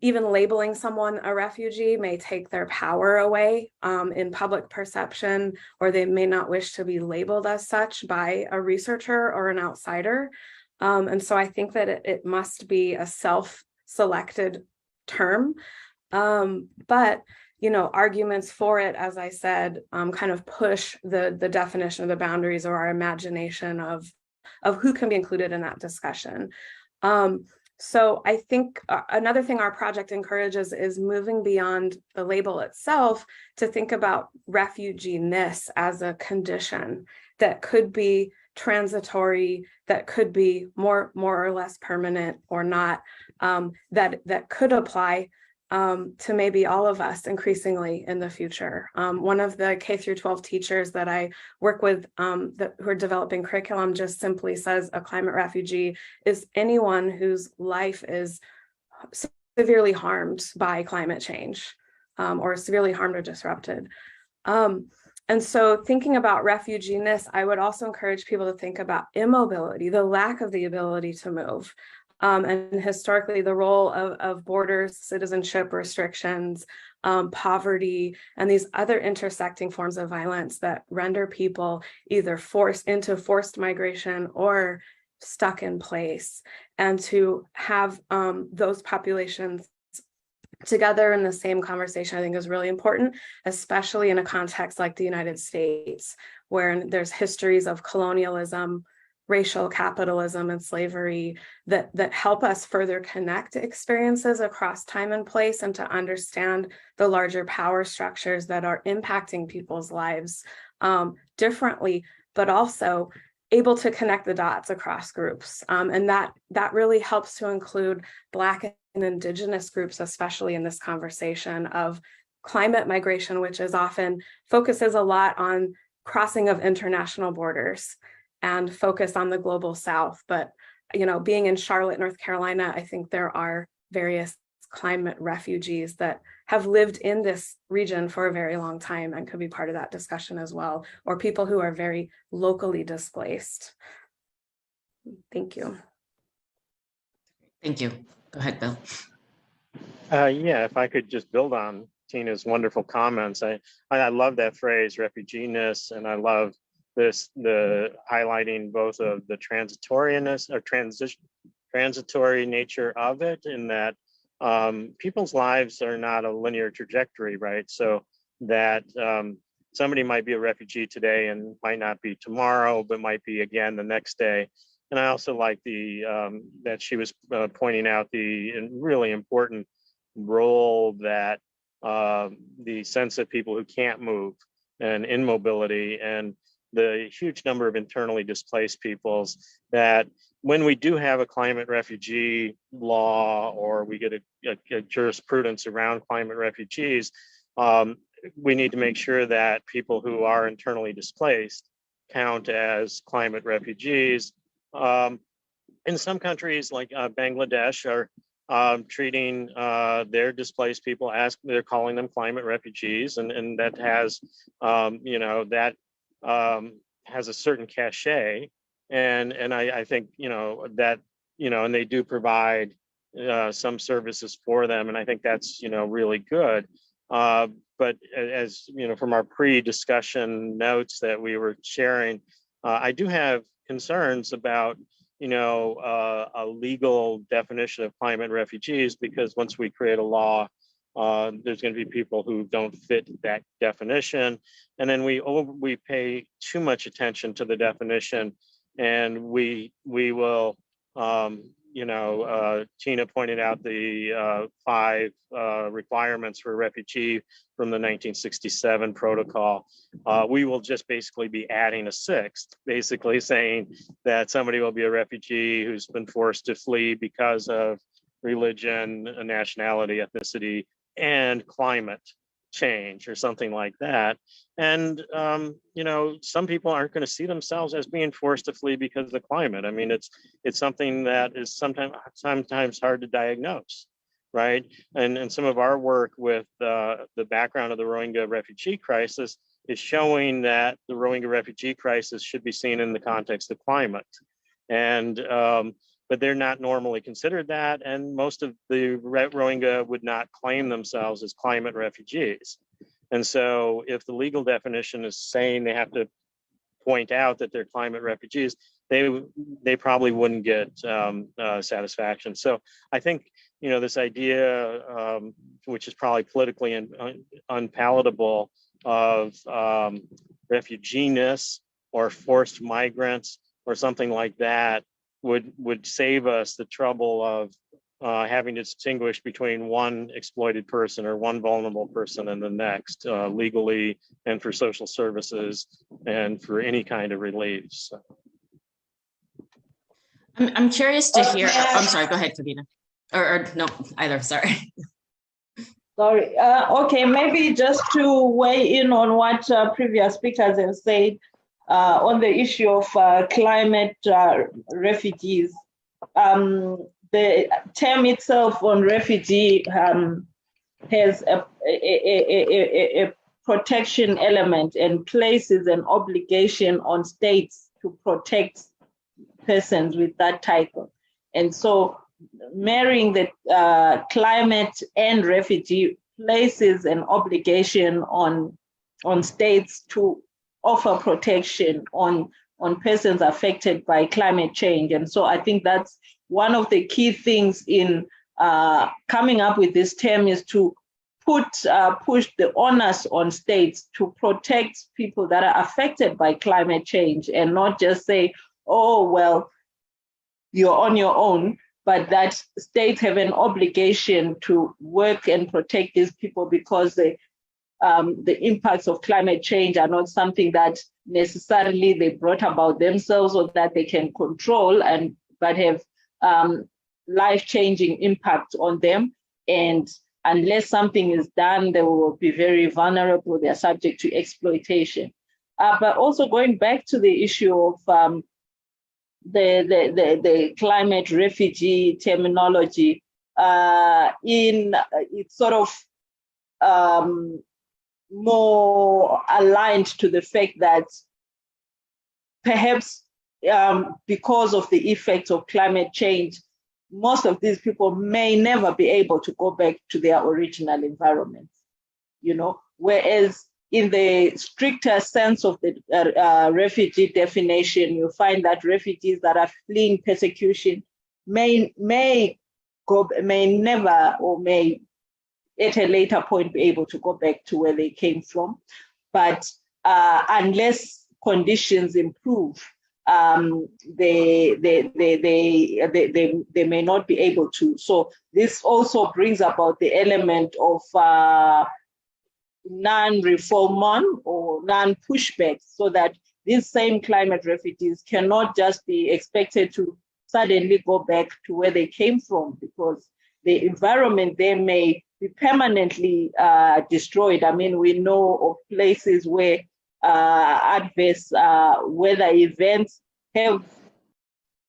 even labeling someone a refugee may take their power away in public perception, or they may not wish to be labeled as such by a researcher or an outsider. And so I think that it must be a self-selected term, but arguments for it, as I said, kind of push the definition of the boundaries or our imagination of who can be included in that discussion. So I think another thing our project encourages is moving beyond the label itself to think about refugee-ness as a condition that could be transitory, that could be more or less permanent or not, that could apply to maybe all of us increasingly in the future. One of the K through 12 teachers that I work with who are developing curriculum just simply says a climate refugee is anyone whose life is severely harmed by climate change or severely harmed or disrupted. And so thinking about refugee-ness, I would also encourage people to think about immobility, the lack of the ability to move. And historically, the role of borders, citizenship restrictions, poverty, and these other intersecting forms of violence that render people either forced into forced migration or stuck in place. And to have those populations together in the same conversation, I think is really important, especially in a context like the United States, where there's histories of colonialism, racial capitalism, and slavery that help us further connect experiences across time and place and to understand the larger power structures that are impacting people's lives differently, but also able to connect the dots across groups. And that really helps to include Black and Indigenous groups, especially in this conversation of climate migration, which is often focuses a lot on crossing of international borders and focus on the global South. But, being in Charlotte, North Carolina, I think there are various climate refugees that have lived in this region for a very long time and could be part of that discussion as well, or people who are very locally displaced. Thank you. Thank you. Go ahead, Bill. Yeah, if I could just build on Tina's wonderful comments. I love that phrase, refugee-ness, and I love the highlighting both of the transitoriness or transitory nature of it, in that people's lives are not a linear trajectory, right? So that somebody might be a refugee today and might not be tomorrow, but might be again the next day. And I also like that she was pointing out the really important role that the sense of people who can't move and immobility and the huge number of internally displaced peoples, that when we do have a climate refugee law, or we get a jurisprudence around climate refugees, we need to make sure that people who are internally displaced count as climate refugees. In some countries like Bangladesh are treating their displaced people as, they're calling them climate refugees, and that has, has a certain cachet. And I think, that, and they do provide some services for them. And I think that's, really good. But as, from our pre-discussion notes that we were sharing, I do have concerns about, a legal definition of climate refugees, because once we create a law, there's going to be people who don't fit that definition. And then we pay too much attention to the definition, and we will, Tina pointed out the 5 requirements for a refugee from the 1967 protocol. We will just basically be adding a 6th, basically saying that somebody will be a refugee who's been forced to flee because of religion, nationality, ethnicity, and climate change, or something like that. And some people aren't going to see themselves as being forced to flee because of the climate. I mean, it's something that is sometimes hard to diagnose, right? And some of our work with the background of the Rohingya refugee crisis is showing that the Rohingya refugee crisis should be seen in the context of climate. And but they're not normally considered that, and most of the Rohingya would not claim themselves as climate refugees. And so if the legal definition is saying they have to point out that they're climate refugees, they probably wouldn't get satisfaction. So I think, this idea, which is probably politically unpalatable, of refugeeness or forced migrants or something like that, would save us the trouble of having to distinguish between one exploited person or one vulnerable person and the next, legally, and for social services, and for any kind of relief. So. I'm curious to hear. I'm sorry, go ahead, Kavita. Or no, either, sorry. Sorry. Okay, maybe just to weigh in on what previous speakers have said on the issue of climate refugees. The term itself on refugee has a protection element and places an obligation on states to protect persons with that title. And so marrying the climate and refugee places an obligation on states to offer protection on persons affected by climate change. And so I think that's one of the key things in coming up with this term, is to push the onus on states to protect people that are affected by climate change, and not just say, oh, well, you're on your own, but that states have an obligation to work and protect these people, because the impacts of climate change are not something that necessarily they brought about themselves or that they can control, but have life-changing impact on them. And unless something is done, they will be very vulnerable. They're subject to exploitation. But also going back to the issue of the climate refugee terminology, it's sort of more aligned to the fact that perhaps because of the effects of climate change, most of these people may never be able to go back to their original environments, whereas in the stricter sense of the refugee definition, you find that refugees that are fleeing persecution may never, or may at a later point be able to go back to where they came from. But unless conditions improve, they may not be able to. So this also brings about the element of non-refoulement or non-pushback, so that these same climate refugees cannot just be expected to suddenly go back to where they came from, because the environment there may be permanently destroyed. I mean, we know of places where adverse weather events have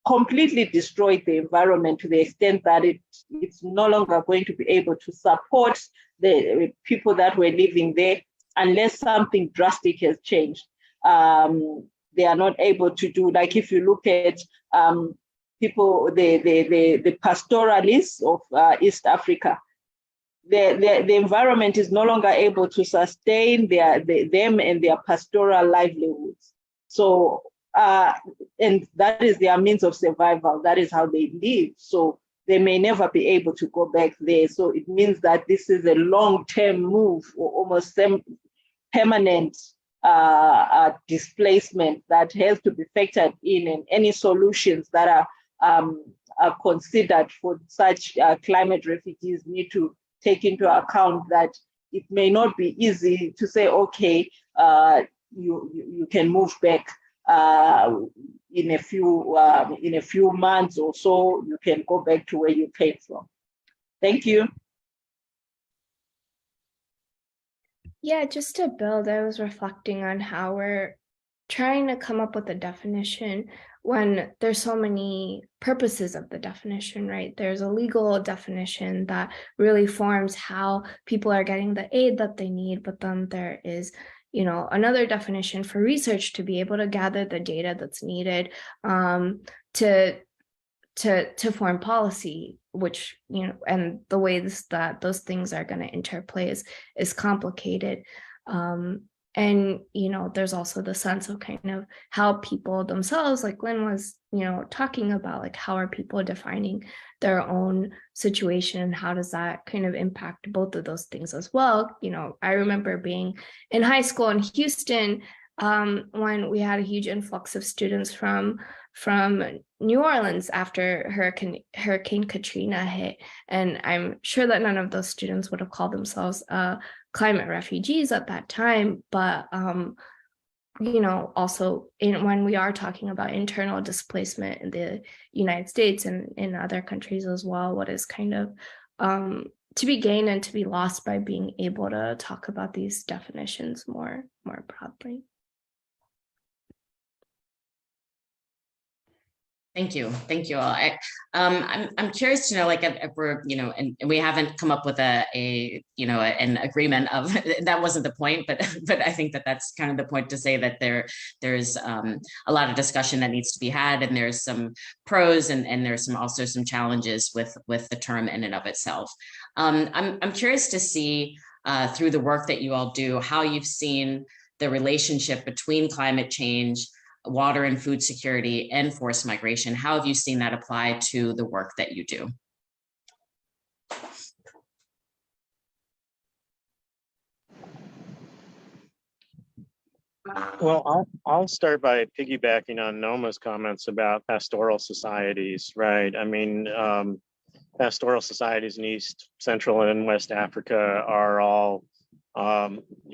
completely destroyed the environment to the extent that it's no longer going to be able to support the people that were living there unless something drastic has changed. They are not able to do, like if you look at people, the pastoralists of East Africa, the environment is no longer able to sustain them and their pastoral livelihoods. So, and that is their means of survival. That is how they live. So they may never be able to go back there. So it means that this is a long-term move, or almost permanent displacement that has to be factored in, and any solutions that are considered for such climate refugees need to take into account that it may not be easy to say, okay, you can move back in a few months or so. You can go back to where you came from. Thank you. Yeah, just to build, I was reflecting on how we're trying to come up with a definition when there's so many purposes of the definition, right? There's a legal definition that really forms how people are getting the aid that they need, but then there is, you know, another definition for research to be able to gather the data that's needed to form policy, which, you know, and the ways that those things are going to interplay is complicated. And, you know, there's also the sense of kind of how people themselves, like Lynn was, you know, talking about, like, how are people defining their own situation and how does that kind of impact both of those things as well. You know, I remember being in high school in Houston when we had a huge influx of students from New Orleans after Hurricane Katrina hit. And I'm sure that none of those students would have called themselves climate refugees at that time. But, you know, also when we are talking about internal displacement in the United States and in other countries as well, what is kind of to be gained and to be lost by being able to talk about these definitions more broadly. Thank you all. I'm curious to know, like, if we're, you know, and we haven't come up with an agreement of that wasn't the point, but I think that that's kind of the point to say that there's a lot of discussion that needs to be had, and there's some pros and there's also some challenges with the term in and of itself. I'm curious to see through the work that you all do how you've seen the relationship between climate change, water and food security, and forced migration. How have you seen that apply to the work that you do? Well, I'll start by piggybacking on Noma's comments about pastoral societies, right? I mean, pastoral societies in East, Central, and West Africa are all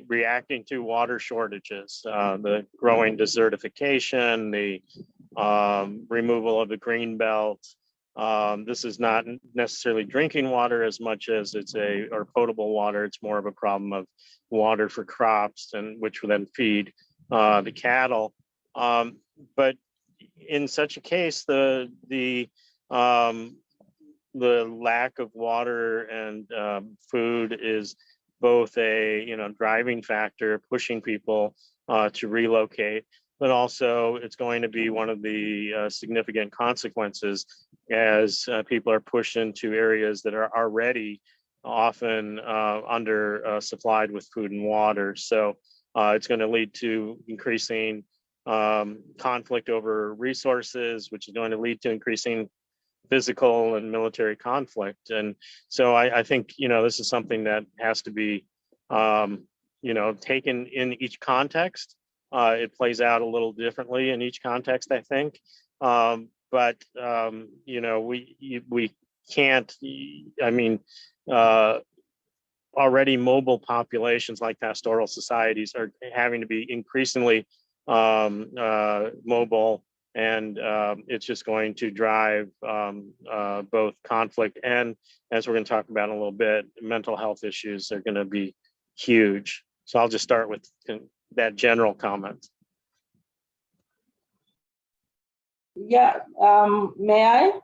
reacting to water shortages, the growing desertification, the removal of the green belt. This is not necessarily drinking water as much as or potable water. It's more of a problem of water for crops, and which will then feed the cattle. But in such a case, the lack of water and food is both a driving factor pushing people to relocate, but also it's going to be one of the significant consequences as people are pushed into areas that are already often under supplied with food and water. So it's going to lead to increasing conflict over resources, which is going to lead to increasing physical and military conflict. And so I think, this is something that has to be, taken in each context. It plays out a little differently in each context, I think. But we can't, already mobile populations like pastoral societies are having to be increasingly mobile And it's just going to drive both conflict and, as we're going to talk about in a little bit, mental health issues are going to be huge. So I'll just start with that general comment. Yeah, may I?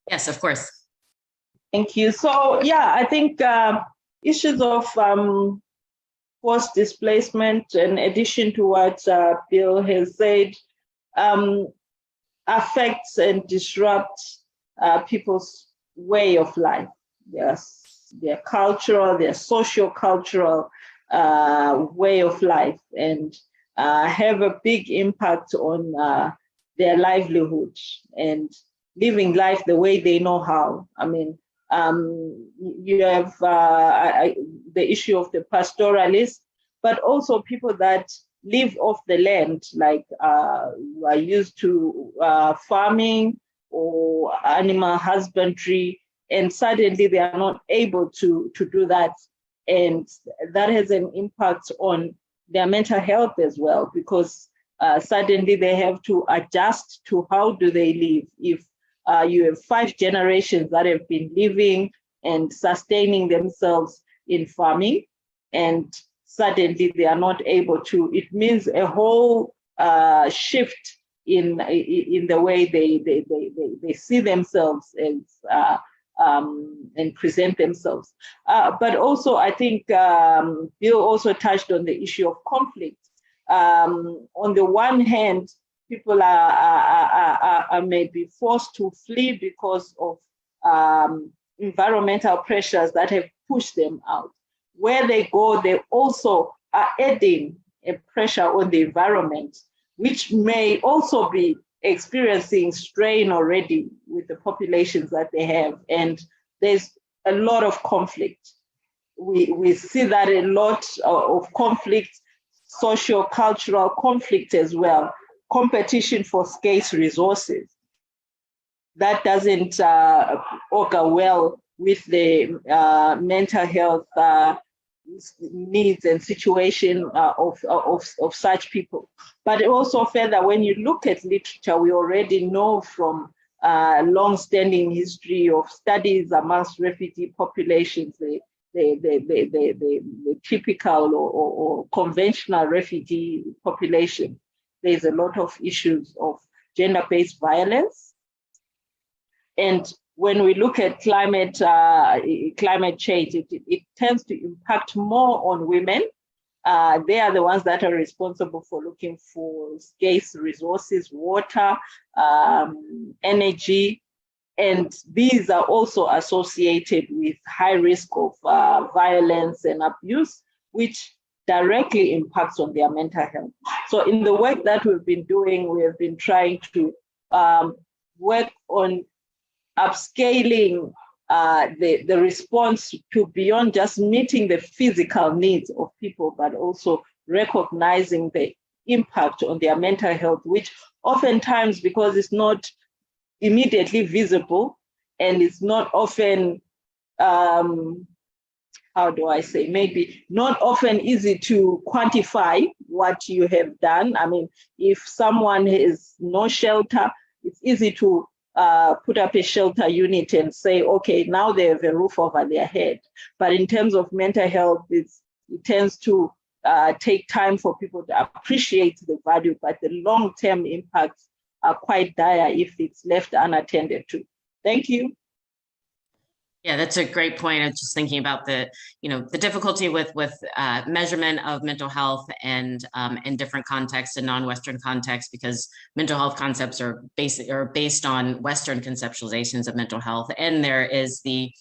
Yes, of course. Thank you. So yeah, I think issues of forced displacement, in addition to what Bill has said, affects and disrupts people's way of life, their cultural, their socio-cultural way of life, and have a big impact on their livelihood and living life the way they know how. I mean, you have the issue of the pastoralists, but also people that live off the land, like who are used to farming or animal husbandry, and suddenly they are not able to do that. And that has an impact on their mental health as well, because suddenly they have to adjust to how do they live. If you have 5 generations that have been living and sustaining themselves in farming, and suddenly they are not able to, it means a whole shift in the way they see themselves as and present themselves. But also, I think Bill also touched on the issue of conflict. On the one hand, people are maybe forced to flee because of environmental pressures that have pushed them out. Where they go, they also are adding a pressure on the environment, which may also be experiencing strain already with the populations that they have. And there's a lot of conflict. We see that a lot of conflict, socio-cultural conflict as well, competition for scarce resources. That doesn't augur well with the mental health needs and situation of such people. But also further, when you look at literature, we already know from long-standing history of studies amongst refugee populations, the typical or conventional refugee population, there's a lot of issues of gender-based violence. And when we look at climate change, it tends to impact more on women. They are the ones that are responsible for looking for scarce resources, water, energy, and these are also associated with high risk of violence and abuse, which directly impacts on their mental health. So in the work that we've been doing, we have been trying to work on upscaling the response to beyond just meeting the physical needs of people, but also recognizing the impact on their mental health, which oftentimes, because it's not immediately visible and it's not often, how do I say, maybe not often easy to quantify what you have done. I mean, if someone has no shelter, it's easy to put up a shelter unit and say, okay, now they have a roof over their head. But in terms of mental health, it tends to take time for people to appreciate the value, but the long-term impacts are quite dire if it's left unattended to. Thank you. Yeah, that's a great point. I'm just thinking about the difficulty with measurement of mental health and in different contexts and non-Western contexts, because mental health concepts are based on Western conceptualizations of mental health. And there is the,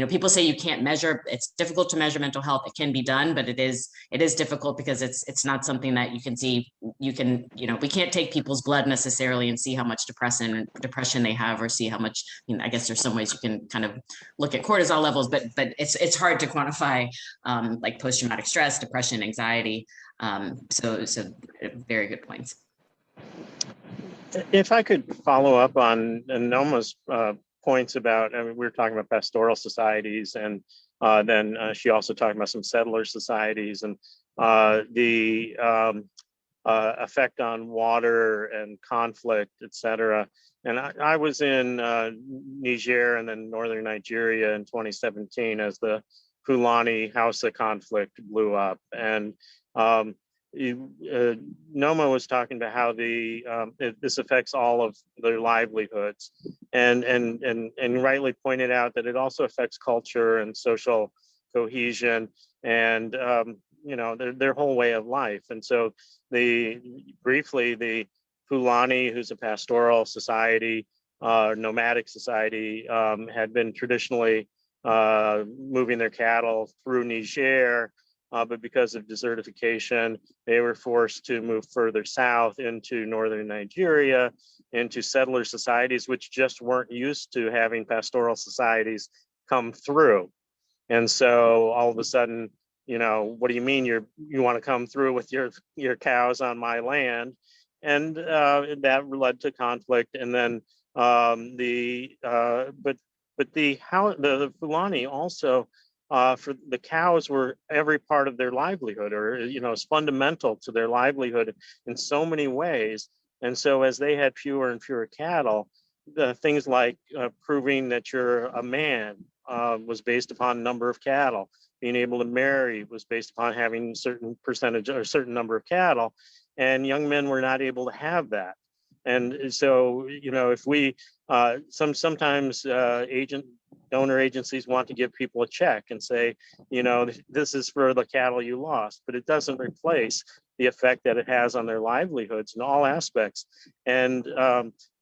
people say you can't measure. It's difficult to measure mental health. It can be done, but it is difficult because it's not something that you can see. We can't take people's blood necessarily and see how much depression they have, or see how much. I guess there's some ways you can kind of look at cortisol levels, but it's hard to quantify like post-traumatic stress, depression, anxiety. So very good points. If I could follow up on Noma's points about, we were talking about pastoral societies, and then she also talked about some settler societies, and effect on water and conflict, etc. And I was in Niger and then northern Nigeria in 2017 as the Fulani Hausa conflict blew up. And Noma was talking about how this affects all of their livelihoods, and rightly pointed out that it also affects culture and social cohesion and their whole way of life. And so briefly the Fulani, who's a pastoral society, nomadic society, had been traditionally moving their cattle through Niger, but because of desertification, they were forced to move further south into northern Nigeria, into settler societies, which just weren't used to having pastoral societies come through. And so all of a sudden, what do you mean you want to come through with your cows on my land? And that led to conflict. And then the Fulani also, for the cows were every part of their livelihood, or is fundamental to their livelihood in so many ways. And so as they had fewer and fewer cattle, the things like proving that you're a man was based upon number of cattle. Being able to marry was based upon having a certain percentage or a certain number of cattle, and young men were not able to have that. And so, if we sometimes donor agencies want to give people a check and say, this is for the cattle you lost, but it doesn't replace the effect that it has on their livelihoods in all aspects. And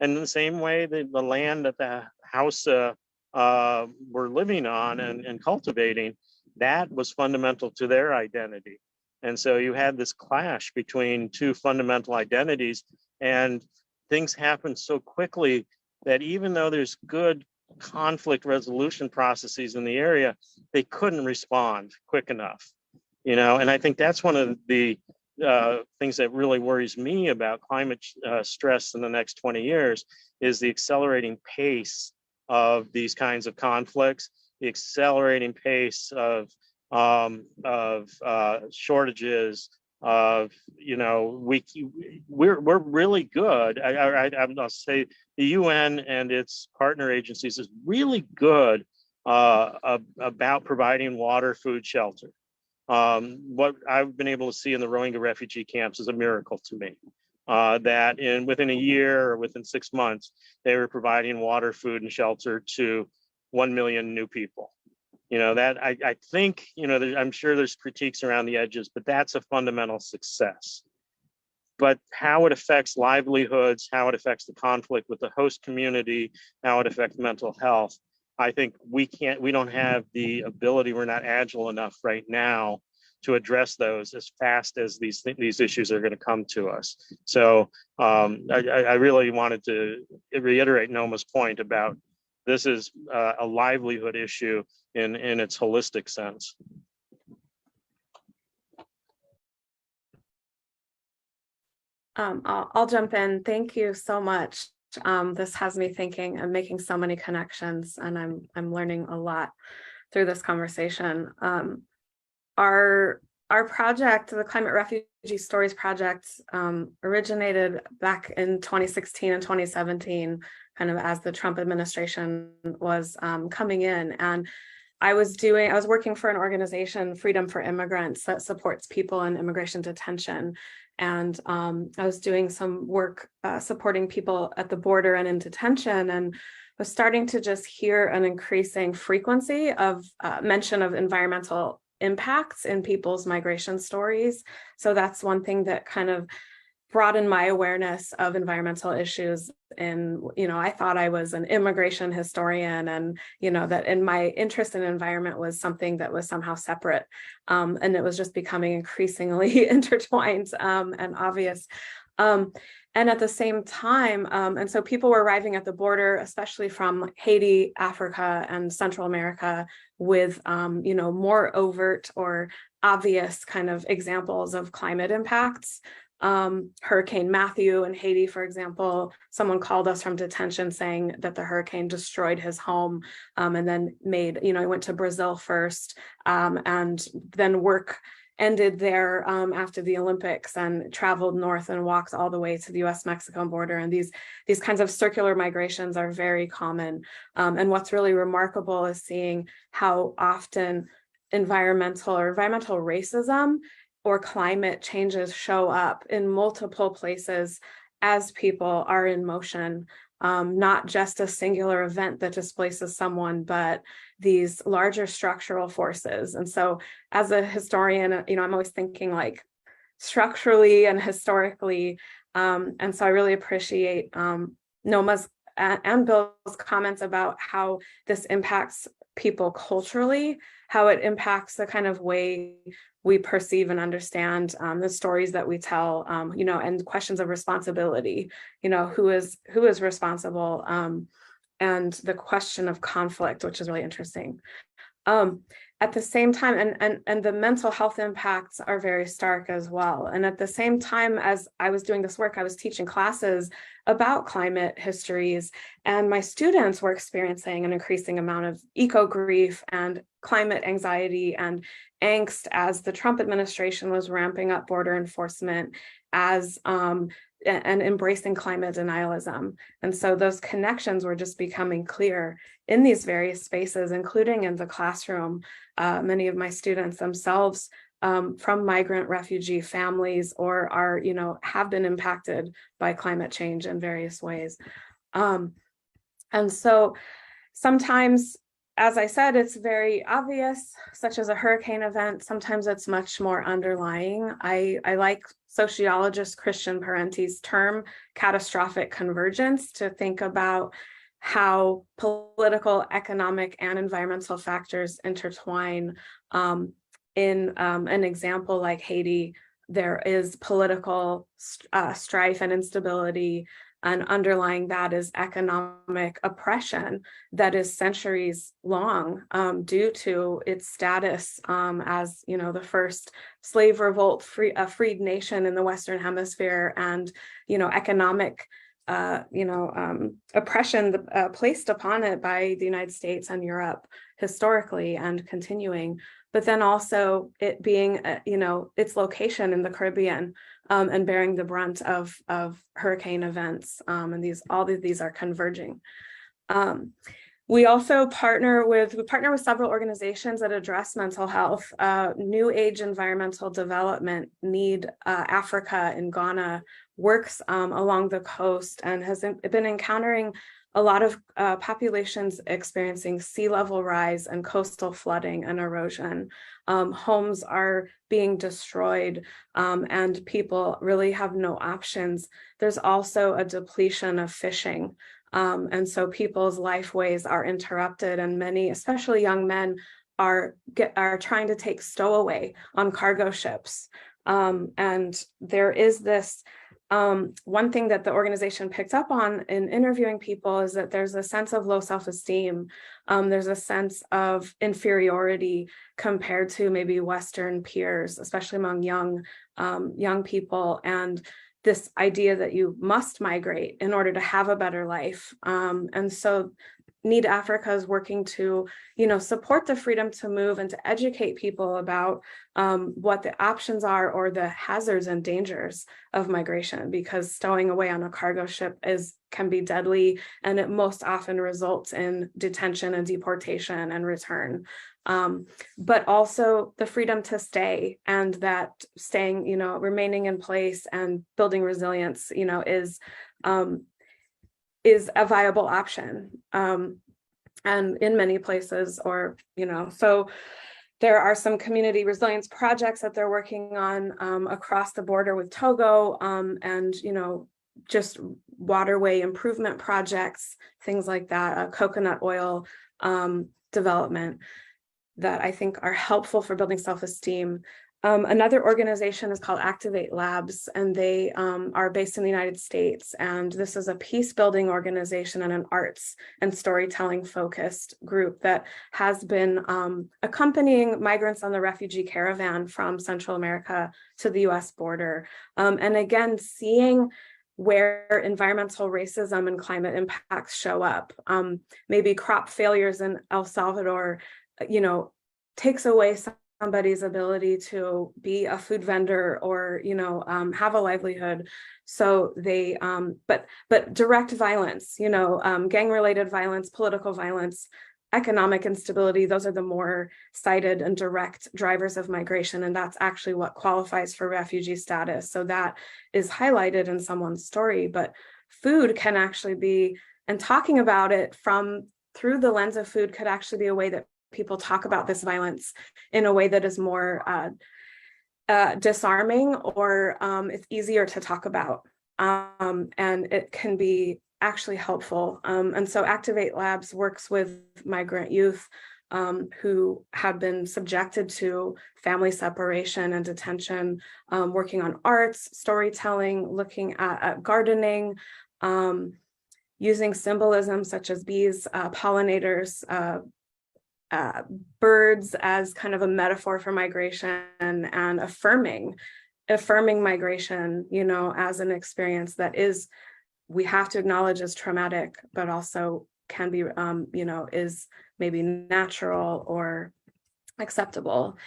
in the same way, the land that the Hausa were living on and cultivating, that was fundamental to their identity. And so you had this clash between two fundamental identities, and things happen so quickly that even though there's good conflict resolution processes in the area, they couldn't respond quick enough. And I think that's one of the things that really worries me about climate stress in the next 20 years is the accelerating pace of these kinds of conflicts, the accelerating pace of shortages, of we're really good. I'll say the UN and its partner agencies is really good about providing water, food, shelter. What I've been able to see in the Rohingya refugee camps is a miracle to me. That within a year or within 6 months, they were providing water, food, and shelter to 1 million new people. That I think, I'm sure there's critiques around the edges, but that's a fundamental success. But how it affects livelihoods, how it affects the conflict with the host community, how it affects mental health, I think we don't have the ability, we're not agile enough right now to address those as fast as these issues are going to come to us. So I really wanted to reiterate Noma's point about this is a livelihood issue in its holistic sense. I'll jump in. Thank you so much. This has me thinking and making so many connections, and I'm learning a lot through this conversation. Our project, the Climate Refugee Stories Project, originated back in 2016 and 2017, kind of as the Trump administration was coming in. And I was working for an organization, Freedom for Immigrants, that supports people in immigration detention. And I was doing some work supporting people at the border and in detention, and was starting to just hear an increasing frequency of mention of environmental impacts in people's migration stories. So that's one thing that kind of broadened my awareness of environmental issues. And, I thought I was an immigration historian, and, that in my interest in environment was something that was somehow separate. And it was just becoming increasingly intertwined and obvious. And at the same time, and so people were arriving at the border, especially from Haiti, Africa, and Central America, with, more overt or obvious kind of examples of climate impacts. Hurricane Matthew in Haiti, for example, someone called us from detention saying that the hurricane destroyed his home, and then he went to Brazil first, and then work ended there after the Olympics and traveled north and walked all the way to the US-Mexico border. And these kinds of circular migrations are very common. And what's really remarkable is seeing how often environmental racism or climate changes show up in multiple places as people are in motion. Not just a singular event that displaces someone, but these larger structural forces. And so as a historian, I'm always thinking like structurally and historically. And so I really appreciate Noma's and Bill's comments about how this impacts people culturally, how it impacts the kind of way we perceive and understand the stories that we tell, and questions of responsibility, who is responsible, and the question of conflict, which is really interesting. At the same time, and the mental health impacts are very stark as well. And at the same time as I was doing this work, I was teaching classes about climate histories, and my students were experiencing an increasing amount of eco-grief and climate anxiety and angst as the Trump administration was ramping up border enforcement and embracing climate denialism. And so those connections were just becoming clear in these various spaces, including in the classroom. Many of my students themselves from migrant refugee families or are, have been impacted by climate change in various ways. And so sometimes, as I said, it's very obvious, such as a hurricane event. Sometimes it's much more underlying. I like sociologist Christian Parenti's term, catastrophic convergence, to think about how political, economic, and environmental factors intertwine. In an example like Haiti, there is political strife and instability, and underlying that is economic oppression that is centuries long due to its status as, the first slave revolt, freed nation in the Western Hemisphere, and, economic oppression placed upon it by the United States and Europe historically and continuing, but then also it being, its location in the Caribbean and bearing the brunt of hurricane events. And all of these are converging. We also partner with several organizations that address mental health. New Age Environmental Development, NEED Africa in Ghana, works along the coast and has been encountering a lot of populations experiencing sea level rise and coastal flooding and erosion. Homes are being destroyed and people really have no options. There's also a depletion of fishing. And so people's lifeways are interrupted, and many, especially young men, are trying to take stowaway on cargo ships. And there is this one thing that the organization picked up on in interviewing people is that there's a sense of low self-esteem. There's a sense of inferiority compared to maybe Western peers, especially among young people, and this idea that you must migrate in order to have a better life. And so NEED Africa is working to, support the freedom to move and to educate people about what the options are or the hazards and dangers of migration, because stowing away on a cargo ship can be deadly, and it most often results in detention and deportation and return. But also the freedom to stay, and that staying, remaining in place and building resilience, is a viable option. And in many places, or, so there are some community resilience projects that they're working on across the border with Togo, and, just waterway improvement projects, things like that, coconut oil development that I think are helpful for building self-esteem. Another organization is called Activate Labs, and they are based in the United States. And this is a peace-building organization and an arts and storytelling focused group that has been accompanying migrants on the refugee caravan from Central America to the US border. And again, seeing where environmental racism and climate impacts show up. Maybe crop failures in El Salvador, takes away some somebody's ability to be a food vendor or, have a livelihood. So they, but direct violence, gang-related violence, political violence, economic instability, those are the more cited and direct drivers of migration. And that's actually what qualifies for refugee status. So that is highlighted in someone's story, but food can actually be, and talking about it through the lens of food could actually be a way that people talk about this violence in a way that is more disarming, or it's easier to talk about. And it can be actually helpful. And so Activate Labs works with migrant youth who have been subjected to family separation and detention, working on arts, storytelling, looking at gardening, using symbolism such as bees, pollinators, birds as kind of a metaphor for migration, and affirming migration, as an experience that we have to acknowledge as traumatic, but also can be, is maybe natural or acceptable.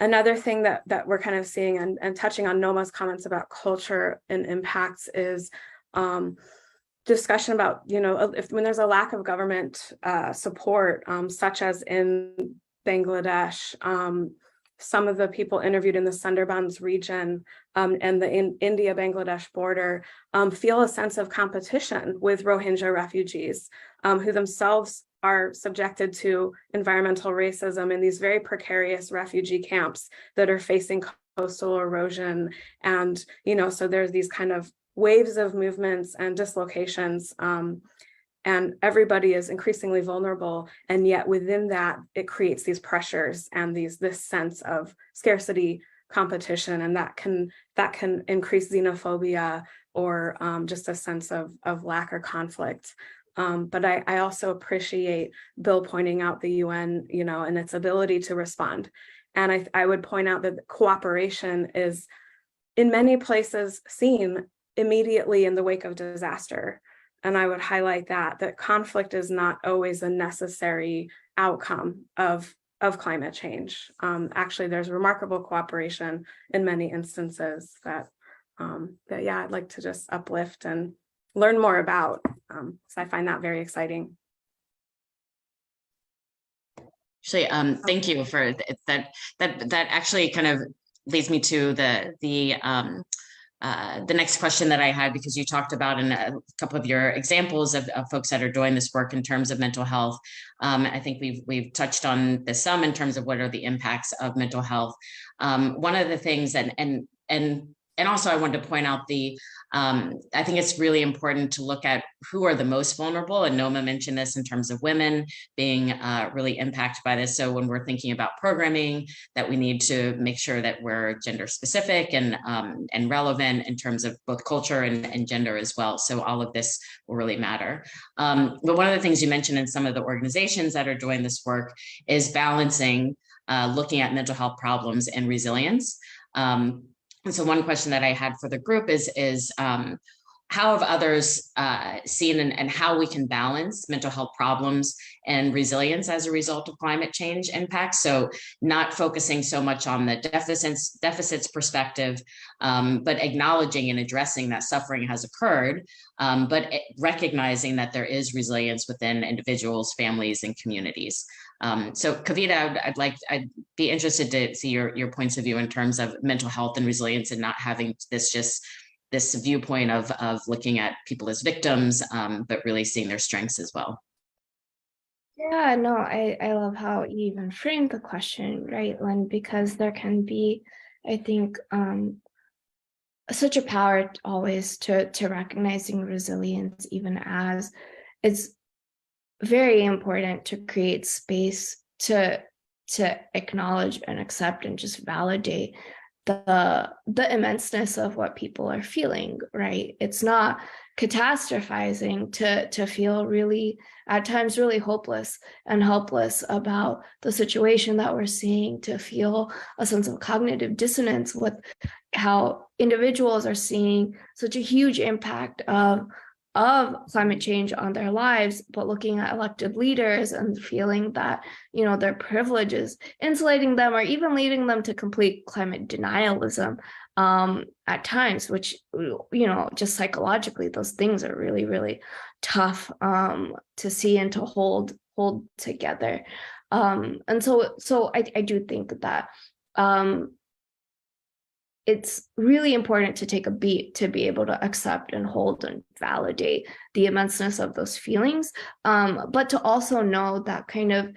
Another thing that we're kind of seeing, and touching on Noma's comments about culture and impacts, is discussion about, when there's a lack of government support, such as in Bangladesh, some of the people interviewed in the Sundarbans region and the India-Bangladesh border feel a sense of competition with Rohingya refugees who themselves are subjected to environmental racism in these very precarious refugee camps that are facing coastal erosion. And, so there's these kind of waves of movements and dislocations, and everybody is increasingly vulnerable. And yet within that, it creates these pressures and this sense of scarcity, competition, and that can increase xenophobia or just a sense of lack or conflict. But I also appreciate Bill pointing out the UN, and its ability to respond. And I would point out that cooperation is in many places seen immediately in the wake of disaster. And I would highlight that conflict is not always a necessary outcome of climate change. Actually, there's remarkable cooperation in many instances that I'd like to just uplift and learn more about. So I find that very exciting. Actually, thank you for that. That actually kind of leads me to the next question that I had, because you talked about in a couple of your examples of folks that are doing this work in terms of mental health. I think we've touched on this some in terms of what are the impacts of mental health. One of the things, and also I wanted to point out I think it's really important to look at who are the most vulnerable. And Noma mentioned this in terms of women being really impacted by this. So when we're thinking about programming, that we need to make sure that we're gender specific and relevant in terms of both culture and gender as well. So all of this will really matter. But one of the things you mentioned in some of the organizations that are doing this work is balancing looking at mental health problems and resilience. And so one question that I had for the group is how have others seen and how we can balance mental health problems and resilience as a result of climate change impacts? So not focusing so much on the deficits perspective, but acknowledging and addressing that suffering has occurred, but recognizing that there is resilience within individuals, families, and communities. So Kavita, I'd be interested to see your points of view in terms of mental health and resilience, and not having this viewpoint of looking at people as victims, but really seeing their strengths as well. Yeah, no, I love how you even framed the question, right, Lynn, because there can be, I think, such a power always to recognizing resilience, even as it's very important to create space to acknowledge and accept and just validate the immenseness of what people are feeling, right? It's not catastrophizing to feel really, at times, really hopeless and helpless about the situation that we're seeing, to feel a sense of cognitive dissonance with how individuals are seeing such a huge impact of of climate change on their lives, but looking at elected leaders and feeling that, you know, their privilege is insulating them or even leading them to complete climate denialism at times, which, you know, just psychologically, those things are really, really tough to see and to hold together. And so I do think that it's really important to take a beat to be able to accept and hold and validate the immenseness of those feelings, but to also know that kind of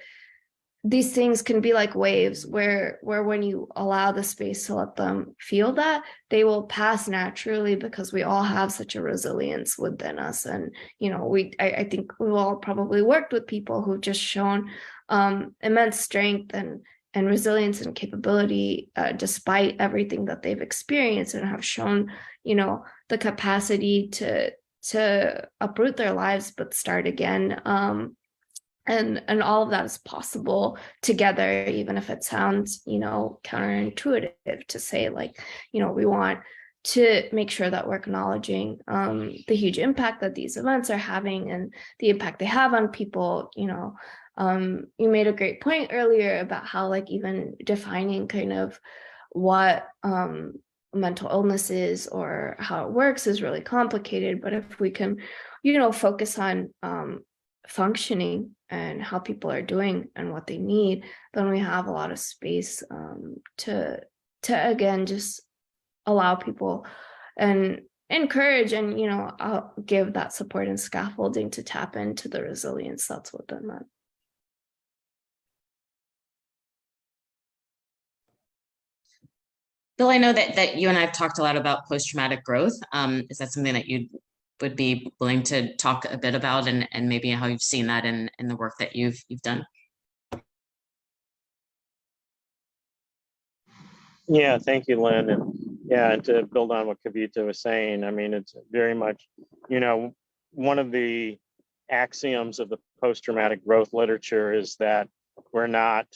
these things can be like waves where when you allow the space to let them feel that, they will pass naturally because we all have such a resilience within us. And, you know, I think we've all probably worked with people who've just shown immense strength and resilience and capability despite everything that they've experienced, and have shown, you know, the capacity to uproot their lives but start again. And all of that is possible together, even if it sounds, you know, counterintuitive to say, like, you know, we want to make sure that we're acknowledging the huge impact that these events are having and the impact they have on people. You know, you made a great point earlier about how, like, even defining kind of what mental illness is or how it works is really complicated. But if we can, you know, focus on functioning and how people are doing and what they need, then we have a lot of space to again just allow people and encourage and, you know, give that support and scaffolding to tap into the resilience that's within them. Bill, I know that you and I have talked a lot about post-traumatic growth. Is that something that you would be willing to talk a bit about, and maybe how you've seen that in the work that you've done? Yeah, thank you, Lynn. And yeah, and to build on what Kavita was saying, I mean, it's very much, you know, one of the axioms of the post-traumatic growth literature is that we're not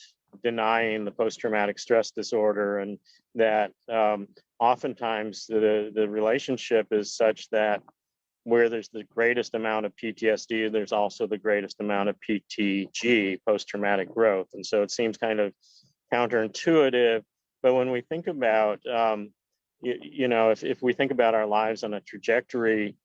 denying the post-traumatic stress disorder, and that oftentimes the relationship is such that where there's the greatest amount of PTSD, there's also the greatest amount of PTG, post-traumatic growth. And so it seems kind of counterintuitive, but when we think about, you know, if we think about our lives on a trajectory,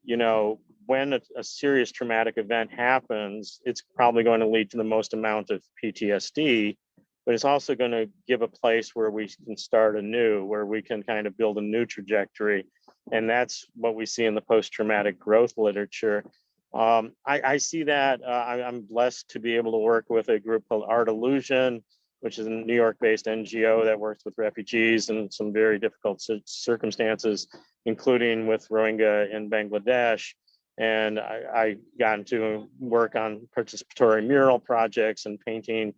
you know, when a serious traumatic event happens, it's probably going to lead to the most amount of PTSD, but it's also going to give a place where we can start anew, where we can kind of build a new trajectory. And that's what we see in the post-traumatic growth literature. I see that. I'm blessed to be able to work with a group called Art Illusion, which is a New York-based NGO that works with refugees in some very difficult circumstances, including with Rohingya in Bangladesh. And I got to work on participatory mural projects and painting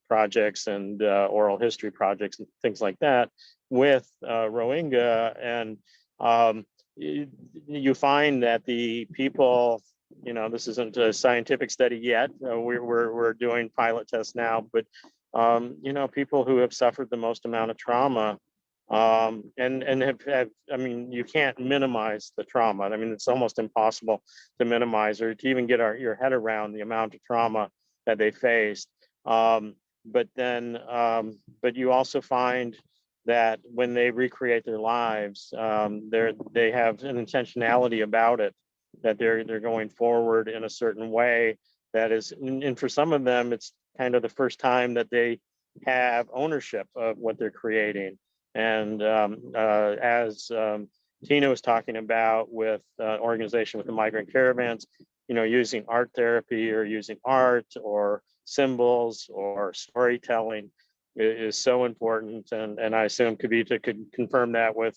projects and oral history projects and things like that with Rohingya. And you find that the people, you know, this isn't a scientific study yet. We're doing pilot tests now, but you know, people who have suffered the most amount of trauma and have, I mean, you can't minimize the trauma. I mean, it's almost impossible to minimize or to even get your head around the amount of trauma that they faced. But you also find that when they recreate their lives, they have an intentionality about it, that they're going forward in a certain way that is, and for some of them, it's kind of the first time that they have ownership of what they're creating. And as Tina was talking about with organization with the migrant caravans, you know, using art therapy or using art or symbols or storytelling is so important. And I assume Kavita could confirm that with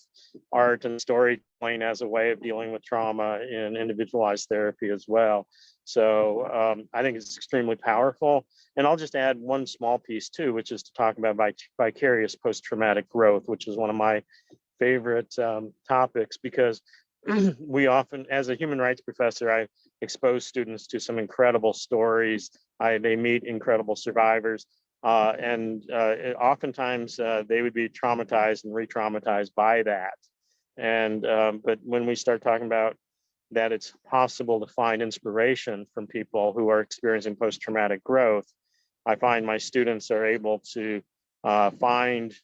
art and storytelling as a way of dealing with trauma in individualized therapy as well. So I think it's extremely powerful. And I'll just add one small piece too, which is to talk about vicarious post-traumatic growth, which is one of my favorite topics, because we often, as a human rights professor, I expose students to some incredible stories. They meet incredible survivors. And oftentimes they would be traumatized and re-traumatized by that. And but when we start talking about that it's possible to find inspiration from people who are experiencing post-traumatic growth, I find my students are able to find,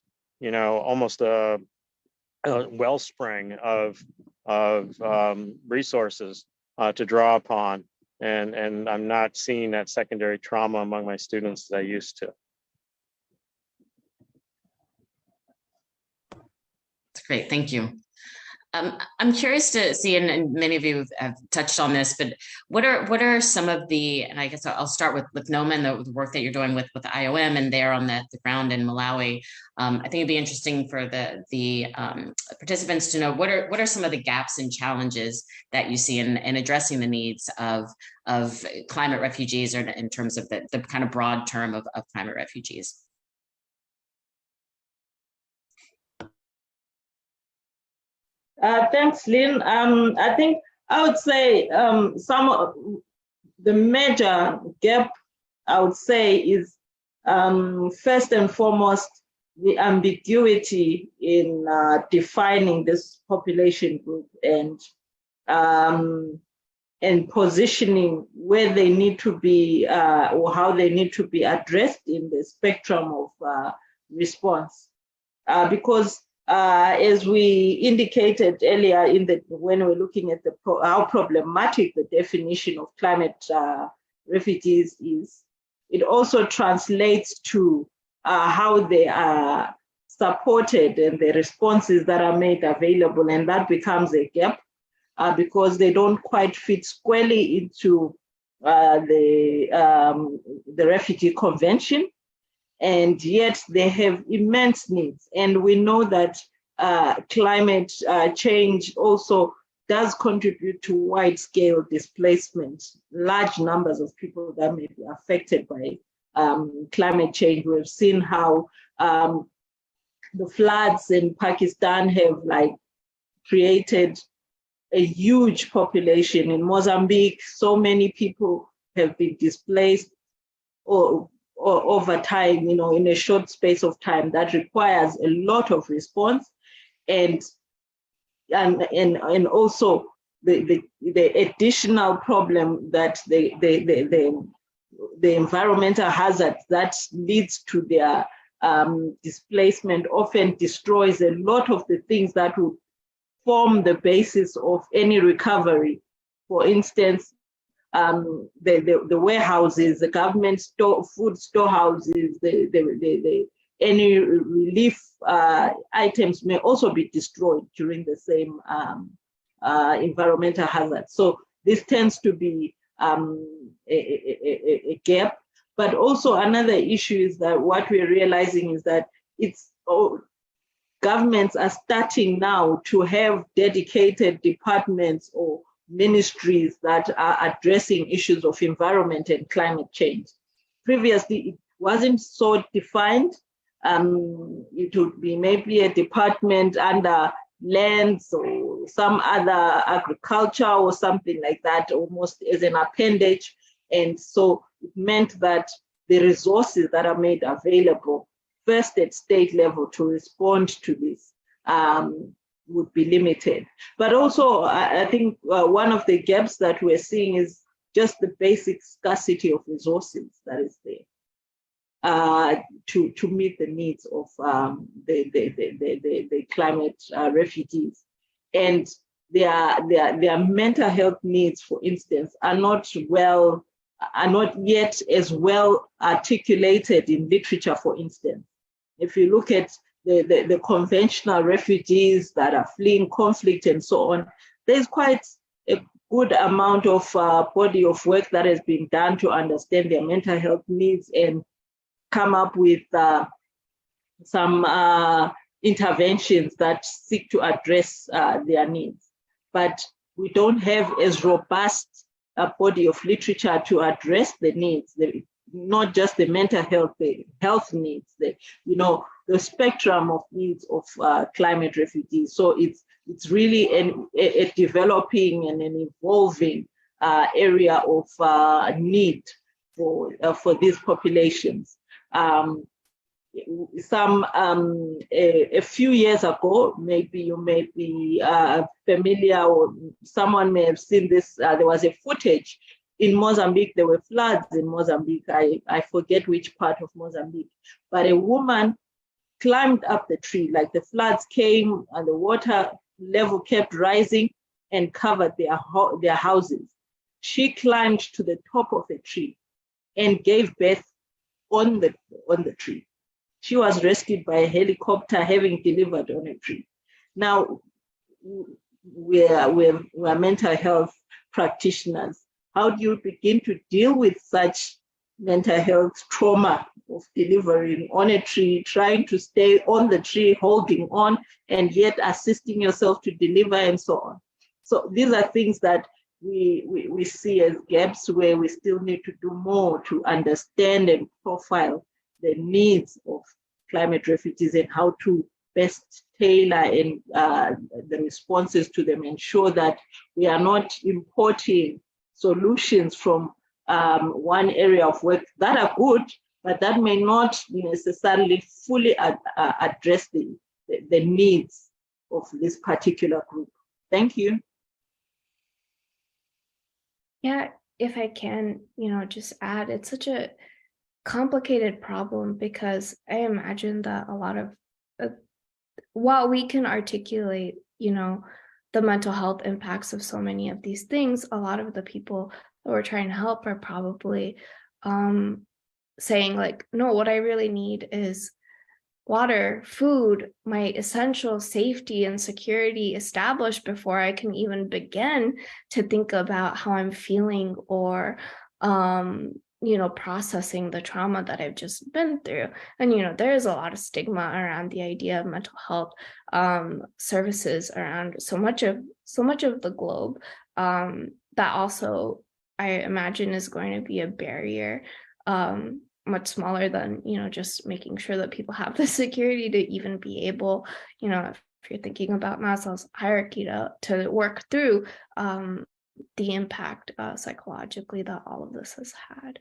you know, almost a wellspring of resources to draw upon, and I'm not seeing that secondary trauma among my students that I used to. That's great, thank you. I'm curious to see, and many of you have touched on this, but what are some of the, and I guess I'll start with Noma and the work that you're doing with IOM and there on the ground in Malawi. I think it'd be interesting for the participants to know what are some of the gaps and challenges that you see in addressing the needs of climate refugees, or in terms of the kind of broad term of climate refugees. Thanks, Lynn. I think I would say some of the major gap, I would say, is first and foremost the ambiguity in defining this population group and positioning where they need to be or how they need to be addressed in the spectrum of response, because as we indicated earlier when we're looking at how problematic the definition of climate refugees is, it also translates to how they are supported and the responses that are made available, and that becomes a gap because they don't quite fit squarely into the Refugee Convention. And yet they have immense needs. And we know that climate change also does contribute to wide-scale displacement, large numbers of people that may be affected by climate change. We've seen how the floods in Pakistan have created a huge population. In Mozambique, so many people have been displaced or over time, in a short space of time. That requires a lot of response, and also the additional problem that the environmental hazard that leads to their displacement often destroys a lot of the things that would form the basis of any recovery. For instance, the warehouses, the government food storehouses, any relief items may also be destroyed during the same environmental hazard. So this tends to be a gap. But also another issue is that what we're realizing is that governments are starting now to have dedicated departments or ministries that are addressing issues of environment and climate change. Previously, it wasn't so defined. It would be maybe a department under lands or some other agriculture or something like that, almost as an appendage. And so it meant that the resources that are made available first at state level to respond to this would be limited. But also, I think one of the gaps that we're seeing is just the basic scarcity of resources that is there to meet the needs of the climate refugees. And their mental health needs, for instance, are not yet as well articulated in literature, for instance. If you look at the conventional refugees that are fleeing conflict and so on, there's quite a good amount of body of work that has been done to understand their mental health needs and come up with some interventions that seek to address their needs. But we don't have as robust a body of literature to address the needs, not just the mental health, the health needs, the spectrum of needs of climate refugees. So it's really a developing and an evolving area of need for these populations. a few years ago, maybe you may be familiar, or someone may have seen this. There was a footage in Mozambique. There were floods in Mozambique. I forget which part of Mozambique, but a woman climbed up the tree. Like, the floods came and the water level kept rising and covered their houses. She climbed to the top of the tree and gave birth on the tree. She was rescued by a helicopter, having delivered on a tree. Now, we're mental health practitioners. How do you begin to deal with such mental health trauma of delivering on a tree, trying to stay on the tree, holding on, and yet assisting yourself to deliver, and so on? So these are things that we see as gaps where we still need to do more to understand and profile the needs of climate refugees and how to best tailor and the responses to them, ensure that we are not importing solutions from one area of work that are good, but that may not necessarily fully address the needs of this particular group. Thank you. Yeah, if I can, just add, it's such a complicated problem, because I imagine that a lot of, while we can articulate, the mental health impacts of so many of these things, a lot of the people that we're trying to help are probably saying, like, no, what I really need is water, food, my essential safety and security established before I can even begin to think about how I'm feeling or processing the trauma that I've just been through. And there is a lot of stigma around the idea of mental health services around so much of the globe, that also, I imagine, is going to be a barrier, much smaller than just making sure that people have the security to even be able, if you're thinking about Maslow's hierarchy, to work through the impact psychologically that all of this has had.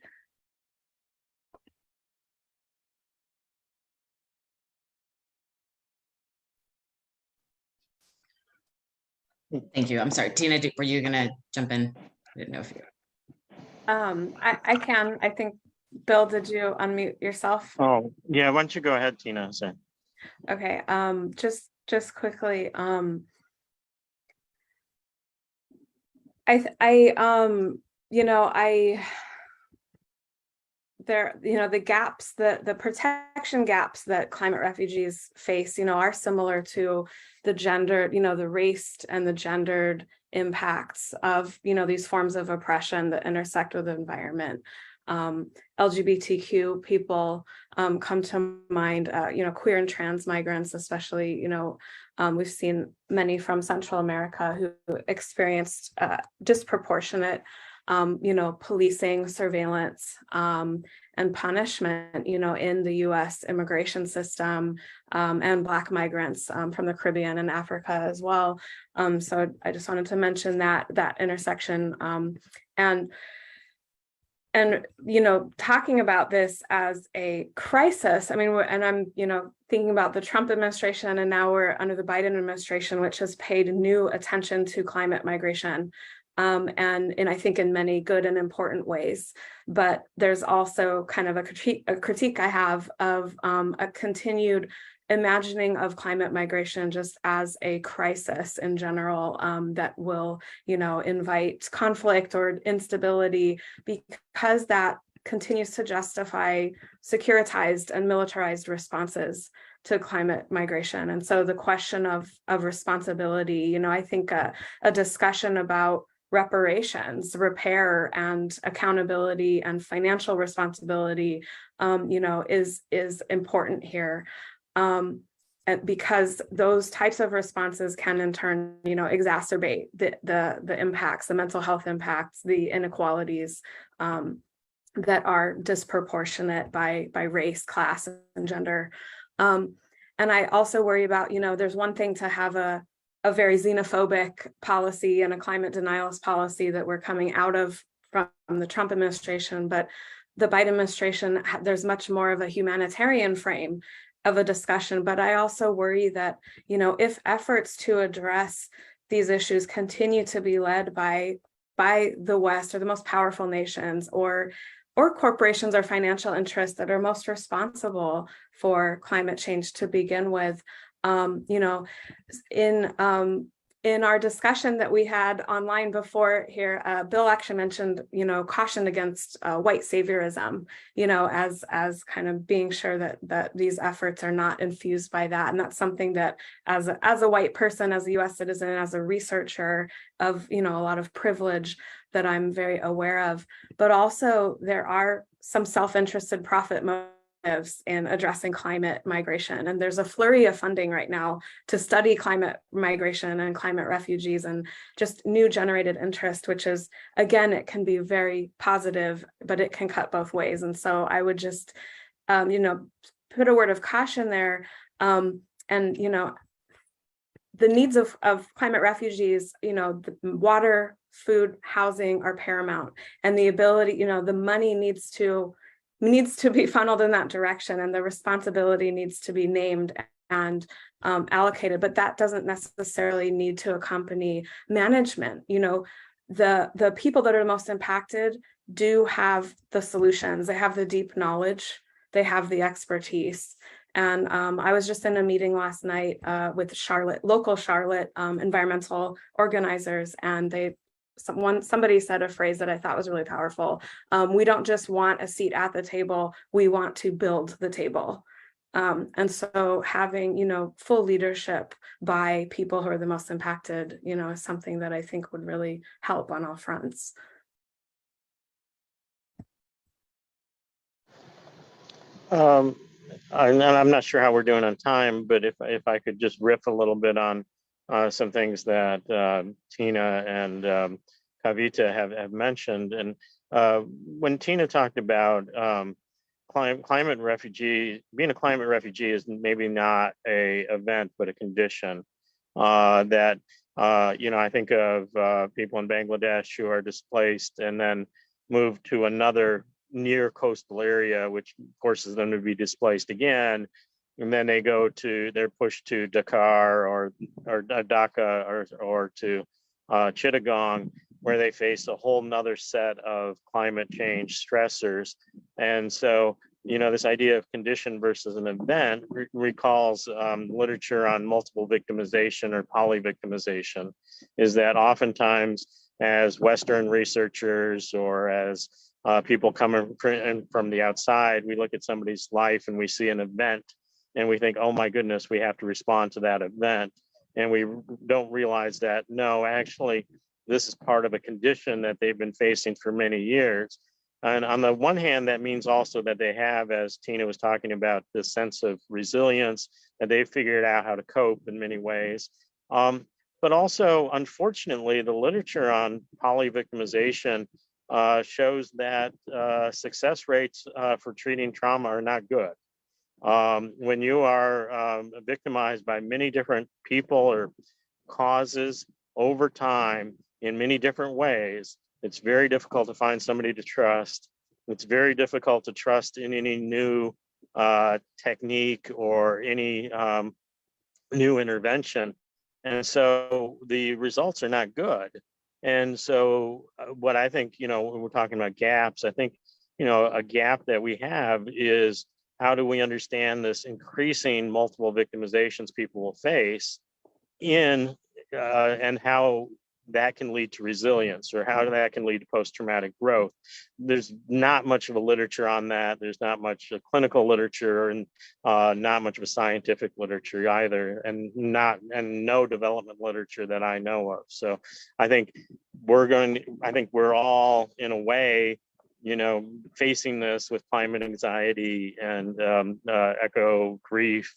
Thank you. I'm sorry, Tina, were you gonna jump in? I didn't know if you. I can. I think, Bill, did you unmute yourself? Oh, yeah. Why don't you go ahead, Tina? Sorry. Okay. Just quickly. The gaps, the protection gaps that climate refugees face, are similar to the gendered, the race and the gendered impacts of, these forms of oppression that intersect with the environment. LGBTQ people come to mind, queer and trans migrants, especially, we've seen many from Central America who experienced disproportionate policing, surveillance, and punishment, in the U.S. immigration system, and Black migrants from the Caribbean and Africa as well. So I just wanted to mention that intersection, and talking about this as a crisis. I mean, I'm thinking about the Trump administration, and now we're under the Biden administration, which has paid new attention to climate migration. And I think in many good and important ways, but there's also kind of a critique I have of a continued imagining of climate migration just as a crisis in general, that will, invite conflict or instability, because that continues to justify securitized and militarized responses to climate migration. And so the question of responsibility, I think a discussion about reparations, repair, and accountability and financial responsibility, is important here, because those types of responses can in turn, exacerbate the impacts, the mental health impacts, the inequalities that are disproportionate by race, class, and gender. And I also worry about, there's one thing to have a very xenophobic policy and a climate denialist policy that we're coming out of from the Trump administration, but the Biden administration, there's much more of a humanitarian frame of a discussion. But I also worry that, if efforts to address these issues continue to be led by the West or the most powerful nations or corporations or financial interests that are most responsible for climate change to begin with, in our discussion that we had online before here, Bill actually mentioned, caution against white saviorism, as kind of being sure that these efforts are not infused by that. And that's something that as a white person, as a US citizen, as a researcher of, a lot of privilege that I'm very aware of. But also there are some self-interested profit motives in addressing climate migration. And there's a flurry of funding right now to study climate migration and climate refugees and just new generated interest, which is, again, it can be very positive, but it can cut both ways. And so I would just, put a word of caution there. And, the needs of climate refugees, the water, food, housing are paramount. And the ability, the money needs to be funneled in that direction, and the responsibility needs to be named and allocated, but that doesn't necessarily need to accompany management. The people that are the most impacted do have the solutions. They have the deep knowledge, they have the expertise. And I was just in a meeting last night with local Charlotte environmental organizers, and somebody said a phrase that I thought was really powerful. We don't just want a seat at the table, we want to build the table. And so having, full leadership by people who are the most impacted, is something that I think would really help on all fronts. I'm not sure how we're doing on time, but if I could just riff a little bit on some things that Tina and Kavita have mentioned. And when Tina talked about climate refugee, being a climate refugee is maybe not a event, but a condition that, I think of people in Bangladesh who are displaced and then move to another near coastal area, which forces them to be displaced again. And then they're pushed to Dakar or Dhaka or to Chittagong, where they face a whole nother set of climate change stressors. And so, this idea of condition versus an event recalls literature on multiple victimization or polyvictimization, is that oftentimes as Western researchers or as people coming from the outside, we look at somebody's life and we see an event and we think, oh my goodness, we have to respond to that event. And we don't realize that, no, actually, this is part of a condition that they've been facing for many years. And on the one hand, that means also that they have, as Tina was talking about, this sense of resilience, that they've figured out how to cope in many ways. But also, unfortunately, the literature on polyvictimization shows that success rates for treating trauma are not good. When you are victimized by many different people or causes over time in many different ways, it's very difficult to find somebody to trust. It's very difficult to trust in any new technique or any new intervention. And so the results are not good. And so what I think, when we're talking about gaps, I think, a gap that we have is, how do we understand this increasing multiple victimizations people will face and how that can lead to resilience, or how that can lead to post-traumatic growth. There's not much of a literature on that. There's not much clinical literature and not much of a scientific literature either, and no development literature that I know of. So I think we're all in a way, facing this with climate anxiety and eco grief,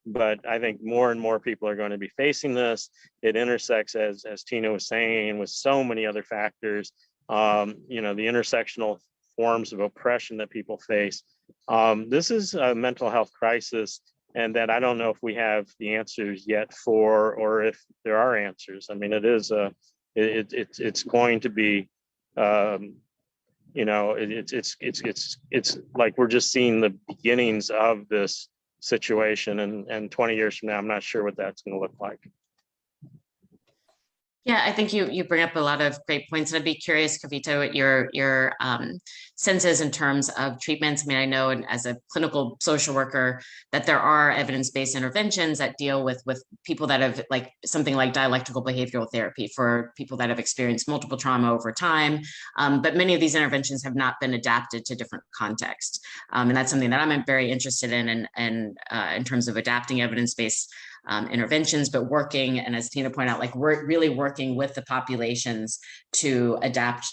but I think more and more people are going to be facing this. It intersects, as Tina was saying, with so many other factors, the intersectional forms of oppression that people face. This is a mental health crisis, and that I don't know if we have the answers yet for, or if there are answers. I mean, it's going to be you know, it's like we're just seeing the beginnings of this situation, and 20 years from now, I'm not sure what that's going to look like. Yeah, I think you bring up a lot of great points. And I'd be curious, Kavita, what your sense is in terms of treatments. I mean, I know as a clinical social worker that there are evidence-based interventions that deal with people that have something like dialectical behavioral therapy for people that have experienced multiple trauma over time. But many of these interventions have not been adapted to different contexts. And that's something that I'm very interested in in terms of adapting evidence-based interventions, but working, and as Tina pointed out, like we're really working with the populations to adapt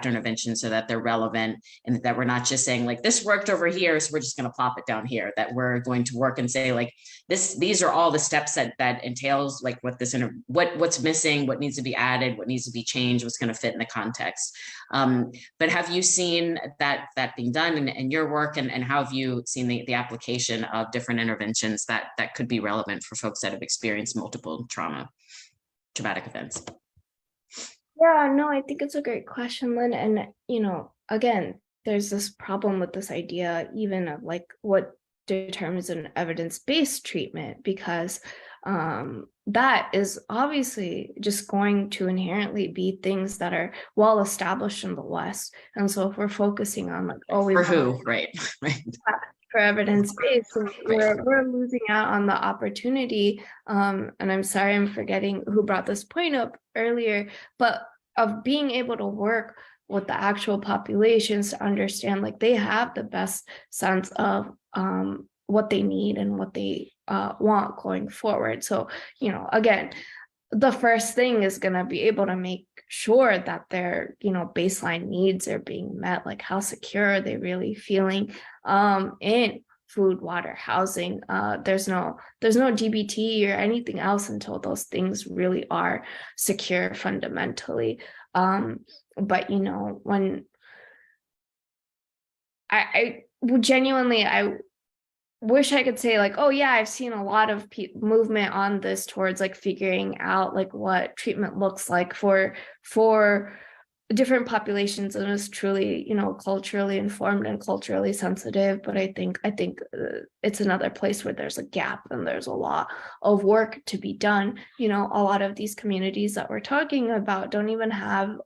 interventions so that they're relevant, and that we're not just saying like this worked over here, so we're just going to plop it down here. That we're going to work and say like these are all the steps that entails, like what what's missing, what needs to be added, what needs to be changed, what's going to fit in the context. But have you seen that being done in your work, and how have you seen the application of different interventions that could be relevant for folks that have experienced multiple traumatic events? Yeah, no, I think it's a great question, Lynn. And, you know, again, there's this problem with this idea even of like what determines an evidence-based treatment, because that is obviously just going to inherently be things that are well established in the West. And so if we're focusing on like, oh, for who, right? For evidence-based, we're losing out on the opportunity. And I'm sorry, I'm forgetting who brought this point up earlier, but of being able to work with the actual populations to understand like they have the best sense of what they need and what they want going forward. So, you know, again, the first thing is going to be able to make sure that their, you know, baseline needs are being met, like how secure are they really feeling in food, water, housing. There's no DBT or anything else until those things really are secure fundamentally. But, you know, when I genuinely, I wish I could say like, oh yeah, I've seen a lot of movement on this towards like figuring out like what treatment looks like for different populations, and is truly, you know, culturally informed and culturally sensitive. But I think it's another place where there's a gap and there's a lot of work to be done. You know, a lot of these communities that we're talking about don't even have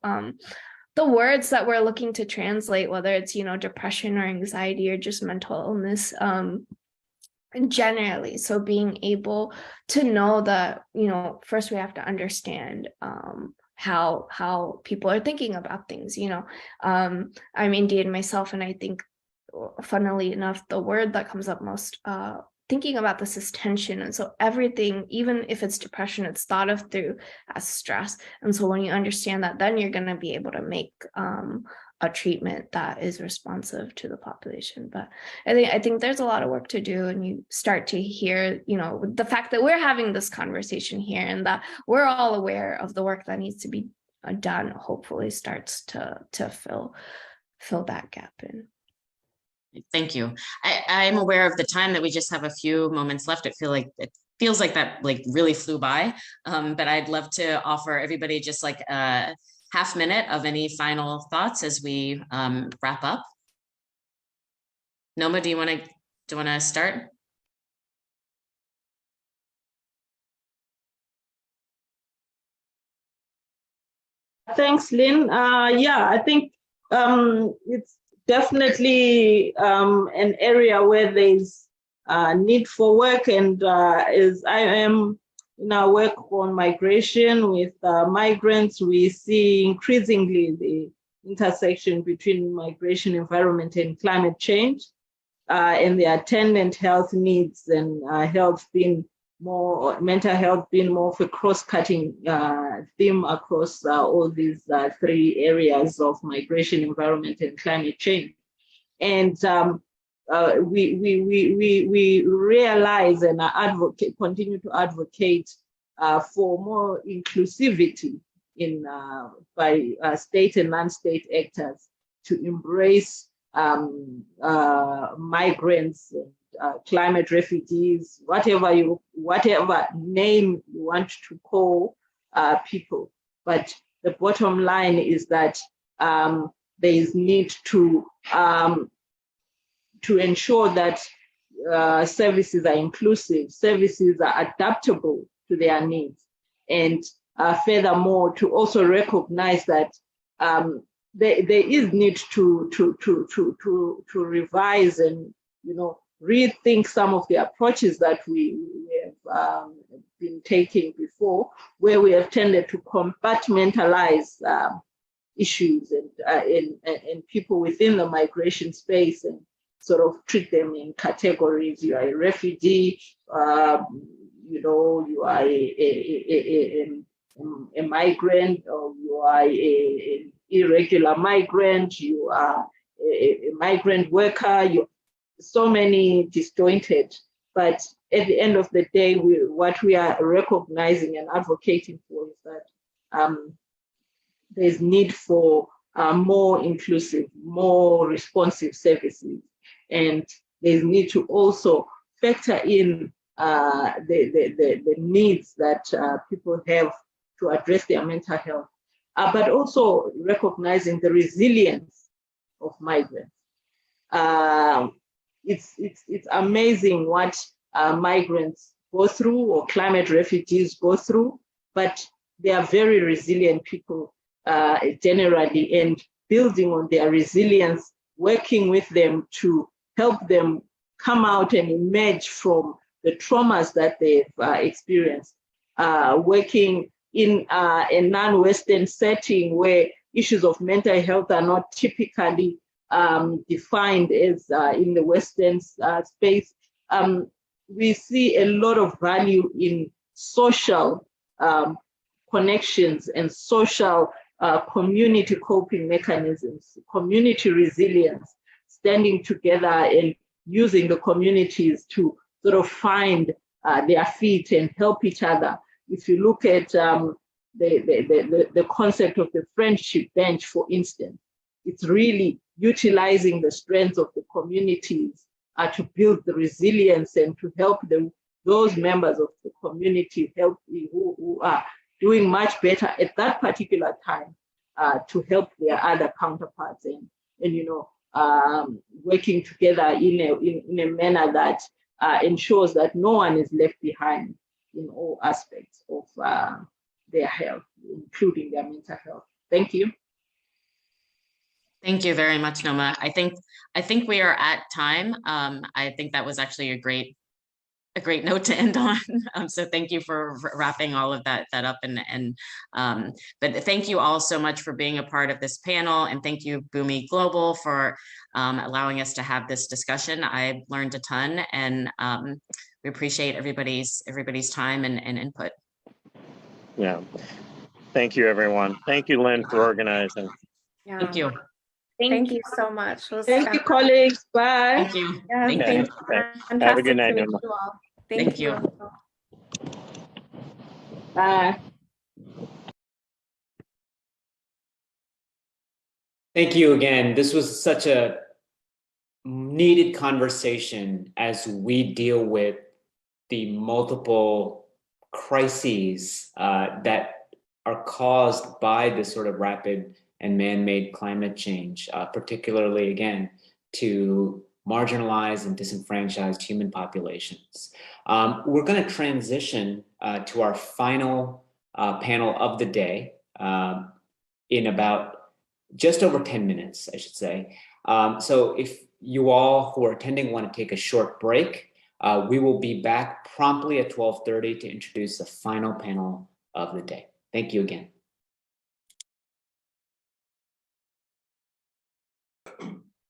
the words that we're looking to translate, whether it's, you know, depression or anxiety or just mental illness generally. So being able to know that, you know, first we have to understand how people are thinking about things. You know, I'm Indian myself, and I think, funnily enough, the word that comes up most thinking about this is tension. And so everything, even if it's depression, it's thought of through as stress. And so when you understand that, then you're going to be able to make a treatment that is responsive to the population. But I think there's a lot of work to do, and you start to hear, you know, the fact that we're having this conversation here and that we're all aware of the work that needs to be done, hopefully starts to fill that gap in. Thank you. I'm aware of the time that we just have a few moments left. It feels like that like really flew by, but I'd love to offer everybody just like a half minute of any final thoughts as we wrap up. Noma, do you want to start? Thanks, Lynn. Yeah, I think it's definitely an area where there's need for work, and as I am in our work on migration with migrants, we see increasingly the intersection between migration, environment, and climate change, and the attendant health needs, and mental health being more of a cross-cutting theme across all these three areas of migration, environment, and climate change. And we realize and continue to advocate for more inclusivity by state and non-state actors to embrace migrants, climate refugees, whatever name you want to call people. But the bottom line is that there is need to ensure that services are inclusive, services are adaptable to their needs, and furthermore, to also recognize that there is need to revise and rethink some of the approaches that we have been taking before, where we have tended to compartmentalize issues and people within the migration space and sort of treat them in categories. You are a refugee, you are a migrant, or you are an irregular migrant, you are a migrant worker, so many disjointed. But at the end of the day, what we are recognizing and advocating for is that there's need for more inclusive, more responsive services. And there's need to also factor in the needs that people have to address their mental health, but also recognizing the resilience of migrants. It's amazing what migrants go through, or climate refugees go through, but they are very resilient people generally, and building on their resilience, working with them to help them come out and emerge from the traumas that they've experienced, working in a non-Western setting where issues of mental health are not typically defined as in the Western space. We see a lot of value in social connections and social community coping mechanisms, community resilience, standing together and using the communities to sort of find their feet and help each other. If you look at the concept of the friendship bench, for instance, it's really utilizing the strengths of the communities to build the resilience and to help those members of the community who are doing much better at that particular time to help their other counterparts and working together in a manner that ensures that no one is left behind in all aspects of their health, including their mental health. Thank you. Thank you very much, Noma. I think we are at time. I think that was actually a great note to end on. So thank you for wrapping all of that up. But thank you all so much for being a part of this panel, and thank you, Bhumi Global, for allowing us to have this discussion. I learned a ton, and we appreciate everybody's time and input. Yeah. Thank you, everyone. Thank you, Lynn, for organizing. Yeah. Thank you. Thank you so much. Thank you, colleagues. Bye. Thank you. Yeah, Thank thank you. you. Have a good night, Fantastic to meet Noma. you all. Thank you. Bye. Thank you again. This was such a needed conversation as we deal with the multiple crises that are caused by this sort of rapid and man-made climate change, particularly, again, to marginalized and disenfranchised human populations. We're going to transition to our final panel of the day in about just over 10 minutes, I should say. So if you all who are attending want to take a short break, we will be back promptly at 12:30 to introduce the final panel of the day. Thank you again.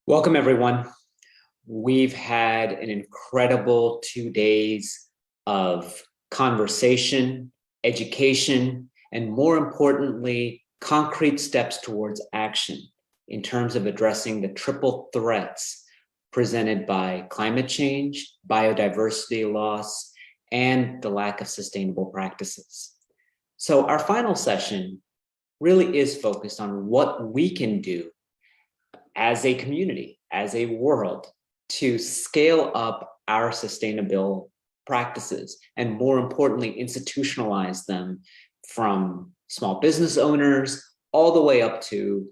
Welcome, everyone. We've had an incredible 2 days of conversation, education, and more importantly, concrete steps towards action in terms of addressing the triple threats presented by climate change, biodiversity loss, and the lack of sustainable practices. So our final session really is focused on what we can do as a community, as a world, to scale up our sustainable practices, and more importantly, institutionalize them from small business owners all the way up to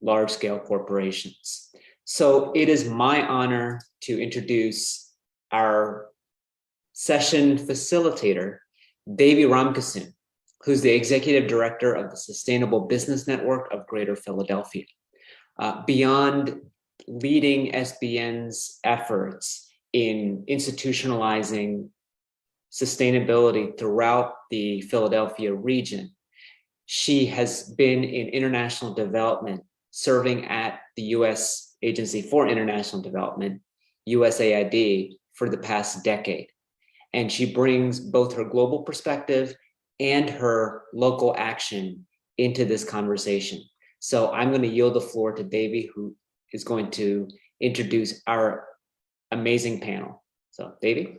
large-scale corporations. So it is my honor to introduce our session facilitator, Devi Ramkissoon, who's the Executive Director of the Sustainable Business Network of Greater Philadelphia. Beyond leading SBN's efforts in institutionalizing sustainability throughout the Philadelphia region, she has been in international development, serving at the U.S. Agency for International Development, USAID, for the past decade. And she brings both her global perspective and her local action into this conversation. So I'm going to yield the floor to Devi, who is going to introduce our amazing panel. So Devi.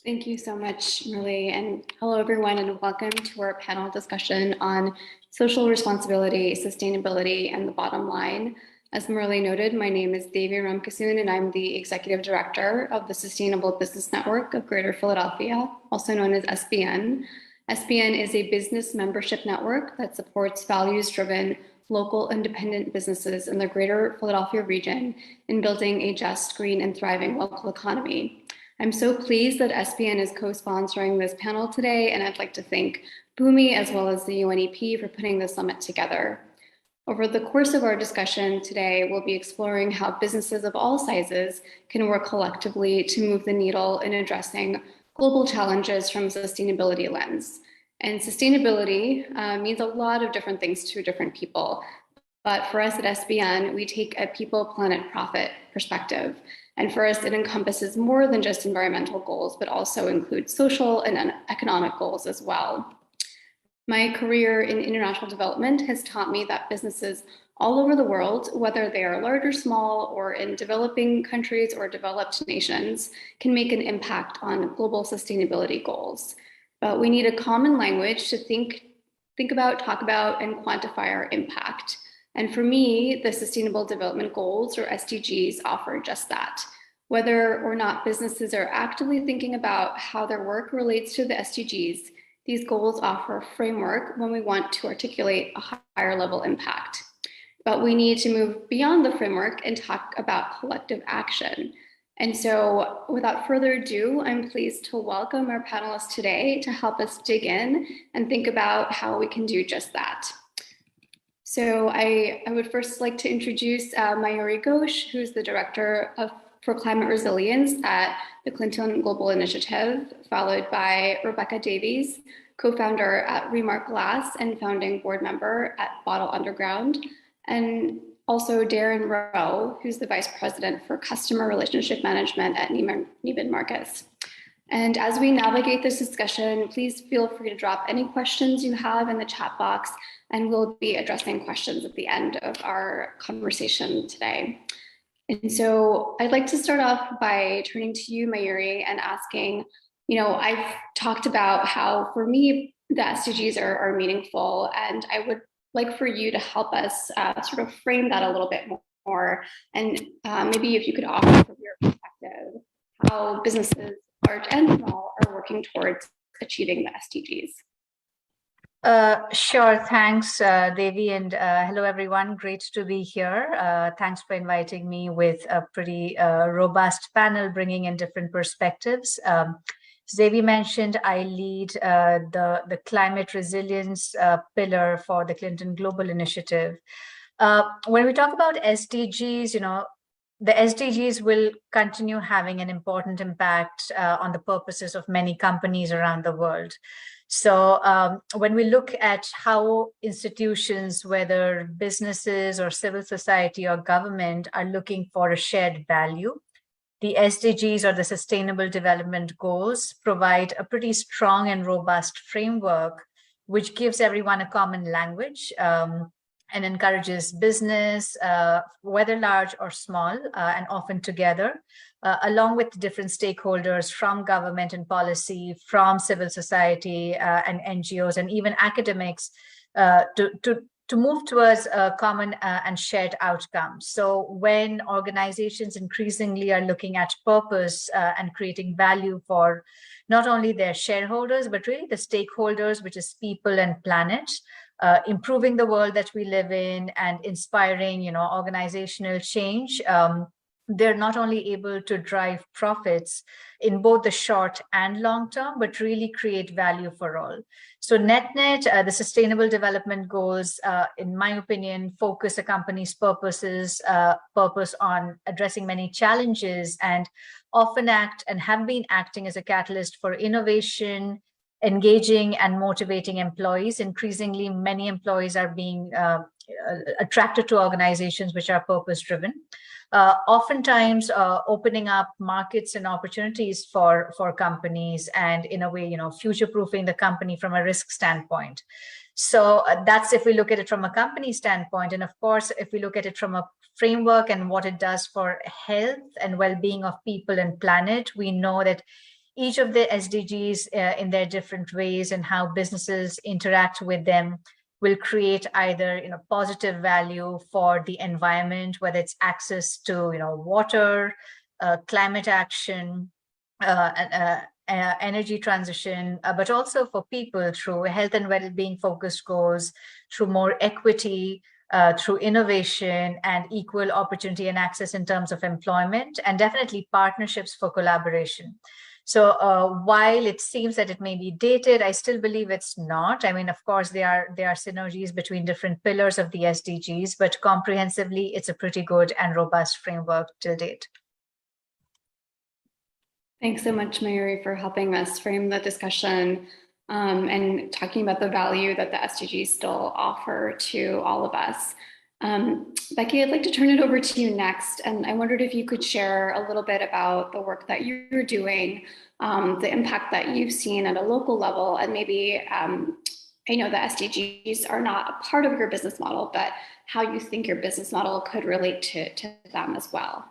Thank you so much, Murli, and hello everyone, and welcome to our panel discussion on social responsibility, sustainability, and the bottom line. As Murli noted, my name is Devi Ramkissoon, and I'm the Executive Director of the Sustainable Business Network of Greater Philadelphia, also known as SBN. SBN is a business membership network that supports values-driven local independent businesses in the Greater Philadelphia region in building a just, green, and thriving local economy. I'm so pleased that SBN is co-sponsoring this panel today, and I'd like to thank Bhumi as well as the UNEP for putting the summit together. Over the course of our discussion today, we'll be exploring how businesses of all sizes can work collectively to move the needle in addressing global challenges from a sustainability lens. And sustainability means a lot of different things to different people. But for us at SBN, we take a people, planet, profit perspective. And for us, it encompasses more than just environmental goals, but also includes social and economic goals as well. My career in international development has taught me that businesses all over the world, whether they are large or small, or in developing countries or developed nations, can make an impact on global sustainability goals. But we need a common language to think about, talk about, and quantify our impact. And for me, the Sustainable Development Goals, or SDGs, offer just that. Whether or not businesses are actively thinking about how their work relates to the SDGs, these goals offer a framework when we want to articulate a higher level impact. But we need to move beyond the framework and talk about collective action. And so without further ado, I'm pleased to welcome our panelists today to help us dig in and think about how we can do just that. So I would first like to introduce Mayuri Ghosh, who's the Director for Climate Resilience at the Clinton Global Initiative, followed by Rebecca Davies, co-founder at Remark Glass and founding board member at Bottle Underground, and also Darren Rowe, who's the Vice President for Customer Relationship Management at Neiman Marcus. And as we navigate this discussion, please feel free to drop any questions you have in the chat box, and we'll be addressing questions at the end of our conversation today. And so I'd like to start off by turning to you, Mayuri, and asking, I've talked about how, for me, the SDGs are meaningful, and I would like for you to help us sort of frame that a little bit more. And maybe if you could offer from your perspective, how businesses, large and small, are working towards achieving the SDGs. Sure. Thanks, Devi, and hello, everyone. Great to be here. Thanks for inviting me with a pretty robust panel, bringing in different perspectives. As Devi mentioned, I lead the climate resilience pillar for the Clinton Global Initiative. When we talk about SDGs, the SDGs will continue having an important impact on the purposes of many companies around the world. So when we look at how institutions, whether businesses or civil society or government, are looking for a shared value, the SDGs, or the Sustainable Development Goals, provide a pretty strong and robust framework, which gives everyone a common language and encourages business, whether large or small, and often together, along with different stakeholders from government and policy, from civil society and NGOs, and even academics, to move towards a common and shared outcome. So when organizations increasingly are looking at purpose and creating value for not only their shareholders, but really the stakeholders, which is people and planet, improving the world that we live in and inspiring, organizational change, they're not only able to drive profits in both the short and long term, but really create value for all. So net, the Sustainable Development Goals, in my opinion, focus a company's purpose on addressing many challenges and often act and have been acting as a catalyst for innovation, engaging and motivating employees. Increasingly, many employees are being attracted to organizations which are purpose-driven. Oftentimes opening up markets and opportunities for companies and in a way, future-proofing the company from a risk standpoint. So that's if we look at it from a company standpoint. And of course, if we look at it from a framework and what it does for health and well-being of people and planet, we know that each of the SDGs in their different ways and how businesses interact with them will create either positive value for the environment, whether it's access to water, climate action, energy transition, but also for people through health and well-being focused goals, through more equity, through innovation and equal opportunity and access in terms of employment, and definitely partnerships for collaboration. So while it seems that it may be dated, I still believe it's not. I mean, of course, there are synergies between different pillars of the SDGs, but comprehensively, it's a pretty good and robust framework till date. Thanks so much, Mayuri, for helping us frame the discussion and talking about the value that the SDGs still offer to all of us. Becky, I'd like to turn it over to you next. And I wondered if you could share a little bit about the work that you're doing, the impact that you've seen at a local level, and maybe, I know the SDGs are not a part of your business model, but how you think your business model could relate to them as well.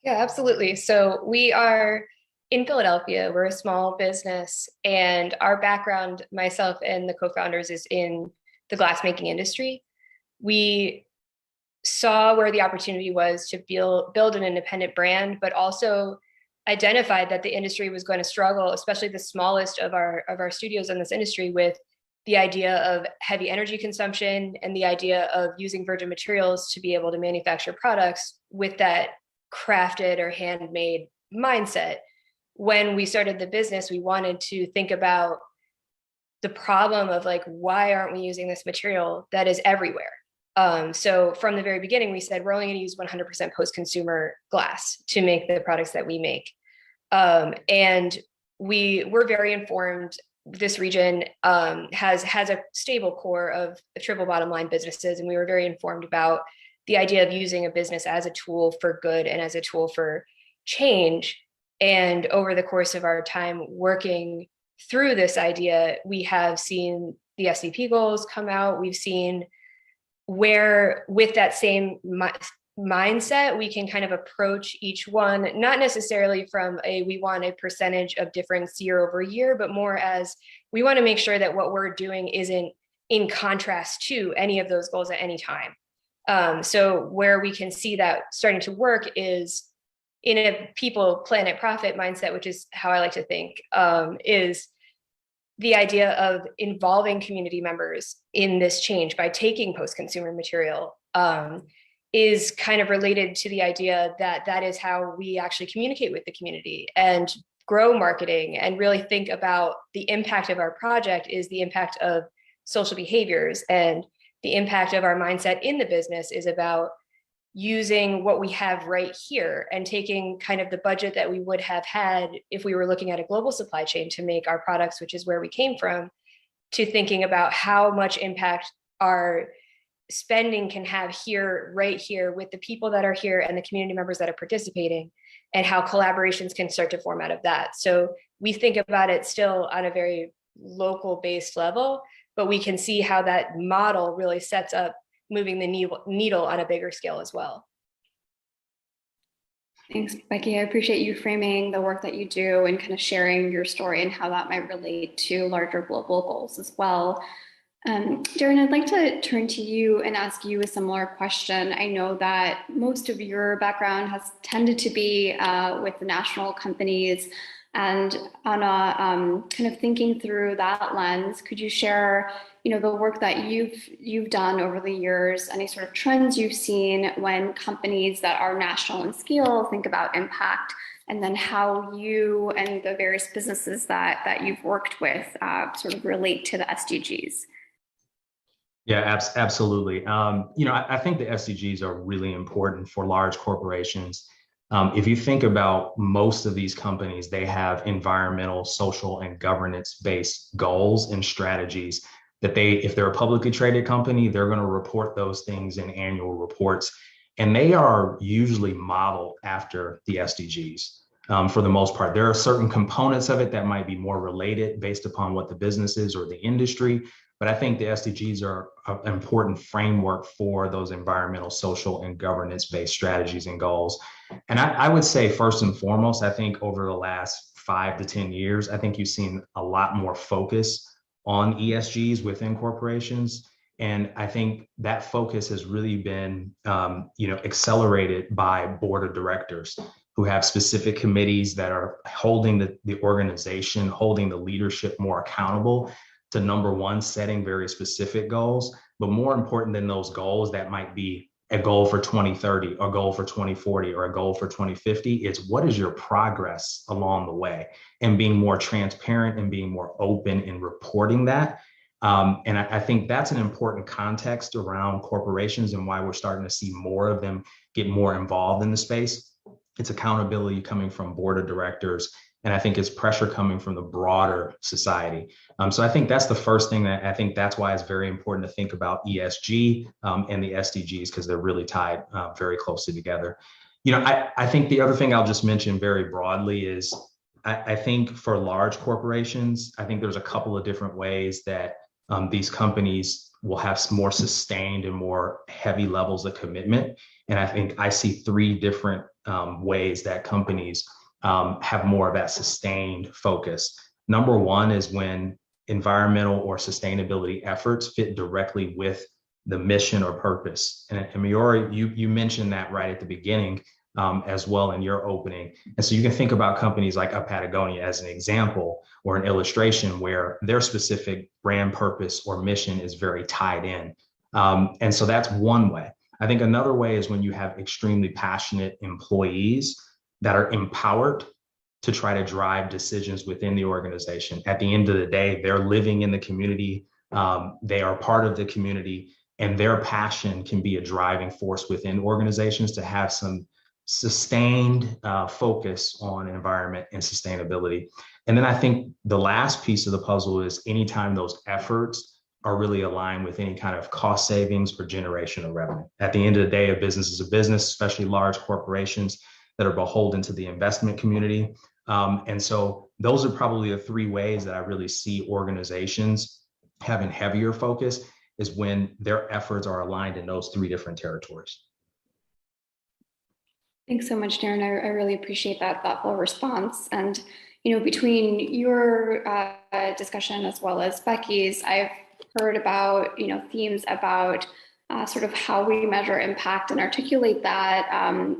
Yeah, absolutely. So we are in Philadelphia. We're a small business, and our background, myself and the co-founders, is in the glassmaking industry. We saw where the opportunity was to build an independent brand, but also identified that the industry was going to struggle, especially the smallest of our studios in this industry, with the idea of heavy energy consumption and the idea of using virgin materials to be able to manufacture products with that crafted or handmade mindset. When we started the business, we wanted to think about the problem of why aren't we using this material that is everywhere? So from the very beginning, we said, we're only going to use 100% post-consumer glass to make the products that we make. And we were very informed. This region has a stable core of triple bottom line businesses. And we were very informed about the idea of using a business as a tool for good and as a tool for change. And over the course of our time working through this idea, we have seen the SDP goals come out. We've seen where, with that same mindset, we can kind of approach each one, not necessarily from we want a percentage of difference year over year, but more as we want to make sure that what we're doing isn't in contrast to any of those goals at any time. So where we can see that starting to work is in a people, planet, profit mindset, which is how I like to think, is the idea of involving community members in this change by taking post-consumer material is kind of related to the idea that that is how we actually communicate with the community and grow marketing and really think about the impact of our project is the impact of social behaviors, and the impact of our mindset in the business is about using what we have right here and taking kind of the budget that we would have had if we were looking at a global supply chain to make our products, which is where we came from, to thinking about how much impact our spending can have here, right here, with the people that are here and the community members that are participating, and how collaborations can start to form out of that. So we think about it still on a very local based level, but we can see how that model really sets up moving the needle on a bigger scale as well. Thanks, Becky. I appreciate you framing the work that you do and kind of sharing your story and how that might relate to larger global goals as well. Darren, I'd like to turn to you and ask you a similar question. I know that most of your background has tended to be with the national companies, And on a kind of thinking through that lens, could you share, the work that you've done over the years, any sort of trends you've seen when companies that are national in scale think about impact, and then how you and the various businesses that you've worked with sort of relate to the SDGs? Yeah, absolutely. I think the SDGs are really important for large corporations. If you think about most of these companies, they have environmental, social, and governance-based goals and strategies that if they're a publicly traded company, they're going to report those things in annual reports. And they are usually modeled after the SDGs. For the most part, there are certain components of it that might be more related based upon what the business is or the industry. But I think the SDGs are an important framework for those environmental, social, and governance-based strategies and goals. And I would say, first and foremost, I think over the last 5 to 10 years, I think you've seen a lot more focus on ESGs within corporations. And I think that focus has really been, accelerated by board of directors who have specific committees that are holding the organization, holding the leadership more accountable to, number one, setting very specific goals, but more important than those goals, that might be a goal for 2030, a goal for 2040, or a goal for 2050. It's what is your progress along the way, and being more transparent and being more open in reporting that. And I think that's an important context around corporations and why we're starting to see more of them get more involved in the space. It's accountability coming from board of directors. And I think it's pressure coming from the broader society. So I think that's the first thing that I think that's why it's very important to think about ESG and the SDGs, because they're really tied very closely together. I think the other thing I'll just mention very broadly is I think for large corporations, I think there's a couple of different ways that these companies will have more sustained and more heavy levels of commitment. And I think I see 3 different ways that companies have more of that sustained focus. Number one is when environmental or sustainability efforts fit directly with the mission or purpose. And Miori, you mentioned that right at the beginning as well in your opening. And so you can think about companies like a Patagonia as an example or an illustration where their specific brand purpose or mission is very tied in. And so that's one way. I think another way is when you have extremely passionate employees that are empowered to try to drive decisions within the organization. At the end of the day, they're living in the community, they are part of the community, and their passion can be a driving force within organizations to have some sustained focus on environment and sustainability. And then I think the last piece of the puzzle is anytime those efforts are really aligned with any kind of cost savings or generation of revenue. At the end of the day, a business is a business, especially large corporations that are beholden to the investment community. And so those are probably the 3 ways that I really see organizations having heavier focus, is when their efforts are aligned in those 3 different territories. Thanks so much, Darren. I really appreciate that thoughtful response. And, between your discussion as well as Becky's, I've heard about, themes about sort of how we measure impact and articulate that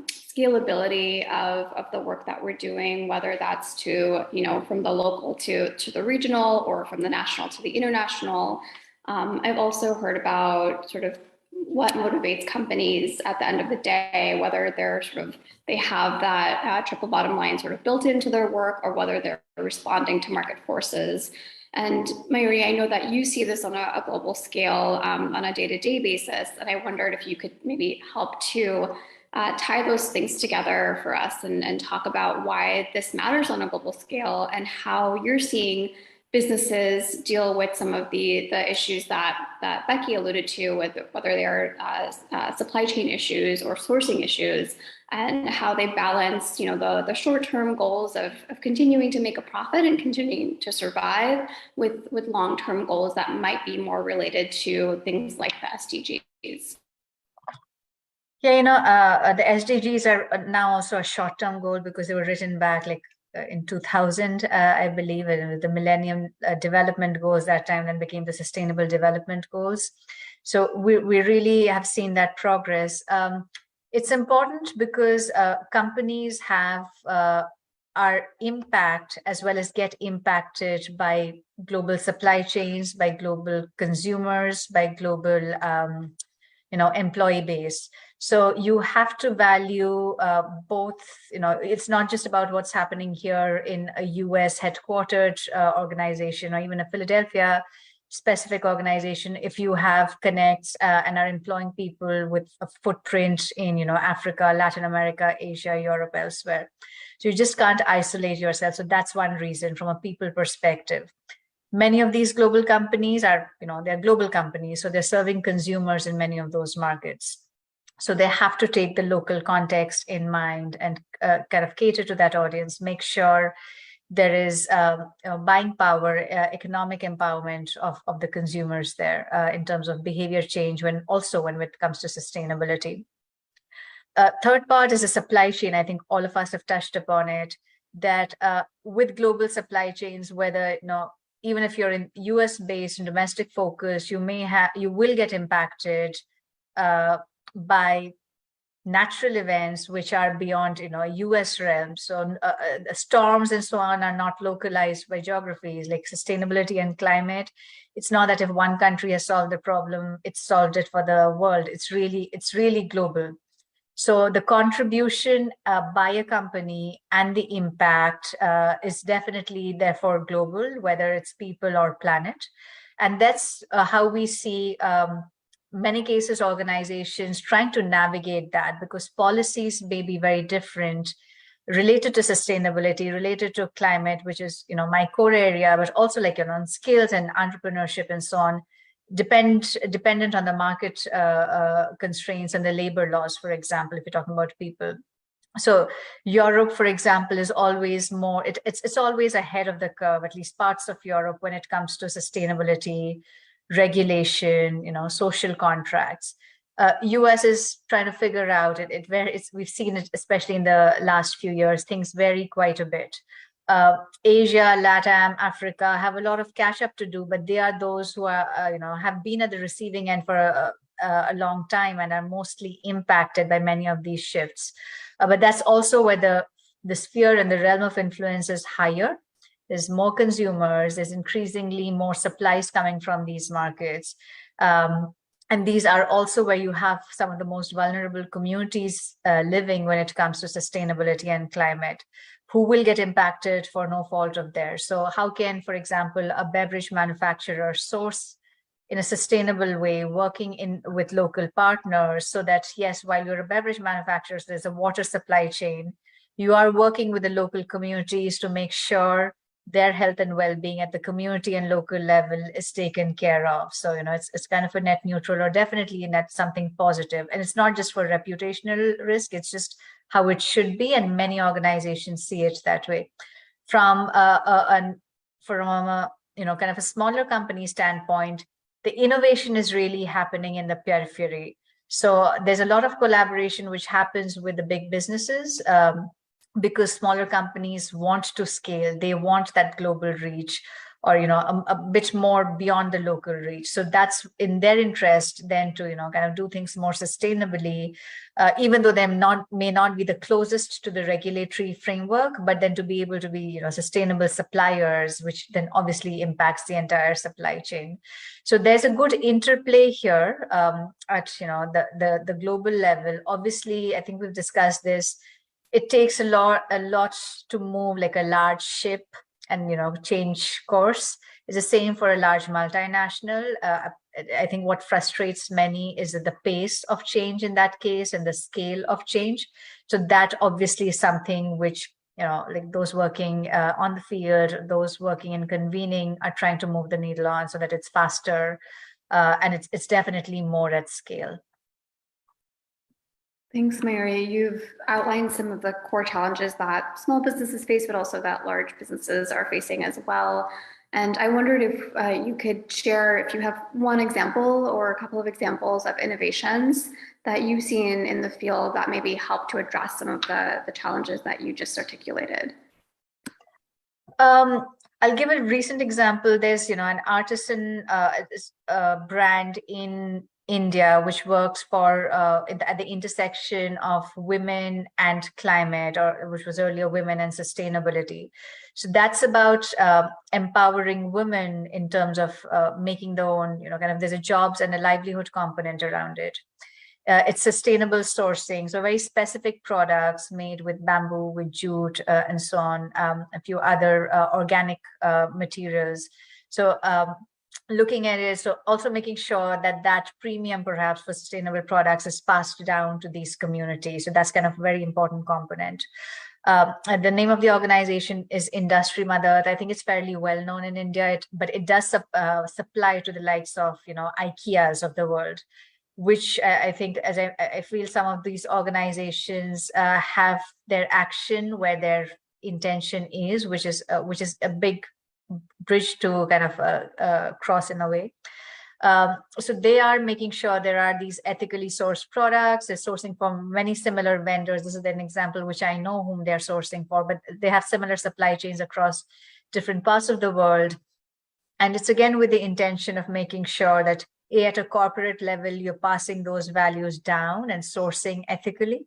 scalability of the work that we're doing, whether that's to, from the local to the regional, or from the national to the international. I've also heard about sort of what motivates companies at the end of the day, whether they have that triple bottom line sort of built into their work, or whether they're responding to market forces. And Mayuri, I know that you see this on a global scale on a day-to-day basis, and I wondered if you could maybe help to tie those things together for us and talk about why this matters on a global scale, and how you're seeing businesses deal with some of the issues that Becky alluded to, with whether they are supply chain issues or sourcing issues, and how they balance, the short-term goals of continuing to make a profit and continuing to survive with long-term goals that might be more related to things like the SDGs. Yeah, the SDGs are now also a short-term goal because they were written back in 2000, I believe, and the Millennium Development Goals that time then became the Sustainable Development Goals. So we really have seen that progress. It's important because companies have our impact as well as get impacted by global supply chains, by global consumers, by global employee base. So you have to value both. It's not just about what's happening here in a US headquartered organization or even a Philadelphia specific organization. If you have connects and are employing people with a footprint in Africa, Latin America, Asia, Europe, elsewhere. So you just can't isolate yourself. So that's one reason from a people perspective. Many of these global companies are, they're global companies, so they're serving consumers in many of those markets. So they have to take the local context in mind and kind of cater to that audience, make sure there is buying power, economic empowerment of the consumers there in terms of behavior change when it comes to sustainability. Third part is the supply chain. I think all of us have touched upon it, that with global supply chains, whether, even if you're in US based and domestic focus, you will get impacted by natural events which are beyond US realm. So storms and so on are not localized by geographies, like sustainability and climate. It's not that if one country has solved the problem, it's solved it for the world. It's really global. So the contribution by a company and the impact is definitely therefore global, whether it's people or planet. And that's how we see many cases organizations trying to navigate that, because policies may be very different related to sustainability, related to climate, which is my core area, but also like on skills and entrepreneurship and so on, dependent on the market constraints and the labor laws, for example, if you're talking about people. So Europe, for example, is always more, it's always ahead of the curve, at least parts of Europe, when it comes to sustainability, regulation, social contracts. US is trying to figure out we've seen it, especially in the last few years, things vary quite a bit. Asia, LATAM, Africa have a lot of catch up to do, but they are those who are, have been at the receiving end for a long time and are mostly impacted by many of these shifts. But that's also where the sphere and the realm of influence is higher. There's more consumers, there's increasingly more supplies coming from these markets. And these are also where you have some of the most vulnerable communities living when it comes to sustainability and climate, who will get impacted for no fault of theirs. So how can, for example, a beverage manufacturer source in a sustainable way, working with local partners, so that, yes, while you're a beverage manufacturer, there's a water supply chain, you are working with the local communities to make sure their health and well-being at the community and local level is taken care of. So, it's kind of a net neutral, or definitely net something positive. And it's not just for reputational risk, it's just how it should be. And many organizations see it that way. From a kind of a smaller company standpoint, the innovation is really happening in the periphery. So there's a lot of collaboration which happens with the big businesses, because smaller companies want to scale, they want that global reach, or a bit more beyond the local reach. So that's in their interest then to kind of do things more sustainably, even though they may not be the closest to the regulatory framework, but then to be able to be sustainable suppliers, which then obviously impacts the entire supply chain. So there's a good interplay here at the global level. Obviously, I think we've discussed this. It takes a lot to move like a large ship and change course. It's the same for a large multinational. I think what frustrates many is the pace of change in that case and the scale of change. So that obviously is something which like those working on the field, those working in convening are trying to move the needle on, so that it's faster and it's definitely more at scale. Thanks, Mary. You've outlined some of the core challenges that small businesses face, but also that large businesses are facing as well. And I wondered if you could share, if you have one example or a couple of examples of innovations that you've seen in the field that maybe help to address some of the challenges that you just articulated. I'll give a recent example. There's, an artisan brand in India, which works for at the intersection of women and climate, or which was earlier women and sustainability. So that's about empowering women in terms of making their own, kind of, there's a jobs and a livelihood component around it. It's sustainable sourcing, so very specific products made with bamboo, with jute, and so on, a few other organic materials. So looking at it, so also making sure that that premium perhaps for sustainable products is passed down to these communities. So that's kind of a very important component. The name of the organization is Industry Mother Earth. I think it's fairly well known in India, but it does supply to the likes of, IKEAs of the world, which I think, as I feel some of these organizations have their action where their intention is, which is a big bridge to kind of cross in a way. So they are making sure there are these ethically sourced products. They're sourcing from many similar vendors. This is an example which I know whom they're sourcing for, but they have similar supply chains across different parts of the world. And it's again with the intention of making sure that at a corporate level, you're passing those values down and sourcing ethically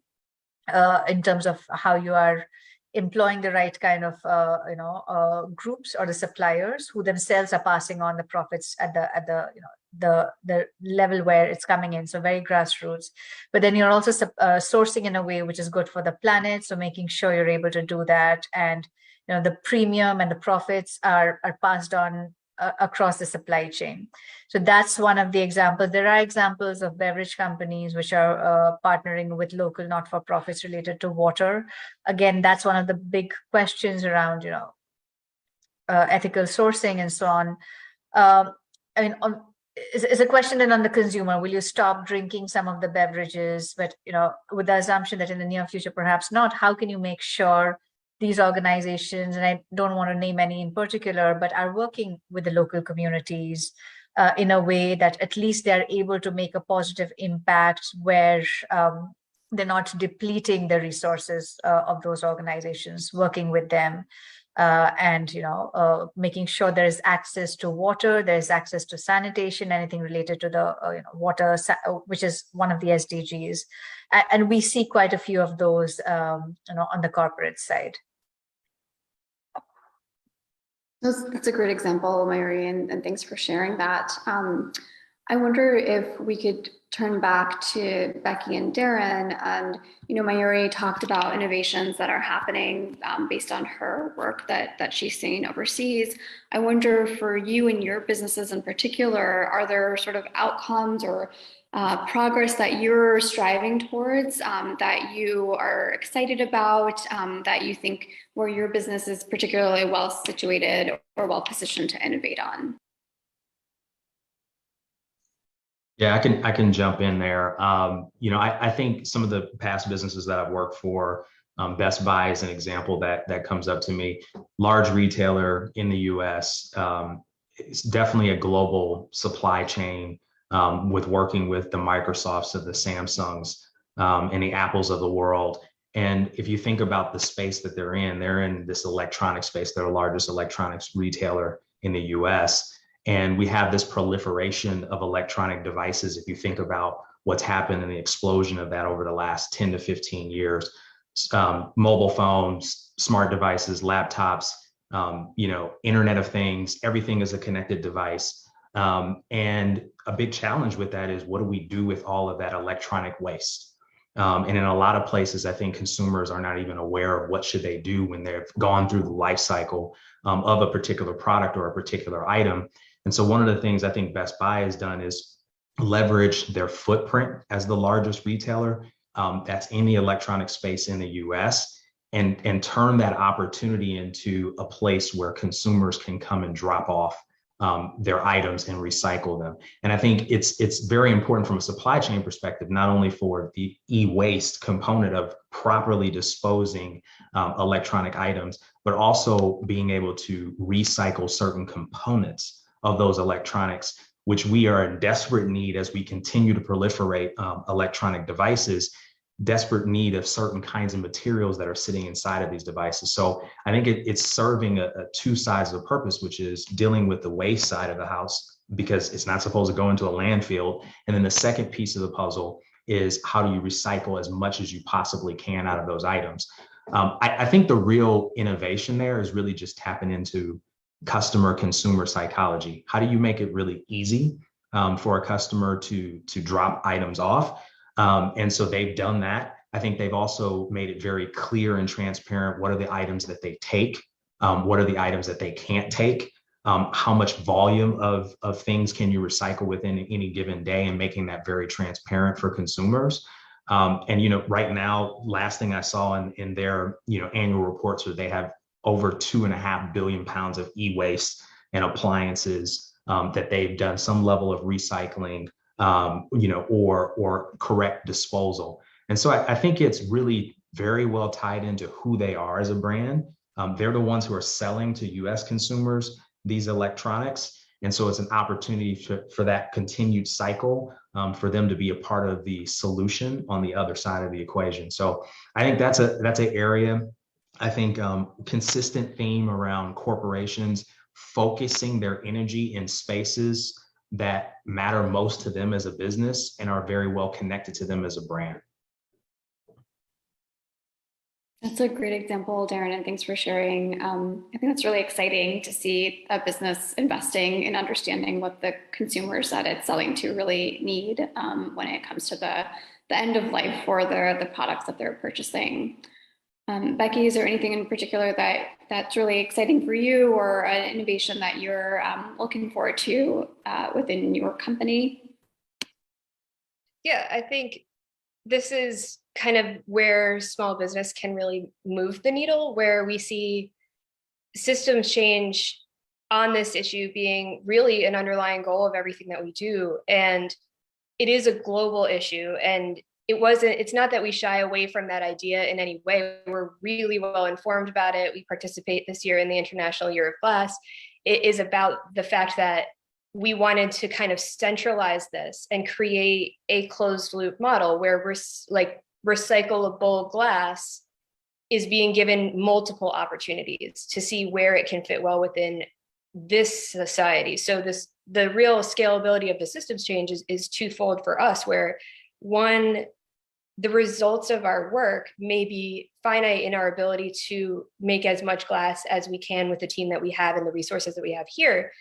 in terms of how you are employing the right kind of groups or the suppliers who themselves are passing on the profits at the level where it's coming in. So very grassroots, but then you're also sourcing in a way which is good for the planet. So making sure you're able to do that, and the premium and the profits are passed on across the supply chain. So that's one of the examples. There are examples of beverage companies which are partnering with local not-for-profits related to water. Again, that's one of the big questions around, ethical sourcing and so on. It's a question then on the consumer. Will you stop drinking some of the beverages? But, with the assumption that in the near future, perhaps not, how can you make sure these organizations, and I don't want to name any in particular, but are working with the local communities in a way that at least they're able to make a positive impact where they're not depleting the resources of those organizations, working with them and making sure there is access to water, there is access to sanitation, anything related to the water, which is one of the SDGs. And we see quite a few of those on the corporate side. That's a great example, Mayuri, and thanks for sharing that. I wonder if we could turn back to Becky and Darren. And Mayuri talked about innovations that are happening based on her work that she's seeing overseas. I wonder, for you and your businesses in particular, are there sort of outcomes or progress that you're striving towards, that you are excited about, that you think where your business is particularly well situated or well positioned to innovate on? Yeah, I can jump in there. I think some of the past businesses that I've worked for, Best Buy is an example that comes up to me. Large retailer in the US, it's definitely a global supply chain, with working with the Microsofts of the Samsungs and the Apples of the world. And if you think about the space that they're in this electronic space. They're the largest electronics retailer in the US. And we have this proliferation of electronic devices. If you think about what's happened and the explosion of that over the last 10 to 15 years, mobile phones, smart devices, laptops, Internet of Things, everything is a connected device. And a big challenge with that is, what do we do with all of that electronic waste? And in a lot of places, I think consumers are not even aware of what should they do when they've gone through the life cycle of a particular product or a particular item. And so one of the things I think Best Buy has done is leverage their footprint as the largest retailer that's in the electronic space in the US, and turn that opportunity into a place where consumers can come and drop off their items and recycle them. And I think it's very important from a supply chain perspective, not only for the e-waste component of properly disposing electronic items, but also being able to recycle certain components of those electronics, which we are in desperate need as we continue to proliferate electronic devices, desperate need of certain kinds of materials that are sitting inside of these devices. So I think it's serving a two sides of the purpose, which is dealing with the waste side of the house because it's not supposed to go into a landfill. And then the second piece of the puzzle is how do you recycle as much as you possibly can out of those items? I think the real innovation there is really just tapping into customer consumer psychology. How do you make it really easy for a customer to drop items off? And so they've done that. I think they've also made it very clear and transparent. What are the items that they take? What are the items that they can't take? How much volume of things can you recycle within any given day, and making that very transparent for consumers. And right now, last thing I saw in their annual reports, where they have over 2.5 billion pounds of e-waste and appliances that they've done some level of recycling, or correct disposal. And so I think it's really very well tied into who they are as a brand. They're the ones who are selling to US consumers these electronics. And so it's an opportunity for that continued cycle, for them to be a part of the solution on the other side of the equation. So I think that's an area. I think consistent theme around corporations focusing their energy in spaces that matter most to them as a business and are very well connected to them as a brand. That's a great example, Darren, and thanks for sharing. I think that's really exciting to see a business investing in understanding what the consumers that it's selling to really need when it comes to the end of life for the products that they're purchasing. Becky, is there anything in particular that's really exciting for you, or an innovation that you're looking forward to within your company? Yeah, I think this is kind of where small business can really move the needle, where we see systems change on this issue being really an underlying goal of everything that we do. And it is a global issue. And it's not that we shy away from that idea in any way. We're really well informed about it. We participate this year in the International Year of Glass. It is about the fact that we wanted to kind of centralize this and create a closed loop model where we're like recyclable glass is being given multiple opportunities to see where it can fit well within this society. So the real scalability of the systems change is twofold for us, where one, the results of our work may be finite in our ability to make as much glass as we can with the team that we have and the resources that we have here.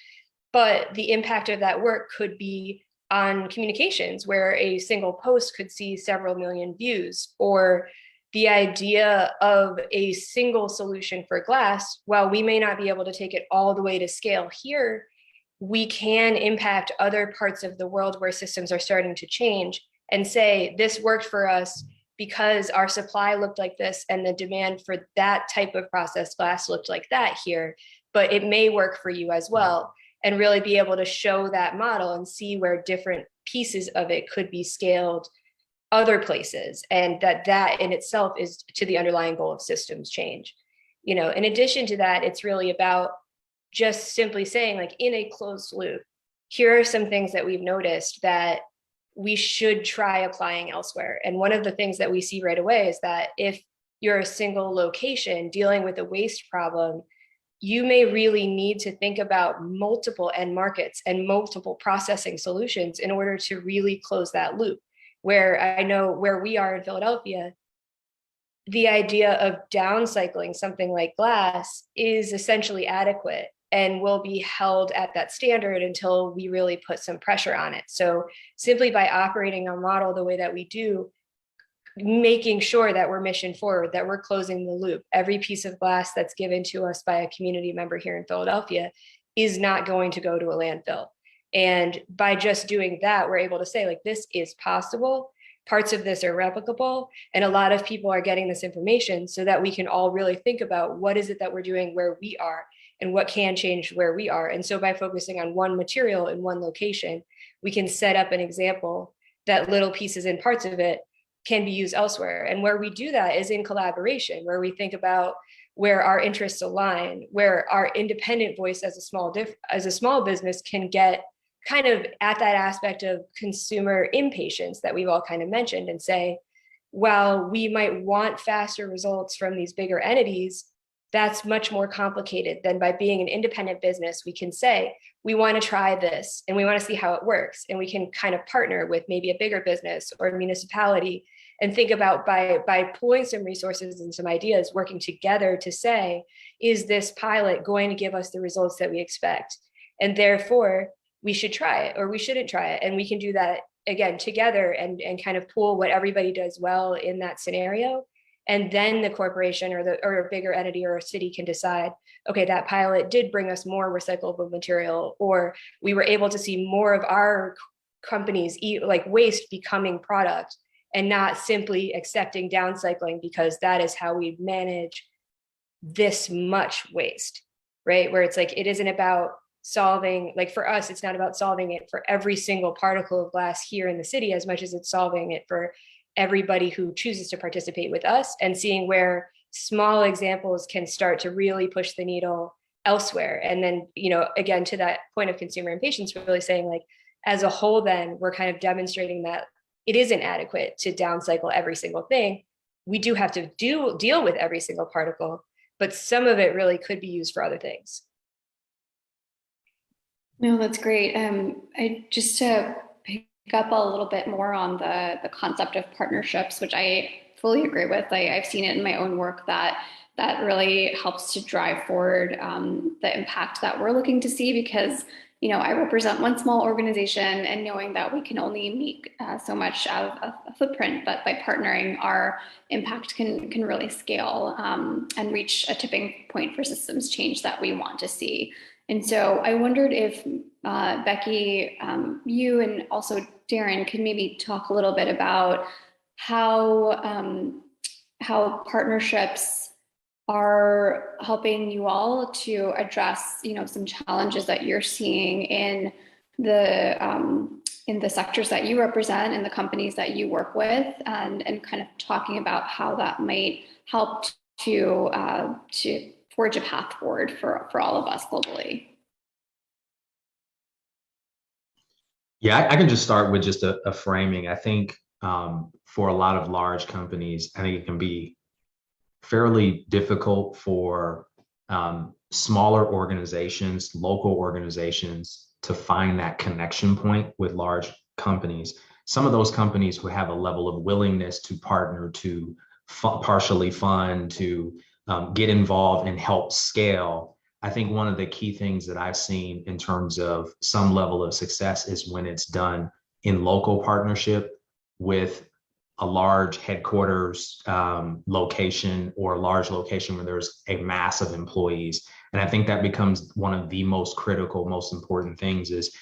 But the impact of that work could be on communications, where a single post could see several million views, or the idea of a single solution for glass. While we may not be able to take it all the way to scale here, we can impact other parts of the world where systems are starting to change and say, this worked for us because our supply looked like this and the demand for that type of processed glass looked like that here, but it may work for you as well. And really be able to show that model and see where different pieces of it could be scaled other places. And that in itself is to the underlying goal of systems change. In addition to that, it's really about just simply saying, like, in a closed loop, here are some things that we've noticed that we should try applying elsewhere. And one of the things that we see right away is that if you're a single location dealing with a waste problem, you may really need to think about multiple end markets and multiple processing solutions in order to really close that loop. Where I know where we are in Philadelphia, the idea of downcycling something like glass is essentially adequate and will be held at that standard until we really put some pressure on it. So simply by operating our model the way that we do, making sure that we're mission forward, that we're closing the loop. Every piece of glass that's given to us by a community member here in Philadelphia is not going to go to a landfill. And by just doing that, we're able to say, like, this is possible. Parts of this are replicable. And a lot of people are getting this information so that we can all really think about what is it that we're doing where we are and what can change where we are. And so by focusing on one material in one location, we can set up an example that little pieces and parts of it can be used elsewhere. And where we do that is in collaboration, where we think about where our interests align, where our independent voice as a small business can get kind of at that aspect of consumer impatience that we've all kind of mentioned, and say, while we might want faster results from these bigger entities, that's much more complicated than by being an independent business. We can say, we want to try this and we want to see how it works. And we can kind of partner with maybe a bigger business or a municipality and think about by pulling some resources and some ideas, working together to say, is this pilot going to give us the results that we expect? And therefore, we should try it or we shouldn't try it. And we can do that again together and kind of pool what everybody does well in that scenario. And then the corporation or a bigger entity or a city can decide, okay, that pilot did bring us more recyclable material, or we were able to see more of our companies like waste becoming product and not simply accepting downcycling because that is how we manage this much waste, right? Where it's like, it isn't about solving, like for us, it's not about solving it for every single particle of glass here in the city as much as it's solving it for everybody who chooses to participate with us, and seeing where small examples can start to really push the needle elsewhere. And then, again, to that point of consumer impatience, really saying like, as a whole, then we're kind of demonstrating that it isn't adequate to downcycle every single thing. We do have to deal with every single particle, but some of it really could be used for other things. No, that's great. Just to pick up a little bit more on the concept of partnerships, which I fully agree with. I've seen it in my own work that really helps to drive forward the impact that we're looking to see, because I represent one small organization, and knowing that we can only make so much of a footprint, but by partnering, our impact can really scale and reach a tipping point for systems change that we want to see. And so I wondered if Becky, you and also Darren could maybe talk a little bit about how partnerships are helping you all to address, some challenges that you're seeing in the sectors that you represent and the companies that you work with, and kind of talking about how that might help to forge a path forward for all of us globally. Yeah, I can just start with just a framing. I think for a lot of large companies, I think it can be fairly difficult for smaller organizations, local organizations, to find that connection point with large companies. Some of those companies who have a level of willingness to partner, to partially fund, to get involved and help scale. I think one of the key things that I've seen in terms of some level of success is when it's done in local partnership with a large headquarters location, or a large location where there's a mass of employees. And I think that becomes one of the most critical, most important things, is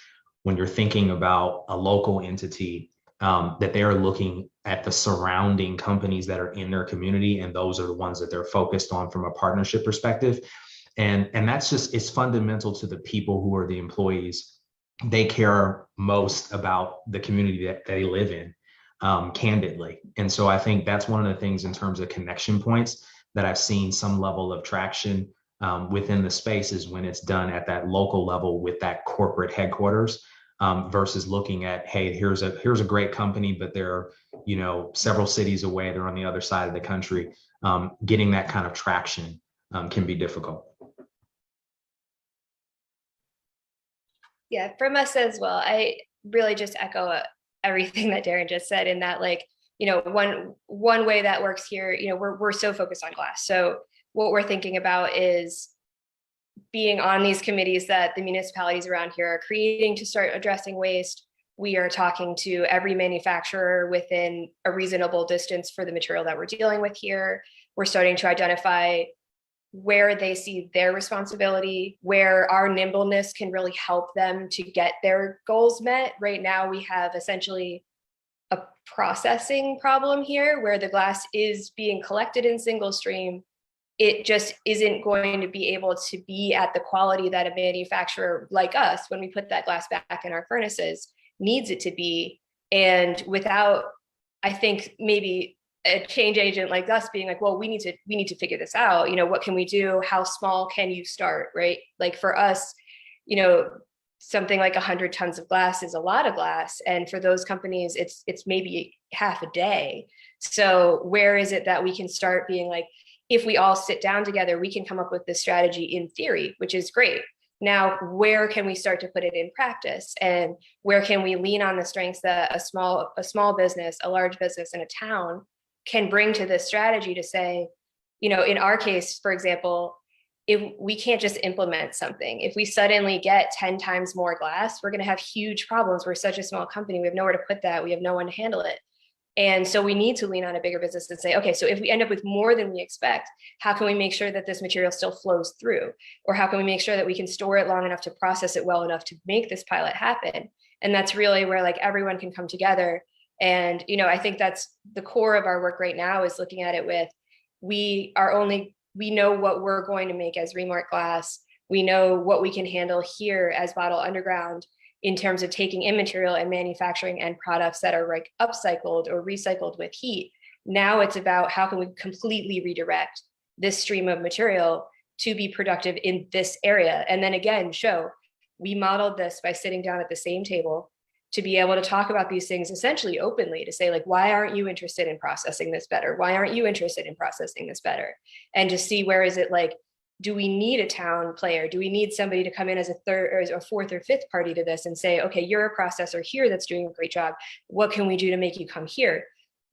when you're thinking about a local entity, that they're looking at the surrounding companies that are in their community, and those are the ones that they're focused on from a partnership perspective. And that's just, it's fundamental to the people who are the employees. They care most about the community that they live in, candidly. And so I think that's one of the things in terms of connection points that I've seen some level of traction within the space, is when it's done at that local level with that corporate headquarters, versus looking at, hey, here's a great company, but they're, several cities away, they're on the other side of the country. Getting that kind of traction can be difficult. Yeah, from us as well. I really just echo everything that Darren just said, in that, like, one way that works here, we're so focused on glass. So what we're thinking about is being on these committees that the municipalities around here are creating to start addressing waste. We are talking to every manufacturer within a reasonable distance for the material that we're dealing with here. We're starting to identify where they see their responsibility, where our nimbleness can really help them to get their goals met. Right now, we have essentially a processing problem here, where the glass is being collected in single stream. It just isn't going to be able to be at the quality that a manufacturer like us, when we put that glass back in our furnaces, needs it to be. And without, I think, maybe a change agent like us being like, well, we need to figure this out. What can we do? How small can you start, right? Like for us, something like 100 tons of glass is a lot of glass. And for those companies, it's maybe half a day. So where is it that we can start being like, if we all sit down together, we can come up with this strategy in theory, which is great. Now, where can we start to put it in practice? And where can we lean on the strengths that a small business, a large business in a town can bring to this strategy to say, you know, in our case, for example, if we can't just implement something. If we suddenly get 10 times more glass, we're going to have huge problems. We're such a small company. We have nowhere to put that. We have no one to handle it. And so we need to lean on a bigger business and say, okay, so if we end up with more than we expect, how can we make sure that this material still flows through? Or how can we make sure that we can store it long enough to process it well enough to make this pilot happen? And that's really where like everyone can come together. And, you know, I think that's the core of our work right now is looking at it with, we know what we're going to make as Remark glass. We know what we can handle here as Bottle Underground in terms of taking in material and manufacturing end products that are like upcycled or recycled with heat. Now it's about how can we completely redirect this stream of material to be productive in this area. And then again, we modeled this by sitting down at the same table to be able to talk about these things essentially openly, to say like, why aren't you interested in processing this better? Why aren't you interested in processing this better? And to see where is it like, do we need a town player? Do we need somebody to come in as a third or a fourth or fifth party to this and say, okay, you're a processor here that's doing a great job. What can we do to make you come here?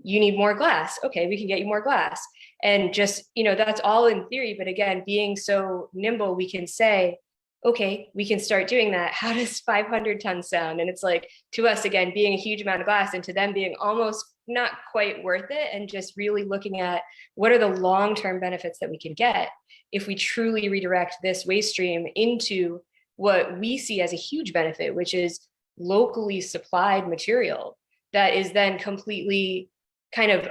You need more glass. Okay, we can get you more glass. And just, you know, that's all in theory. But again, being so nimble, we can say, okay, we can start doing that. How does 500 tons sound? And it's like, to us, again, being a huge amount of glass and to them being almost not quite worth it. And just really looking at what are the long-term benefits that we can get if we truly redirect this waste stream into what we see as a huge benefit, which is locally supplied material that is then completely kind of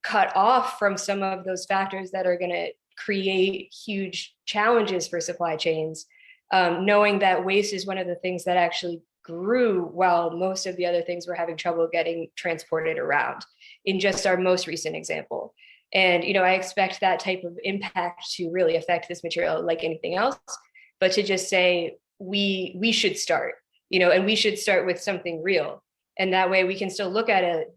cut off from some of those factors that are going to create huge challenges for supply chains, knowing that waste is one of the things that actually grew while most of the other things were having trouble getting transported around in just our most recent example. And, you know, I expect that type of impact to really affect this material like anything else, but to just say, we should start, you know, and we should start with something real. And that way we can still look at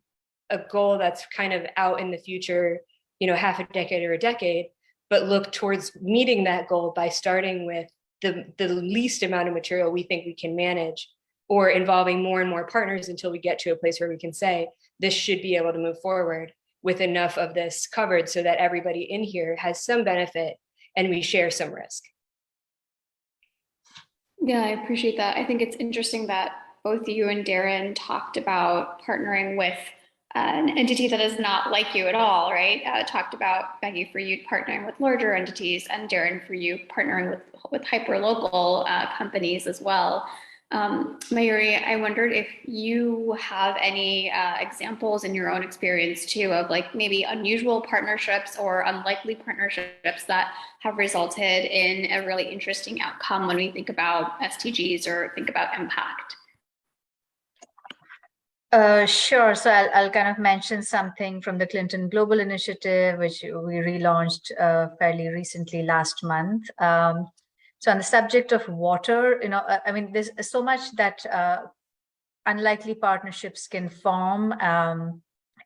a goal that's kind of out in the future, you know, half a decade or a decade, but look towards meeting that goal by starting with the least amount of material we think we can manage, or involving more and more partners until we get to a place where we can say, this should be able to move forward with enough of this covered so that everybody in here has some benefit and we share some risk. Yeah, I appreciate that. I think it's interesting that both you and Darren talked about partnering with an entity that is not like you at all, right? Talked about, Becky, for you partnering with larger entities, and Darren, for you partnering with hyper-local companies as well. Mayuri, I wondered if you have any examples in your own experience too of like maybe unusual partnerships or unlikely partnerships that have resulted in a really interesting outcome when we think about SDGs or think about impact. Sure. So I'll kind of mention something from the Clinton Global Initiative, which we relaunched fairly recently last month. So on the subject of water, you know, I mean, there's so much that unlikely partnerships can form.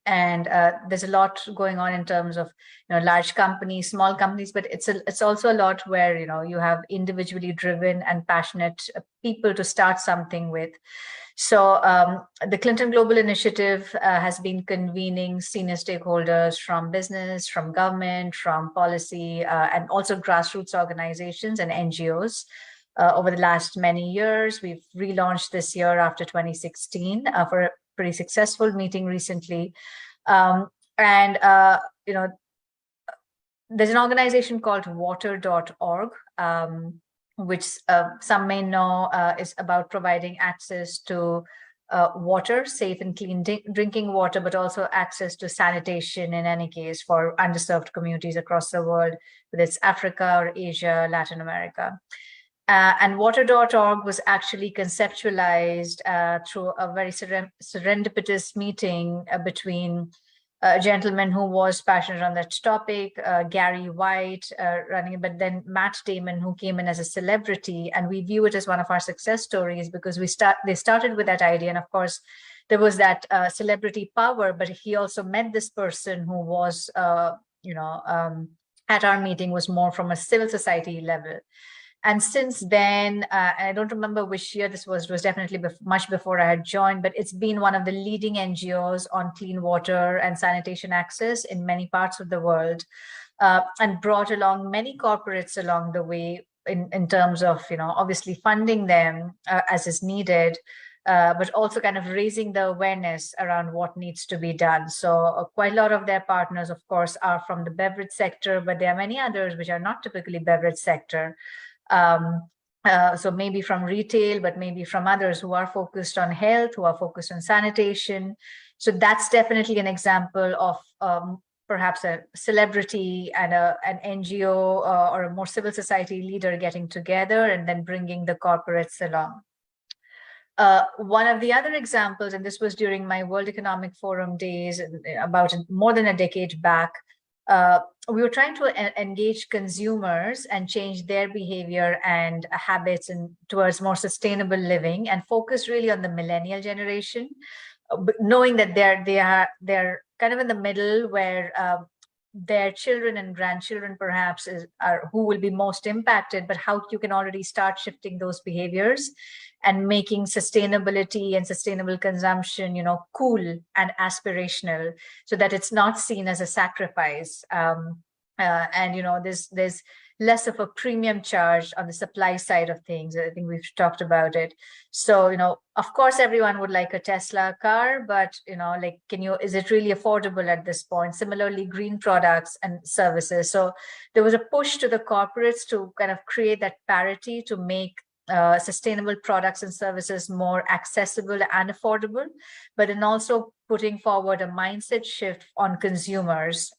And there's a lot going on in terms of, you know, large companies, small companies, but it's also a lot where, you know, you have individually driven and passionate people to start something with. So the Clinton Global Initiative has been convening senior stakeholders from business, from government, from policy, and also grassroots organizations and NGOs over the last many years. We've relaunched this year after 2016 for a pretty successful meeting recently. You know, there's an organization called water.org, which some may know is about providing access to water, safe and clean drinking water, but also access to sanitation in any case for underserved communities across the world, whether it's Africa or Asia, Latin America. And water.org was actually conceptualized through a very serendipitous meeting between a gentleman who was passionate on that topic, Gary White running it, but then Matt Damon, who came in as a celebrity. And we view it as one of our success stories because they started with that idea. And of course, there was that celebrity power, but he also met this person who was, at our meeting was more from a civil society level. And since then, I don't remember which year this was definitely much before I had joined, but it's been one of the leading NGOs on clean water and sanitation access in many parts of the world, and brought along many corporates along the way in terms of, obviously funding them as is needed, but also kind of raising the awareness around what needs to be done. So quite a lot of their partners, of course, are from the beverage sector, but there are many others which are not typically beverage sector. So maybe from retail, but maybe from others who are focused on health, who are focused on sanitation. So that's definitely an example of perhaps a celebrity and an NGO or a more civil society leader getting together and then bringing the corporates along. One of the other examples, and this was during my World Economic Forum days about more than a decade back, we were trying to engage consumers and change their behavior and habits towards more sustainable living, and focus really on the millennial generation, knowing that they're kind of in the middle where their children and grandchildren perhaps are who will be most impacted, but how you can already start shifting those behaviors and making sustainability and sustainable consumption, cool and aspirational, so that it's not seen as a sacrifice. And there's less of a premium charge on the supply side of things. I think we've talked about it. So, of course, everyone would like a Tesla car, but, is it really affordable at this point? Similarly, green products and services. So there was a push to the corporates to kind of create that parity to make sustainable products and services more accessible and affordable, but in also putting forward a mindset shift on consumers